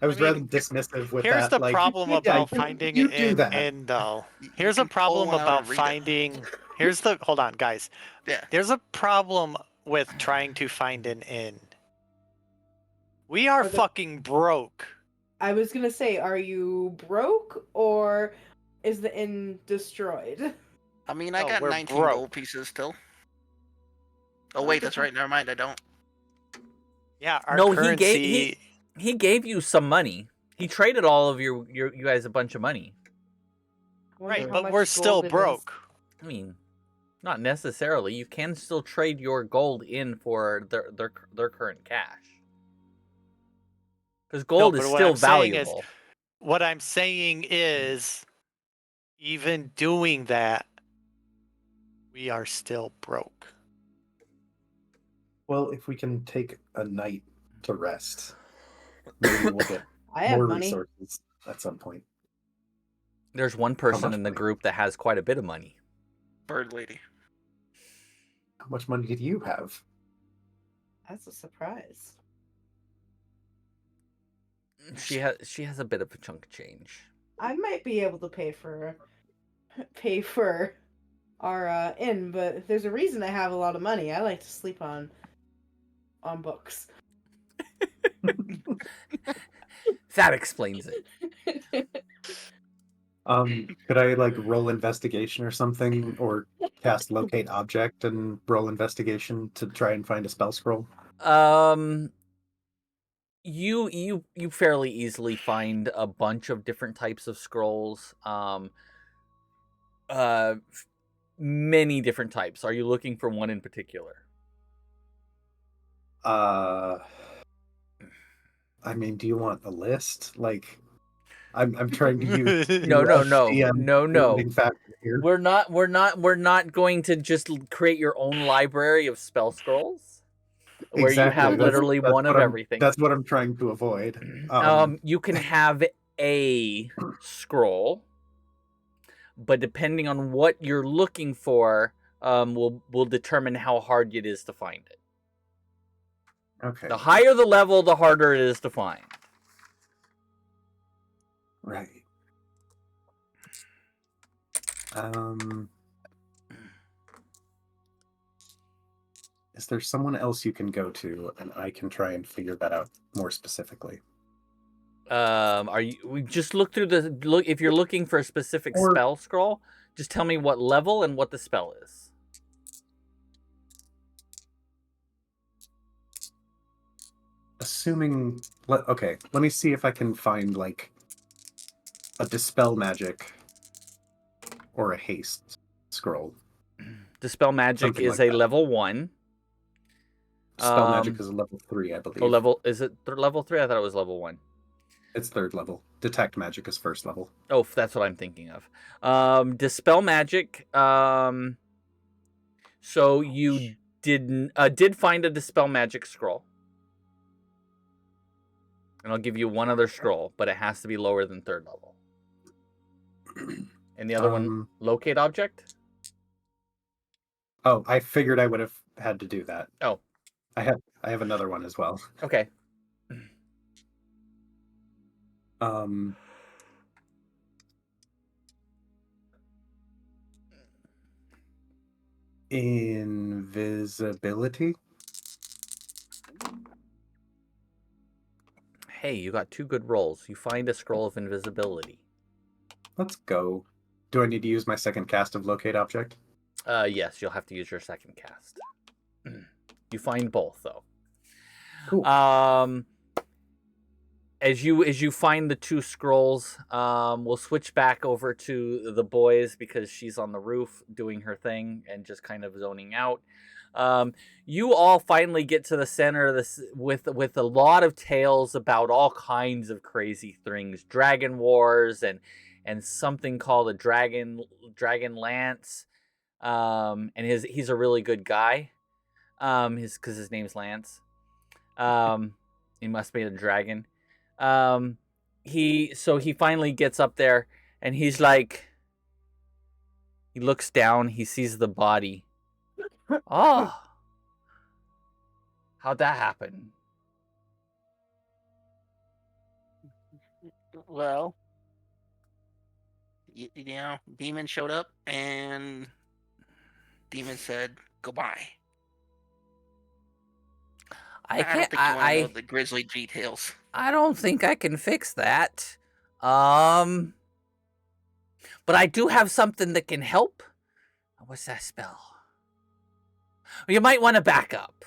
I mean, rather dismissive with Here's that. the like, problem yeah, about finding you an do that. inn, though. You Here's a can pull problem one out about and read it. finding. Here's the. Hold on, guys. Yeah. There's a problem with trying to find an inn. We are fucking broke. I was gonna say, are you broke or is the inn destroyed? I mean, I No, got we're 19 broke. gold pieces still. Oh wait, that's right. Never mind. I don't. Yeah, our No, currency. he gave you some money. He traded all of you guys a bunch of money. Wonder Right, how but much we're still gold it is. broke. I mean, not necessarily. You can still trade your gold in for their current cash. Because gold but is what still I'm saying is- valuable. What I'm saying is, even doing that, we are still broke. Well, if we can take a night to rest, maybe we'll get I have more money. resources at some point. There's one person much in the money? group that has quite a bit of money. Bird lady. How much money did you have? That's a surprise. She has a bit of a chunk of change. I might be able to pay for our inn, but there's a reason I have a lot of money. I like to sleep on books. That explains it. Could I like roll investigation or something, or cast locate object and roll investigation to try and find a spell scroll? You fairly easily find a bunch of different types of scrolls. Many different types. Are you looking for one in particular? I mean, do you want a list? Like, I'm trying to use No. limiting factor here. We're not going to just create your own library of spell scrolls where you have literally one of everything. That's what I'm trying to avoid. You can have a scroll, but depending on what you're looking for, will determine how hard it is to find it. Okay. The higher the level, the harder it is to find. Right. Is there someone else you can go to, and I can try and figure that out more specifically? We just look through look if you're looking for a specific spell scroll, just tell me what level and what the spell is. Assuming, okay, let me see if I can find like a dispel magic or a haste scroll. Dispel magic Something is like a that. level 1. Dispel magic is a level 3, I believe. Oh, is it level 3? I thought it was level 1. It's 3rd level. Detect magic is 1st level. Oh, that's what I'm thinking of. Dispel magic. So you did find a dispel magic scroll, and I'll give you one other scroll, but it has to be lower than 3rd level. And the other one, locate object. Oh, I figured I would have had to do that. Oh, I have another one as well. Okay. Invisibility. Hey, you got 2 good rolls. You find a scroll of invisibility. Let's go. Do I need to use my second cast of locate object? Yes, you'll have to use your second cast. You find both, though. Cool. As you find the 2 scrolls, we'll switch back over to the boys because she's on the roof doing her thing and just kind of zoning out. You all finally get to the center of this with a lot of tales about all kinds of crazy things, dragon wars and something called a dragon lance. And he's a really good guy. Because his name's Lance. He must be a dragon. He finally gets up there and he's like, he looks down, he sees the body. Oh, how'd that happen? Well, you know, Demon showed up and Demon said goodbye. I don't think you want to know the grisly details. I don't think I can fix that. But I do have something that can help. What's that spell? You might want to back up.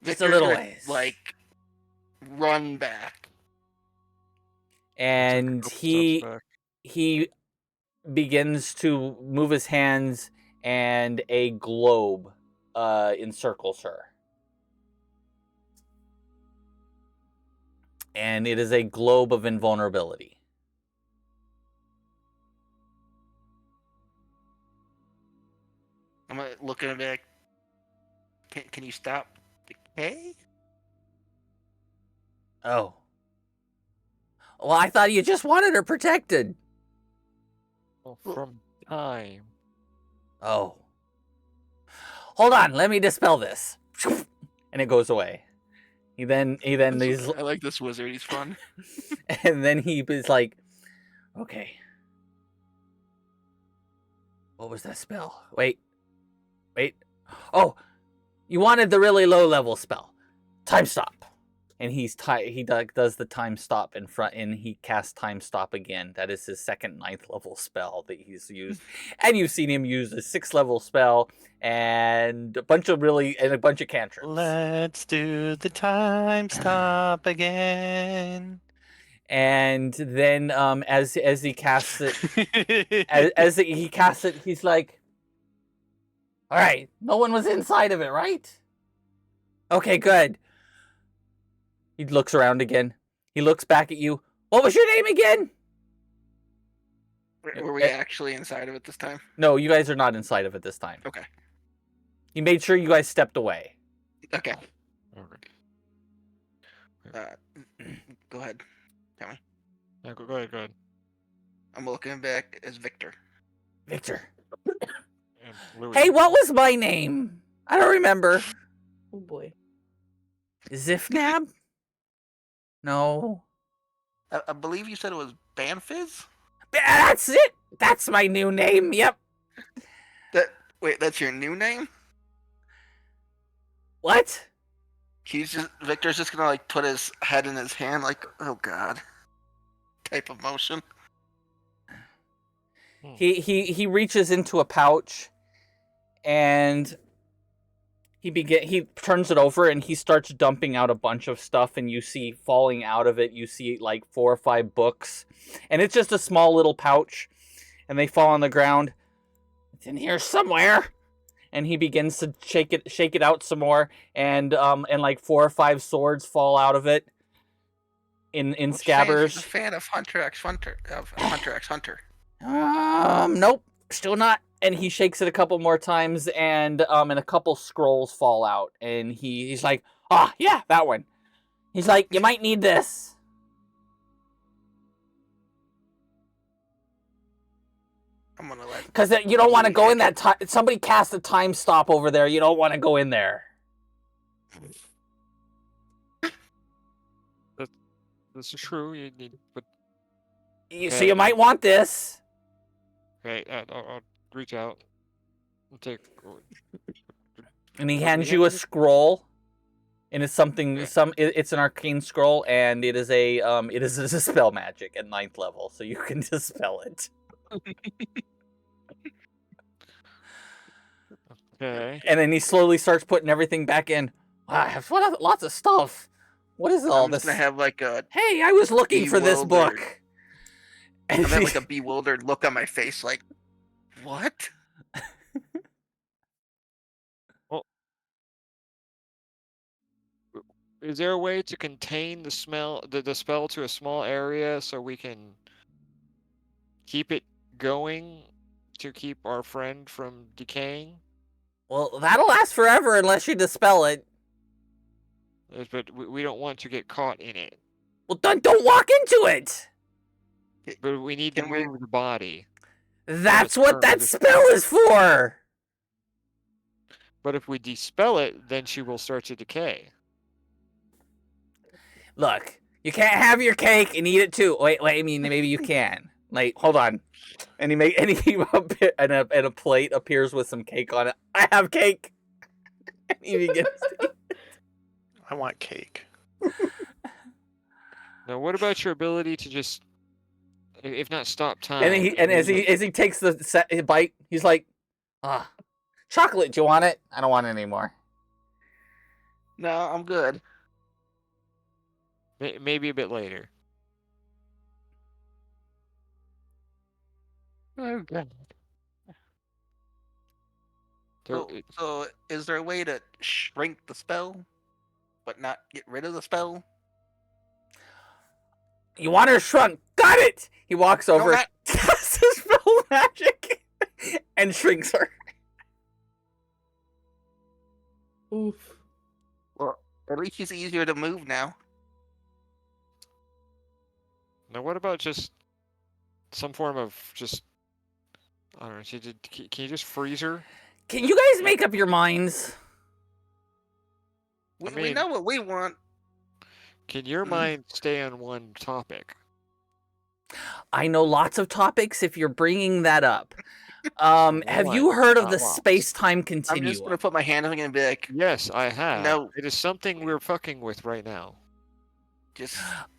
Just a little ways. Like, run back. And he begins to move his hands, and a globe encircles her. And it is a globe of invulnerability. I'm looking at it. Can you stop the K? Oh. Well, I thought you just wanted her protected. Well, from time. Oh. Hold on, let me dispel this. And it goes away. He then I like this wizard, he's fun. And then he is like, okay. What was that spell? Wait. Oh, you wanted the really low level spell. Time stop. And he does the time stop in front, and he casts time stop again. That is his second 9th level spell that he's used. And you've seen him use a 6th level spell and a bunch of cantrips. Let's do the time stop again. And then as he casts it, as he casts it, he's like, all right, no one was inside of it, right? Okay, good. He looks around again. He looks back at you. What was your name again? Were we actually inside of it this time? No, you guys are not inside of it this time. Okay. He made sure you guys stepped away. Okay. Okay. Go ahead. Tell me. Yeah, go ahead. I'm looking back as Victor. Victor. And Louis. Hey, what was my name? I don't remember. Oh boy. Zifnab? No. I believe you said it was Banfizz? That's it. That's my new name. Yep. Wait, that's your new name? What? Victor's just gonna like put his head in his hand like, oh god. Type of motion. He reaches into a pouch and he turns it over and he starts dumping out a bunch of stuff, and you see falling out of it, you see like 4 or 5 books, and it's just a small little pouch, and they fall on the ground. It's in here somewhere. And he begins to shake it out some more, and like 4 or 5 swords fall out of it in scabbards. He's a fan of Hunter x Hunter. Nope, still not. And he shakes it a couple more times, and a couple scrolls fall out, and he's like, yeah, that one. He's like, you might need this. I'm gonna let. Because you don't want to go in that time. Somebody cast a time stop over there. You don't want to go in there. This is true. You need, but So you might want this. okay, I'll reach out and take. And he hands you a scroll, and it's it's an arcane scroll, and it is a spell magic at 9th level, so you can dispel it. Okay. And then he slowly starts putting everything back in. I have lots of stuff. What is all I'm just this? gonna have like a Hey, I was looking for this bewildered- book. I'm gonna have like a bewildered look on my face, like, what? Is there a way to contain the spell to a small area so we can keep it going to keep our friend from decaying? Well, that'll last forever unless you dispel it. But we don't want to get caught in it. Well, don't walk into it. But we need to Can we- move the body. That's what that spell is for. But if we dispel it, then she will start to decay. Look, you can't have your cake and eat it too. Wait, I mean, maybe you can. Like, hold on. And and a plate appears with some cake on it. I have cake. And he begins to eat. I want cake. Now, what about your ability to just, if not stop time? And as he takes the bite, he's like, chocolate. Do you want it? I don't want it anymore. No, I'm good. Maybe a bit later. Oh god. So is there a way to shrink the spell, but not get rid of the spell? You want her shrunk? Got it. He walks over, No, casts his spell magic, and shrinks her. Oof. Well, at least she's easier to move now. Now, what about just some form of just, I don't know, can you just freeze her? Can you guys make up your minds? We know what we want. Can your mind stay on one topic? I know lots of topics if you're bringing that up. Have you heard of the space-time continuum? I'm just going to put my hand on it and be like, yes, I have. No. It is something we're fucking with right now.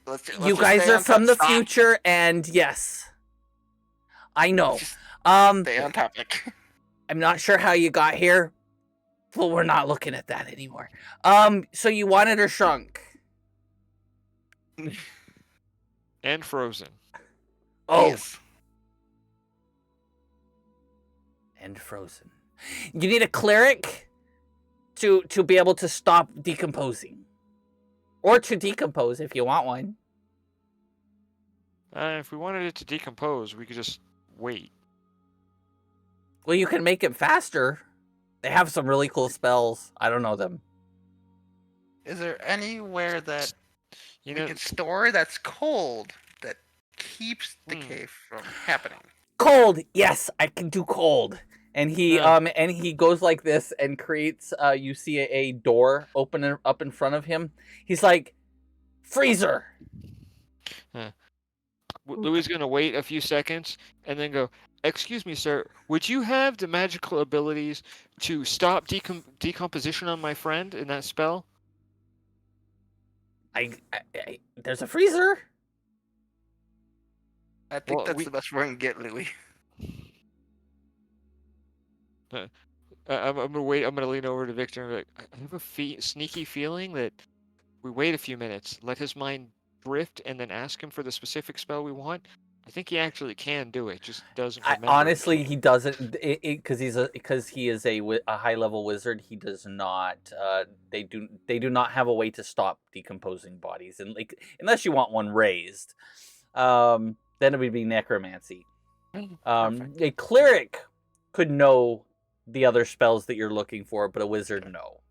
Let's you just guys stay are on from the top. future, and yes, I know. Stay on topic. I'm not sure how you got here, but we're not looking at that anymore. So you wanted her shrunk. And frozen. Oh. Yes. And frozen. You need a cleric to be able to stop decomposing. Or to decompose if you want one. If we wanted it to decompose, we could just wait. Well, you can make it faster. They have some really cool spells. I don't know them. Is there anywhere that You we know, can store that's cold that keeps decay from happening? Cold, yes, I can do cold. And he goes like this and creates. You see a door open up in front of him. He's like, freezer. Louis is gonna wait a few seconds and then go, "Excuse me, sir. Would you have the magical abilities to stop decomposition on my friend in that spell?" There's a freezer. I think that's the best we're gonna get, Louis. I'm gonna wait. I'm gonna lean over to Victor and be like, "I have a sneaky feeling that we wait a few minutes, let his mind drift, and then ask him for the specific spell we want. I think he actually can do it. Just doesn't remember. Honestly, he doesn't because he is a high level wizard. He does not. They do not have a way to stop decomposing bodies, and like unless you want one raised, then it would be necromancy. A cleric could know the other spells that you're looking for, but a wizard no.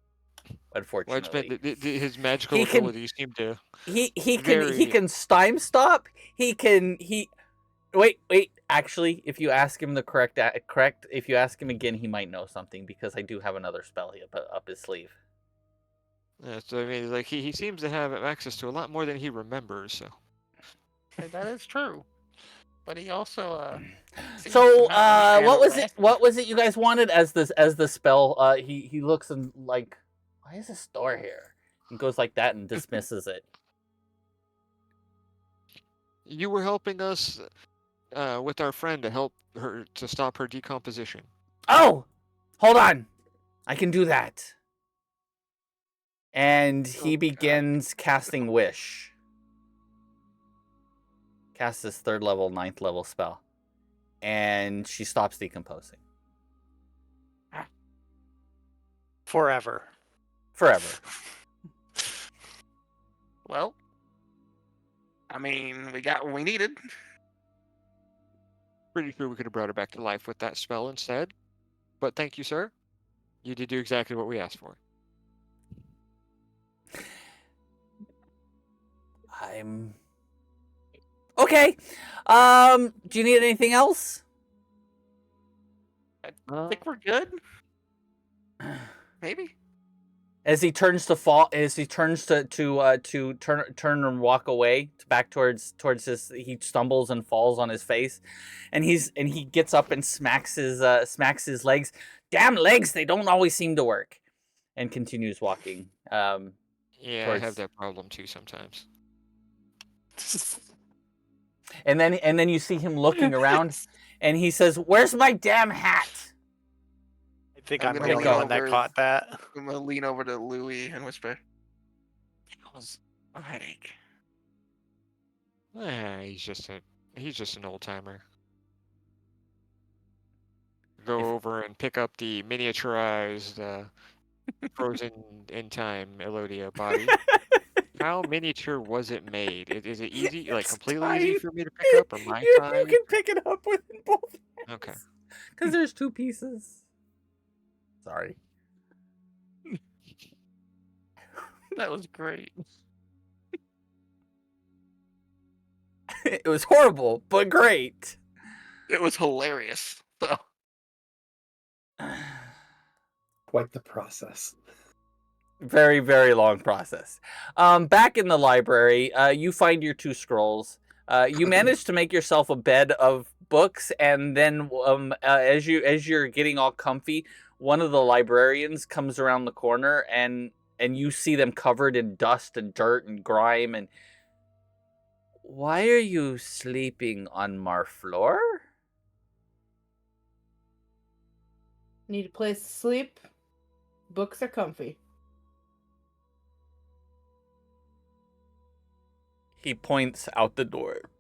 Unfortunately, his magical abilities seem to. He can time stop. He wait. Actually, if you ask him the correct, if you ask him again, he might know something because I do have another spell up his sleeve. Yeah, so I mean, like he seems to have access to a lot more than he remembers. So that is true. But he also So what was it you guys wanted as the spell? He looks and like, why is this door here? And goes like that and dismisses it. You were helping us with our friend to help her to stop her decomposition. Oh, hold on, I can do that. And he God. begins casting Wish. Casts this 3rd level, 9th level spell. And she stops decomposing. Forever. Forever. Well, I mean, we got what we needed. Pretty sure we could have brought her back to life with that spell instead. But thank you, sir. You did do exactly what we asked for. I'm okay. Do you need anything else? I think we're good. Maybe. As he turns to turn and walk away back towards his, he stumbles and falls on his face, and he gets up and smacks his legs. Damn legs! They don't always seem to work, and continues walking. Yeah, towards... I have that problem too sometimes. And then you see him looking around, and he says, "Where's my damn hat?" I think I'm I'm the gonna only lean one that over. caught that. I'm gonna lean over to Louis and whisper, "That was a headache." He's just an old timer. Go over and pick up the miniaturized frozen in time Elodia body. How miniature was it made? Is it easy, like completely easy for me to pick up, or my size? You can pick it up with both hands. Okay. Because there's 2 pieces. Sorry. That was great. It was horrible, but great. It was hilarious. So. Quite the process. Very, very long process. Back in the library, you find your 2 scrolls. You manage to make yourself a bed of books, and then as you're getting all comfy, one of the librarians comes around the corner, and you see them covered in dust and dirt and grime. And why are you sleeping on my floor? Need a place to sleep. Books are comfy. He points out the door.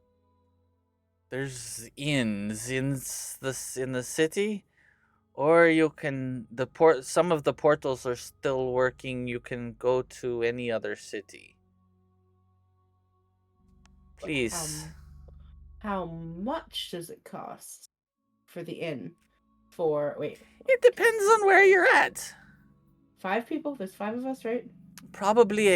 There's inns in the city, or you can some of the portals are still working. You can go to any other city. Please. How much does it cost for the inn? It depends on where you're at. 5 people? There's 5 of us, right? Probably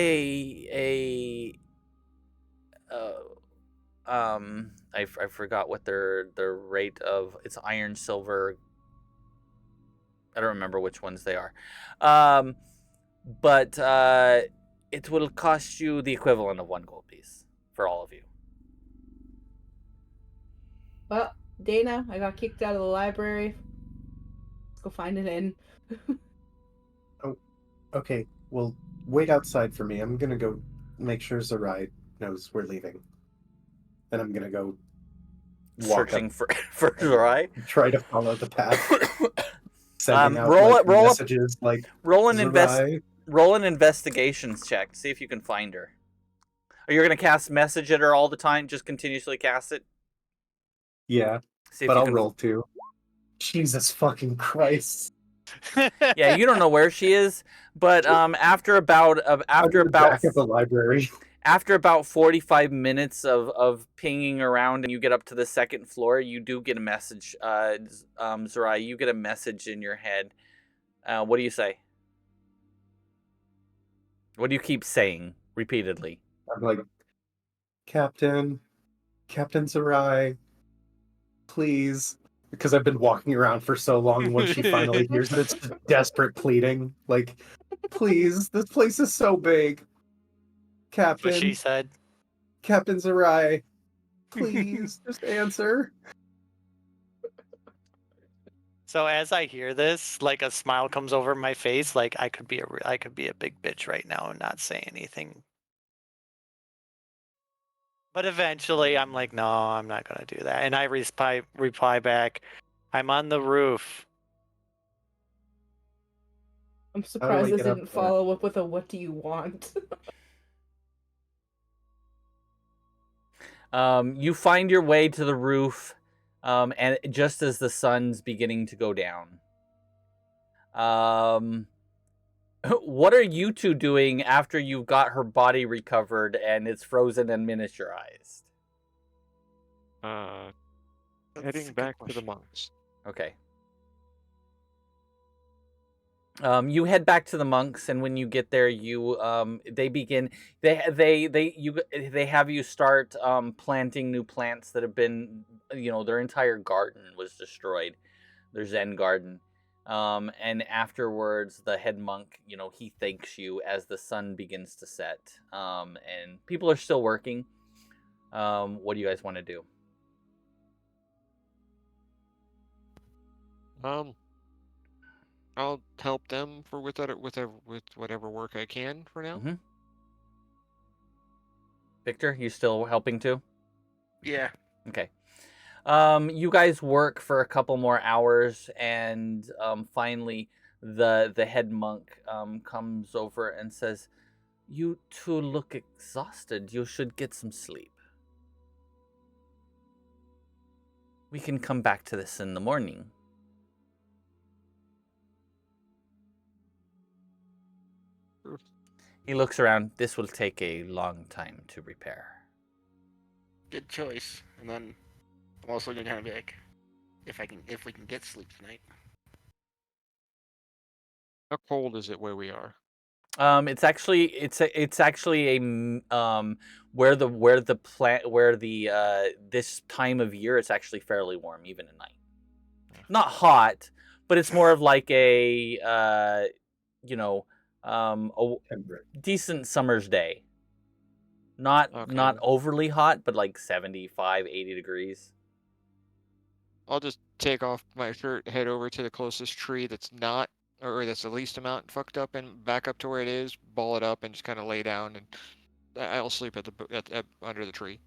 I forgot what their rate of, it's iron, silver. I don't remember which ones they are. But it will cost you the equivalent of 1 gold piece for all of you. Well, Dana, I got kicked out of the library. Let's go find an inn. Oh, okay. Well, wait outside for me. I'm gonna go make sure Zerai knows we're leaving. Then I'm gonna go searching for Zerai. Try to follow the path. Sending out messages like roll an investigations check. See if you can find her. Are you going to cast message at her all the time? Just continuously cast it? Yeah, but I'll roll too. Jesus fucking Christ. Yeah, you don't know where she is, but after about back at the library. After about 45 minutes of pinging around, and you get up to the 2nd floor, you do get a message. Zerai, you get a message in your head. What do you say? What do you keep saying repeatedly? I'm like, Captain Zerai, please. Because I've been walking around for so long, when she finally hears it, it's just desperate pleading. Like, please, this place is so big. Captain. What she said. Captain Zerai, please, just answer. So as I hear this, like a smile comes over my face. Like I could be a big bitch right now and not say anything. But eventually, I'm like, no, I'm not gonna do that. And I reply back, I'm on the roof. I'm How do I surprised this get up didn't there? follow up with a "What do you want?" You find your way to the roof, and just as the sun's beginning to go down. What are you two doing after you've got her body recovered and it's frozen and miniaturized? That's a Heading good back to the question. monks. Okay. You head back to the monks, and when you get there, you they begin they have you start planting new plants that have been, their entire garden was destroyed, their Zen garden. And afterwards, the head monk, he thanks you as the sun begins to set. And people are still working. What do you guys want to do? I'll help them with whatever work I can for now. Mm-hmm. Victor, you still helping too? Yeah. Okay. You guys work for a couple more hours, and finally, the head monk comes over and says, "You two look exhausted. You should get some sleep. We can come back to this in the morning." He looks around. This will take a long time to repair. Good choice. And then I'm also gonna kind of be like, if we can get sleep tonight. How cold is it where we are? It's actually where the this time of year it's actually fairly warm even at night. Not hot, but it's more of like a a decent summer's day. Not Okay. overly hot, but like 75, 80 degrees. I'll just take off my shirt, head over to the closest tree that's not, or that's the least amount fucked up, and back up to where it is, ball it up, and just kind of lay down, and I'll sleep at under the tree.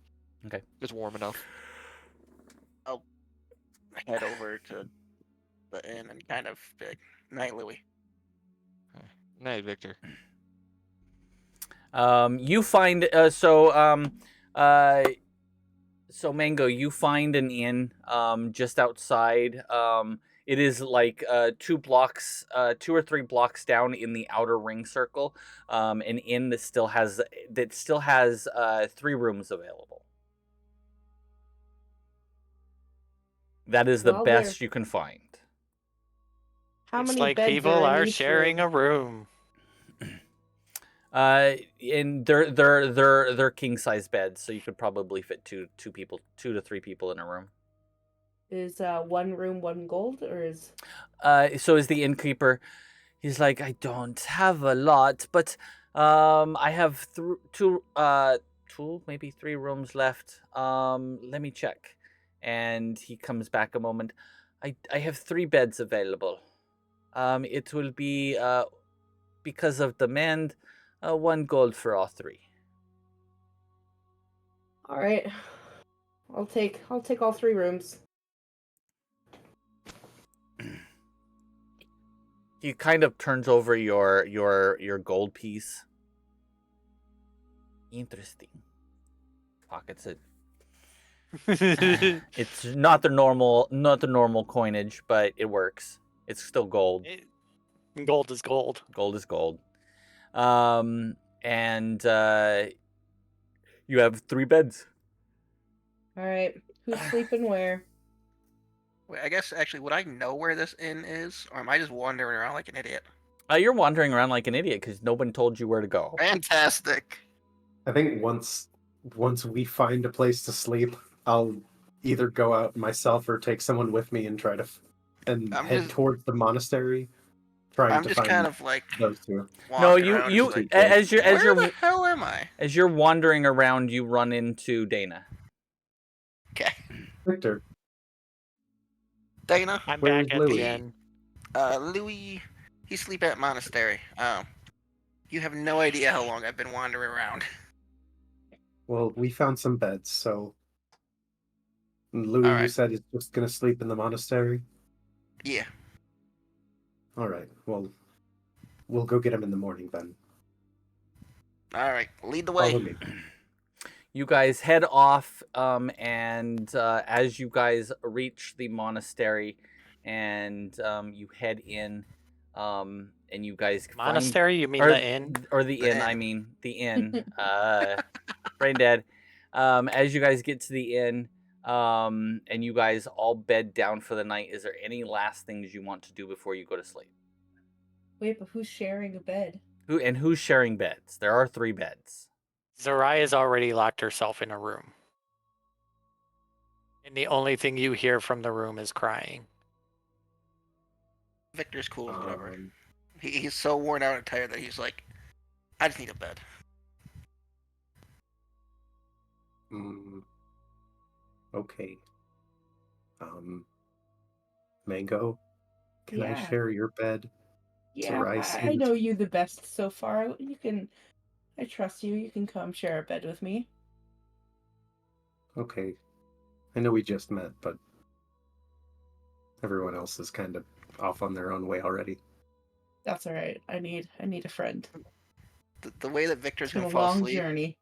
Okay. It's warm enough. I'll head over to the inn and kind of be like, "Night, Louie." Night, Victor. You find so Mango, you find an inn just outside. It is like 2 or 3 blocks down in the outer ring circle. An inn that still has 3 rooms available. That is the Well, best you can find. How Looks many like beds people are in are each sharing room? a room. And they're king size beds, so you could probably fit 2 to 3 people in a room. Is one room 1 gold, or is? So is the innkeeper. He's like, I don't have a lot, but I have two, maybe 3 rooms left. Let me check. And he comes back a moment. I have 3 beds available. It will be because of demand, 1 gold for all 3. All right. I'll take all 3 rooms. He kind of turns over your gold piece. Interesting. Pockets it. It's not the normal coinage, but it works. It's still gold. Gold is gold. Gold is gold. And you have 3 beds. All right. Who's sleeping where? Wait, I guess actually, would I know where this inn is, or am I just wandering around like an idiot? You're wandering around like an idiot because no one told you where to go. Fantastic. I think once we find a place to sleep, I'll either go out myself or take someone with me and try to head towards the monastery, trying I'm to just find kind of like those two. No, walking around, just like, as where the hell am I? as you're wandering around, you run into Dana. Okay, Victor, Dana. I'm Where's back at Louis? the end. Louis, he sleep at monastery. You have no idea how long I've been wandering around. well, we found some beds, so Louis, All you right. said he's just gonna sleep in the monastery? Yeah. All right. Well, we'll go get him in the morning then. All right, lead the way. Follow me. You guys head off, and as you guys reach the monastery, and you head in, and you guys Monastery? You mean or, the inn? or the inn? inn. I mean the inn. Brain dead. As you guys get to the inn, and you guys all bed down for the night, is there any last things you want to do before you go to sleep? Wait, but who's sharing a bed? Who's sharing beds? There are 3 beds. Zariah's already locked herself in a room. And the only thing you hear from the room is crying. Victor's cool with whatever. He's so worn out and tired that he's like, I just need a bed. Okay. Mango, can I Yeah. share your bed? Yeah, Zariah I know you the best so far. I trust you. You can come share a bed with me. Okay. I know we just met, but everyone else is kind of off on their own way already. That's all right. I need a friend. The way that Victor's It's been gonna a fall long asleep journey.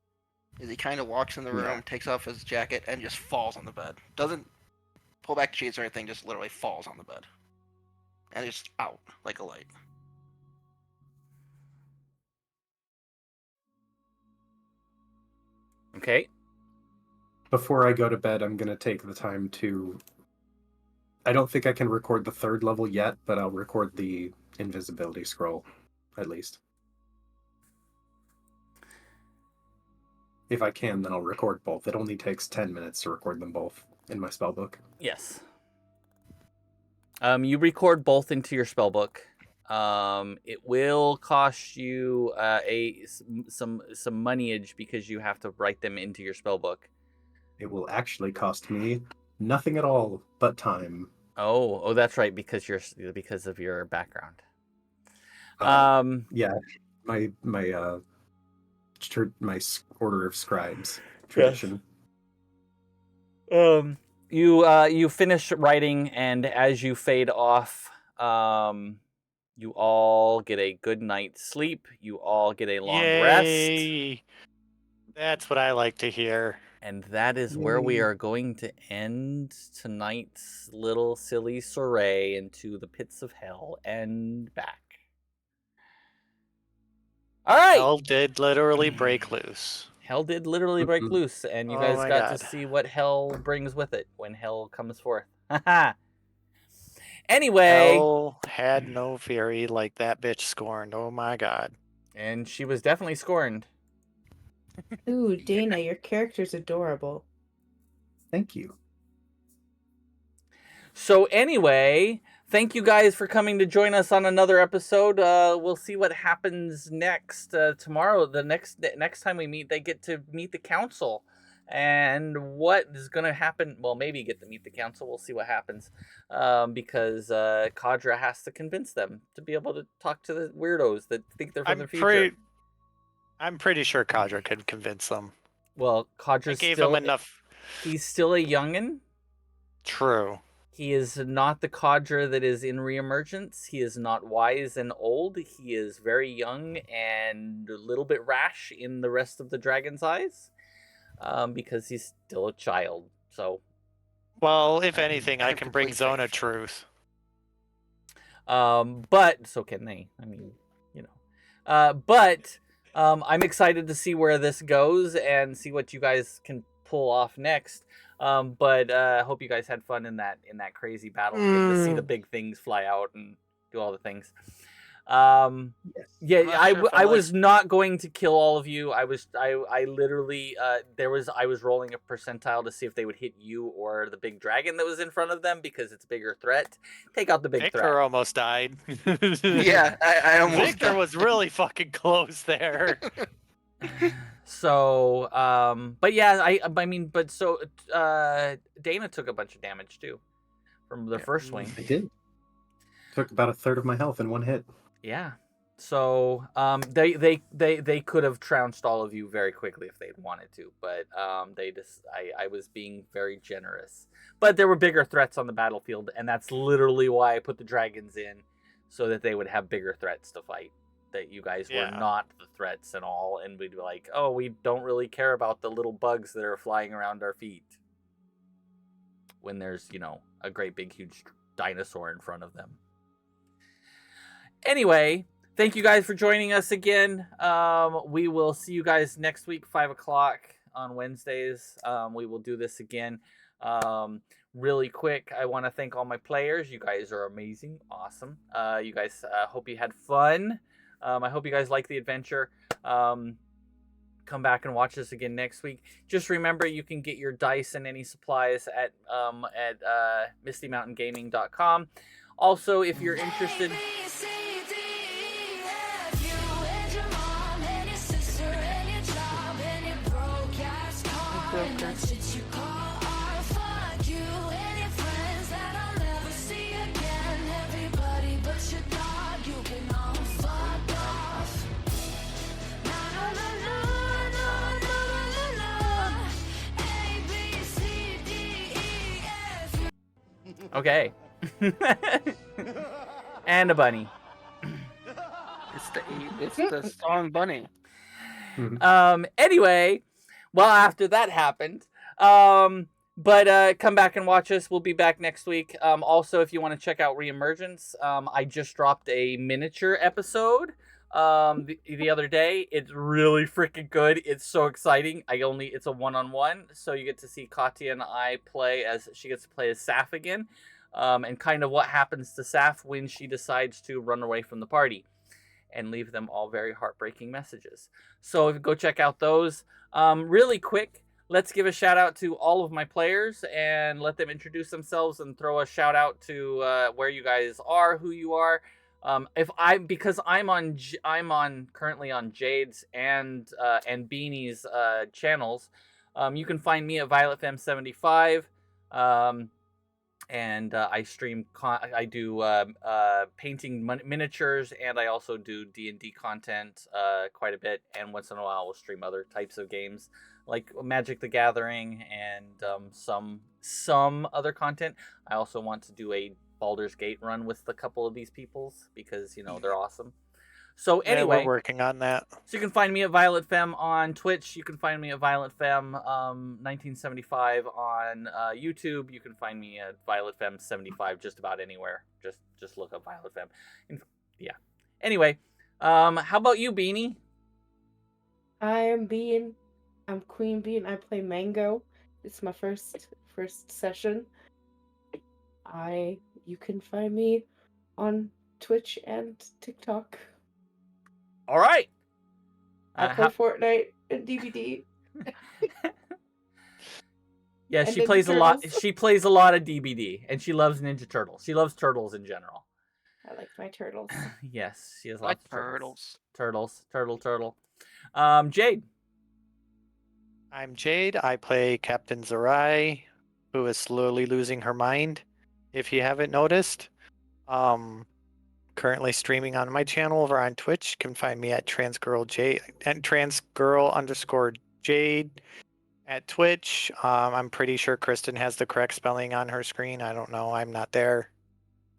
is he kind of walks in the room, Yeah. takes off his jacket, and just falls on the bed. Doesn't pull back the sheets or anything, just literally falls on the bed. And just out like a light. Okay. Before I go to bed, I'm going to take the time to... I don't think I can record the 3rd level yet, but I'll record the invisibility scroll, at least. If I can, then I'll record both. It only takes 10 minutes to record them both in my spellbook. Yes. You record both into your spellbook. It will cost you some moneyage because you have to write them into your spellbook. It will actually cost me nothing at all but time. Oh, that's right, because of your background. Yeah, my order of scribes tradition. Yes. You finish writing, and as you fade off, you all get a good night's sleep. You all get a long rest. Yay! That's what I like to hear. And that is where we are going to end tonight's little silly soiree into the pits of hell and back. All right. Hell did literally break loose. Hell did literally break loose, and you guys got to see what hell brings with it when hell comes forth. Anyway. Hell had no fury like that bitch scorned. Oh my god. And she was definitely scorned. Ooh, Dana, your character's adorable. Thank you. So anyway, thank you guys for coming to join us on another episode. We'll see what happens next tomorrow. The next time we meet, they get to meet the council. And what is going to happen? Well, maybe get to meet the council. We'll see what happens. Because Kadra has to convince them to be able to talk to the weirdos that think they're from the future. I'm pretty sure Kadra could convince them. Well, Kadra's gave still him enough. He's still a youngin'. True. He is not the Kadra that is in Reemergence. He is not wise and old. He is very young and a little bit rash in the rest of the Dragon's Eyes. Because he's still a child. So, well, if anything, I can bring Zona truth. But so can they. I mean, you know. But I'm excited to see where this goes and see what you guys can pull off next. But I hope you guys had fun in that crazy battle, getting to see the big things fly out and do all the things. Yes. Yeah, I was not going to kill all of you. I literally I was rolling a percentile to see if they would hit you or the big dragon that was in front of them because it's a bigger threat. Take out the big Victor threat. almost died. Yeah, I almost Victor was really fucking close there. So, but yeah, I mean, but so Dana took a bunch of damage too from the first swing. I did. Took about a third of my health in one hit. Yeah. So, they could have trounced all of you very quickly if they'd wanted to, but I was being very generous. But there were bigger threats on the battlefield, and that's literally why I put the dragons in, so that they would have bigger threats to fight. that you guys were Yeah. not the threats and all, and we'd be like, oh, we don't really care about the little bugs that are flying around our feet when there's, a great big huge dinosaur in front of them. Anyway, thank you guys for joining us again. We will see you guys next week, 5 o'clock on Wednesdays. We will do this again. Really quick, I want to thank all my players. You guys are amazing. Awesome. You guys, hope you had fun. I hope you guys like the adventure. Come back and watch this again next week. Just remember, you can get your dice and any supplies at mistymountaingaming.com. Also, if you're interested... Okay. And a bunny. It's the song bunny. Anyway, well, after that happened, but come back and watch us. We'll be back next week. Also, if you want to check out Reemergence, I just dropped a miniature episode the other day. It's really freaking good. It's so exciting. It's a one-on-one, so you get to see Katya and I she gets to play as Saf again, and kind of what happens to Saf when she decides to run away from the party and leave them all very heartbreaking messages. So go check out those. Really quick, let's give a shout out to all of my players and let them introduce themselves and throw a shout out to where you guys are, who you are. Because I'm currently on Jade's and Beanie's channels. You can find me at VioletFem75. And I stream. I do painting miniatures, and I also do D&D content quite a bit. And once in a while, I'll stream other types of games like Magic: The Gathering and some other content. I also want to do a Baldur's Gate run with a couple of these peoples because they're awesome. So anyway, we're working on that. So you can find me at VioletFem on Twitch. You can find me at VioletFem 1975 on YouTube. You can find me at VioletFem 75 just about anywhere. Just look up VioletFem. Yeah. Anyway, how about you, Beanie? I am Bean. I'm Queen Bean. I play Mango. It's my first session. You can find me on Twitch and TikTok. All right. I play Fortnite and DVD. Yeah, and she Ninja plays Turtles. a lot. She plays a lot of DBD, and she loves Ninja Turtles. She loves turtles in general. I like my turtles. Yes, she has I like lots of turtles. turtles. Turtle. Jade. I'm Jade. I play Captain Zerai, who is slowly losing her mind, if you haven't noticed. Currently streaming on my channel over on Twitch. You can find me at transgirljade and transgirl_Jade at Twitch. I'm pretty sure Kristen has the correct spelling on her screen. I don't know. I'm not there.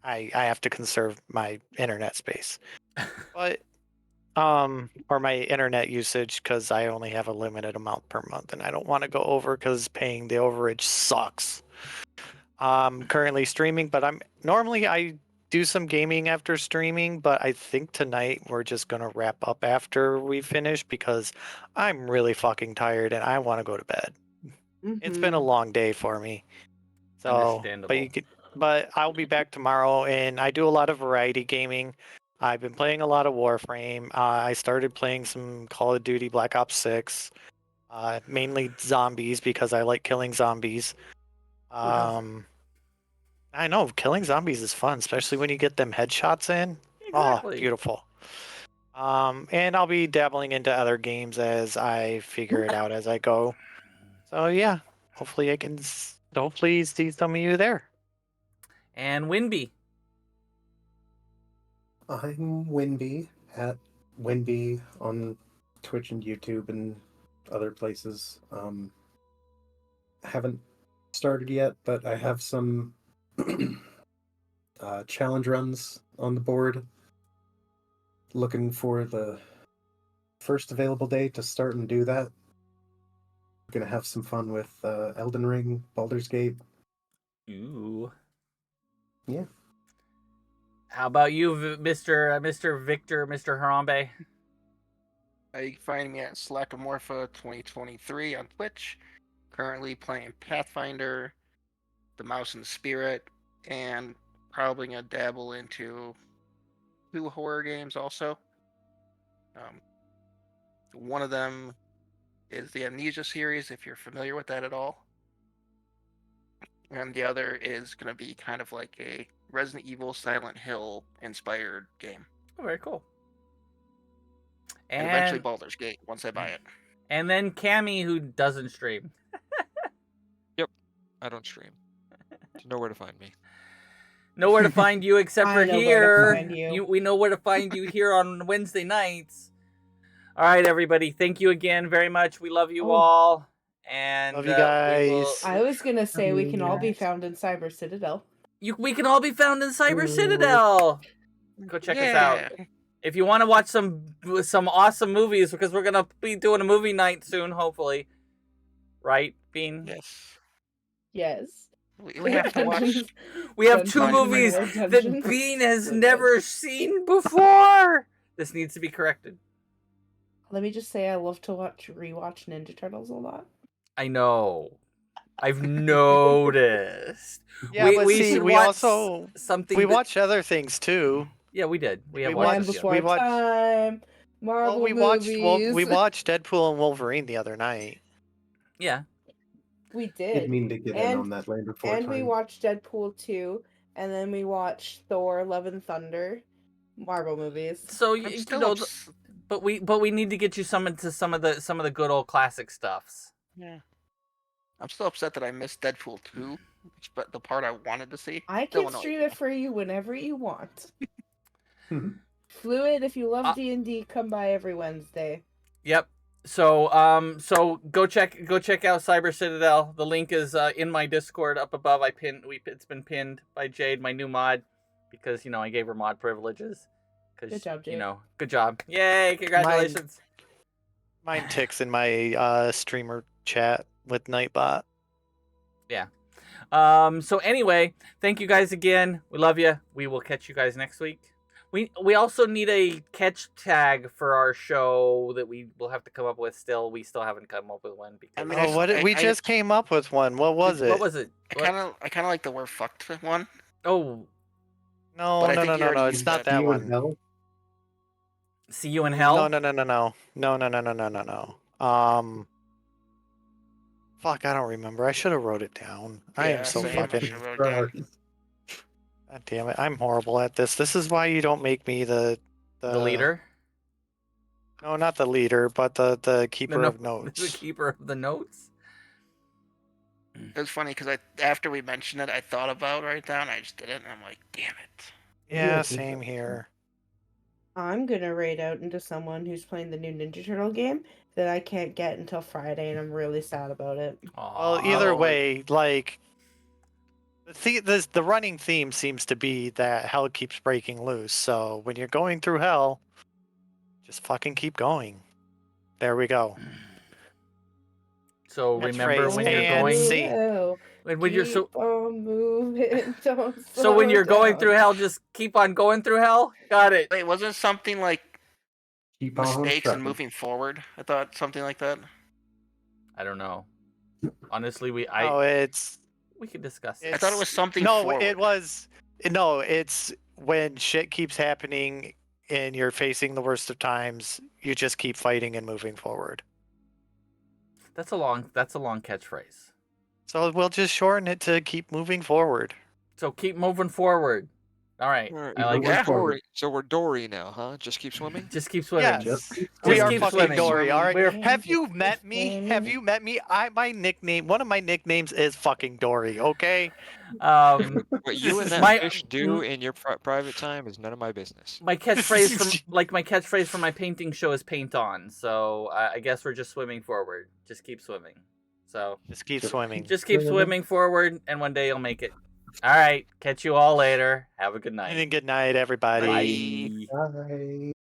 I have to conserve my internet space. But or my internet usage, because I only have a limited amount per month and I don't want to go over because paying the overage sucks. Currently streaming, but I do some gaming after streaming, but I think tonight we're just gonna wrap up after we finish because I'm really fucking tired and I want to go to bed. It's been a long day for me. So, Understandable. but I'll be back tomorrow, and I do a lot of variety gaming. I've been playing a lot of Warframe. I started playing some Call of Duty Black Ops 6, mainly zombies because I like killing zombies. I know, killing zombies is fun, especially when you get them headshots in. Exactly. Oh, beautiful. And I'll be dabbling into other games as I figure it out as I go. So yeah, hopefully see some of you there. And Winby. I'm Winby at Winby on Twitch and YouTube and other places. Haven't started yet, but I have some challenge runs on the board. looking for the first available day to start and do that. We're gonna have some fun with Elden Ring, Baldur's Gate. Ooh. Yeah. How about you, Mr. Victor, Mr. Harambe? You can find me at Slackamorpha 2023 on Twitch. Currently playing Pathfinder, The Mouse and the Spirit, and probably gonna dabble into 2 horror games also. One of them is the Amnesia series, if you're familiar with that at all. And the other is going to be kind of like a Resident Evil Silent Hill inspired game. Oh, very cool. And eventually Baldur's Gate once I buy it. And then Cammy, who doesn't stream. Yep, I don't stream. You know where to find me. Nowhere to find you except for I know where to find here. you. We know where to find you here on Wednesday nights. All right, everybody. Thank you again very much. We love you all. And Love you guys. I was gonna say we can all be found in Cyber Citadel. we can all be found in Cyber Citadel. Go check us out. If you want to watch some awesome movies, because we're gonna be doing a movie night soon, hopefully. Right, Bean? Yes. Yes. We have to watch. We have 2 Dungeons and movies More that Dungeons. Bean has never seen before. This needs to be corrected. Let me just say I love to rewatch Ninja Turtles a lot. I know. I've noticed. Yeah, but we see, should we watch also something. we watched other things too. Yeah, we did. We have We watched Land this, yeah. Before we watched- Time, Marvel we movies. watched Deadpool and Wolverine the other night. Yeah. We Didn't did. mean to get in on that Land Before And Time. we watched Deadpool 2, and then we watched Thor, Love and Thunder, Marvel movies. So I'm you still know, but we need to get you some of the good old classic stuffs. Yeah. I'm still upset that I missed Deadpool 2, but the part I wanted to see. I Still can annoys stream me. it for you whenever you want. Fluid, if you love D&D, come by every Wednesday. Yep. So go check out Cyber Citadel. The link is in my Discord up above. It's been pinned by Jade, my new mod, because I gave her mod privileges. Good job, Jade. Good job. Yay! Congratulations. Mine ticks in my streamer chat with Nightbot. Yeah. So anyway, thank you guys again. We love you. We will catch you guys next week. We also need a catch tag for our show that we will have to come up with still. We still haven't come up with one because We just came up with one. What was it? What was it? I kind of like the "we're fucked" one. Oh. No, But I no, think no, you no, already no. used It's not that. that See you in one. hell? See you in hell? No, no, no, no, no. No, no, no, no, no, no, no. Fuck, I don't remember. I should have wrote it down. I am so same. I fucking. should've wrote it down. God damn it! I'm horrible at this. This is why you don't make me the leader. No, not the leader, but the keeper of notes. The keeper of the notes. It was funny because after we mentioned it, I thought about writing it down. I just didn't. And I'm like, damn it. Yeah, same here. I'm gonna raid out into someone who's playing the new Ninja Turtle game that I can't get until Friday, and I'm really sad about it. Well, either way, like the running theme seems to be that hell keeps breaking loose. So when you're going through hell, just fucking keep going. There we go. So remember when you're going. When you're so on moving, don't so when slow you're going down. through hell, just keep on going through hell. Got it. Wait, wasn't it something like Keep on mistakes and trucking. moving forward? I thought something like that. I don't know. Honestly, we could discuss it. I thought it was something. No, forward. it's when shit keeps happening and you're facing the worst of times. You just keep fighting and moving forward. That's a long catchphrase. So we'll just shorten it to keep moving forward. So keep moving forward. All right. I like Yeah. Dory. So we're Dory now, huh? Just keep swimming? Just keep swimming. Yes. Just We are keep fucking swimming. Dory, all right? We're- Have you met me? Have you met me? One of my nicknames is fucking Dory, okay? What you and that fish do in your private time is none of my business. My catchphrase from my painting show is paint on. So I guess we're just swimming forward. Just keep swimming. So just keep swimming. Just keep swimming forward, and one day you'll make it. All right. Catch you all later. Have a good night. And good night, everybody. Bye. Bye.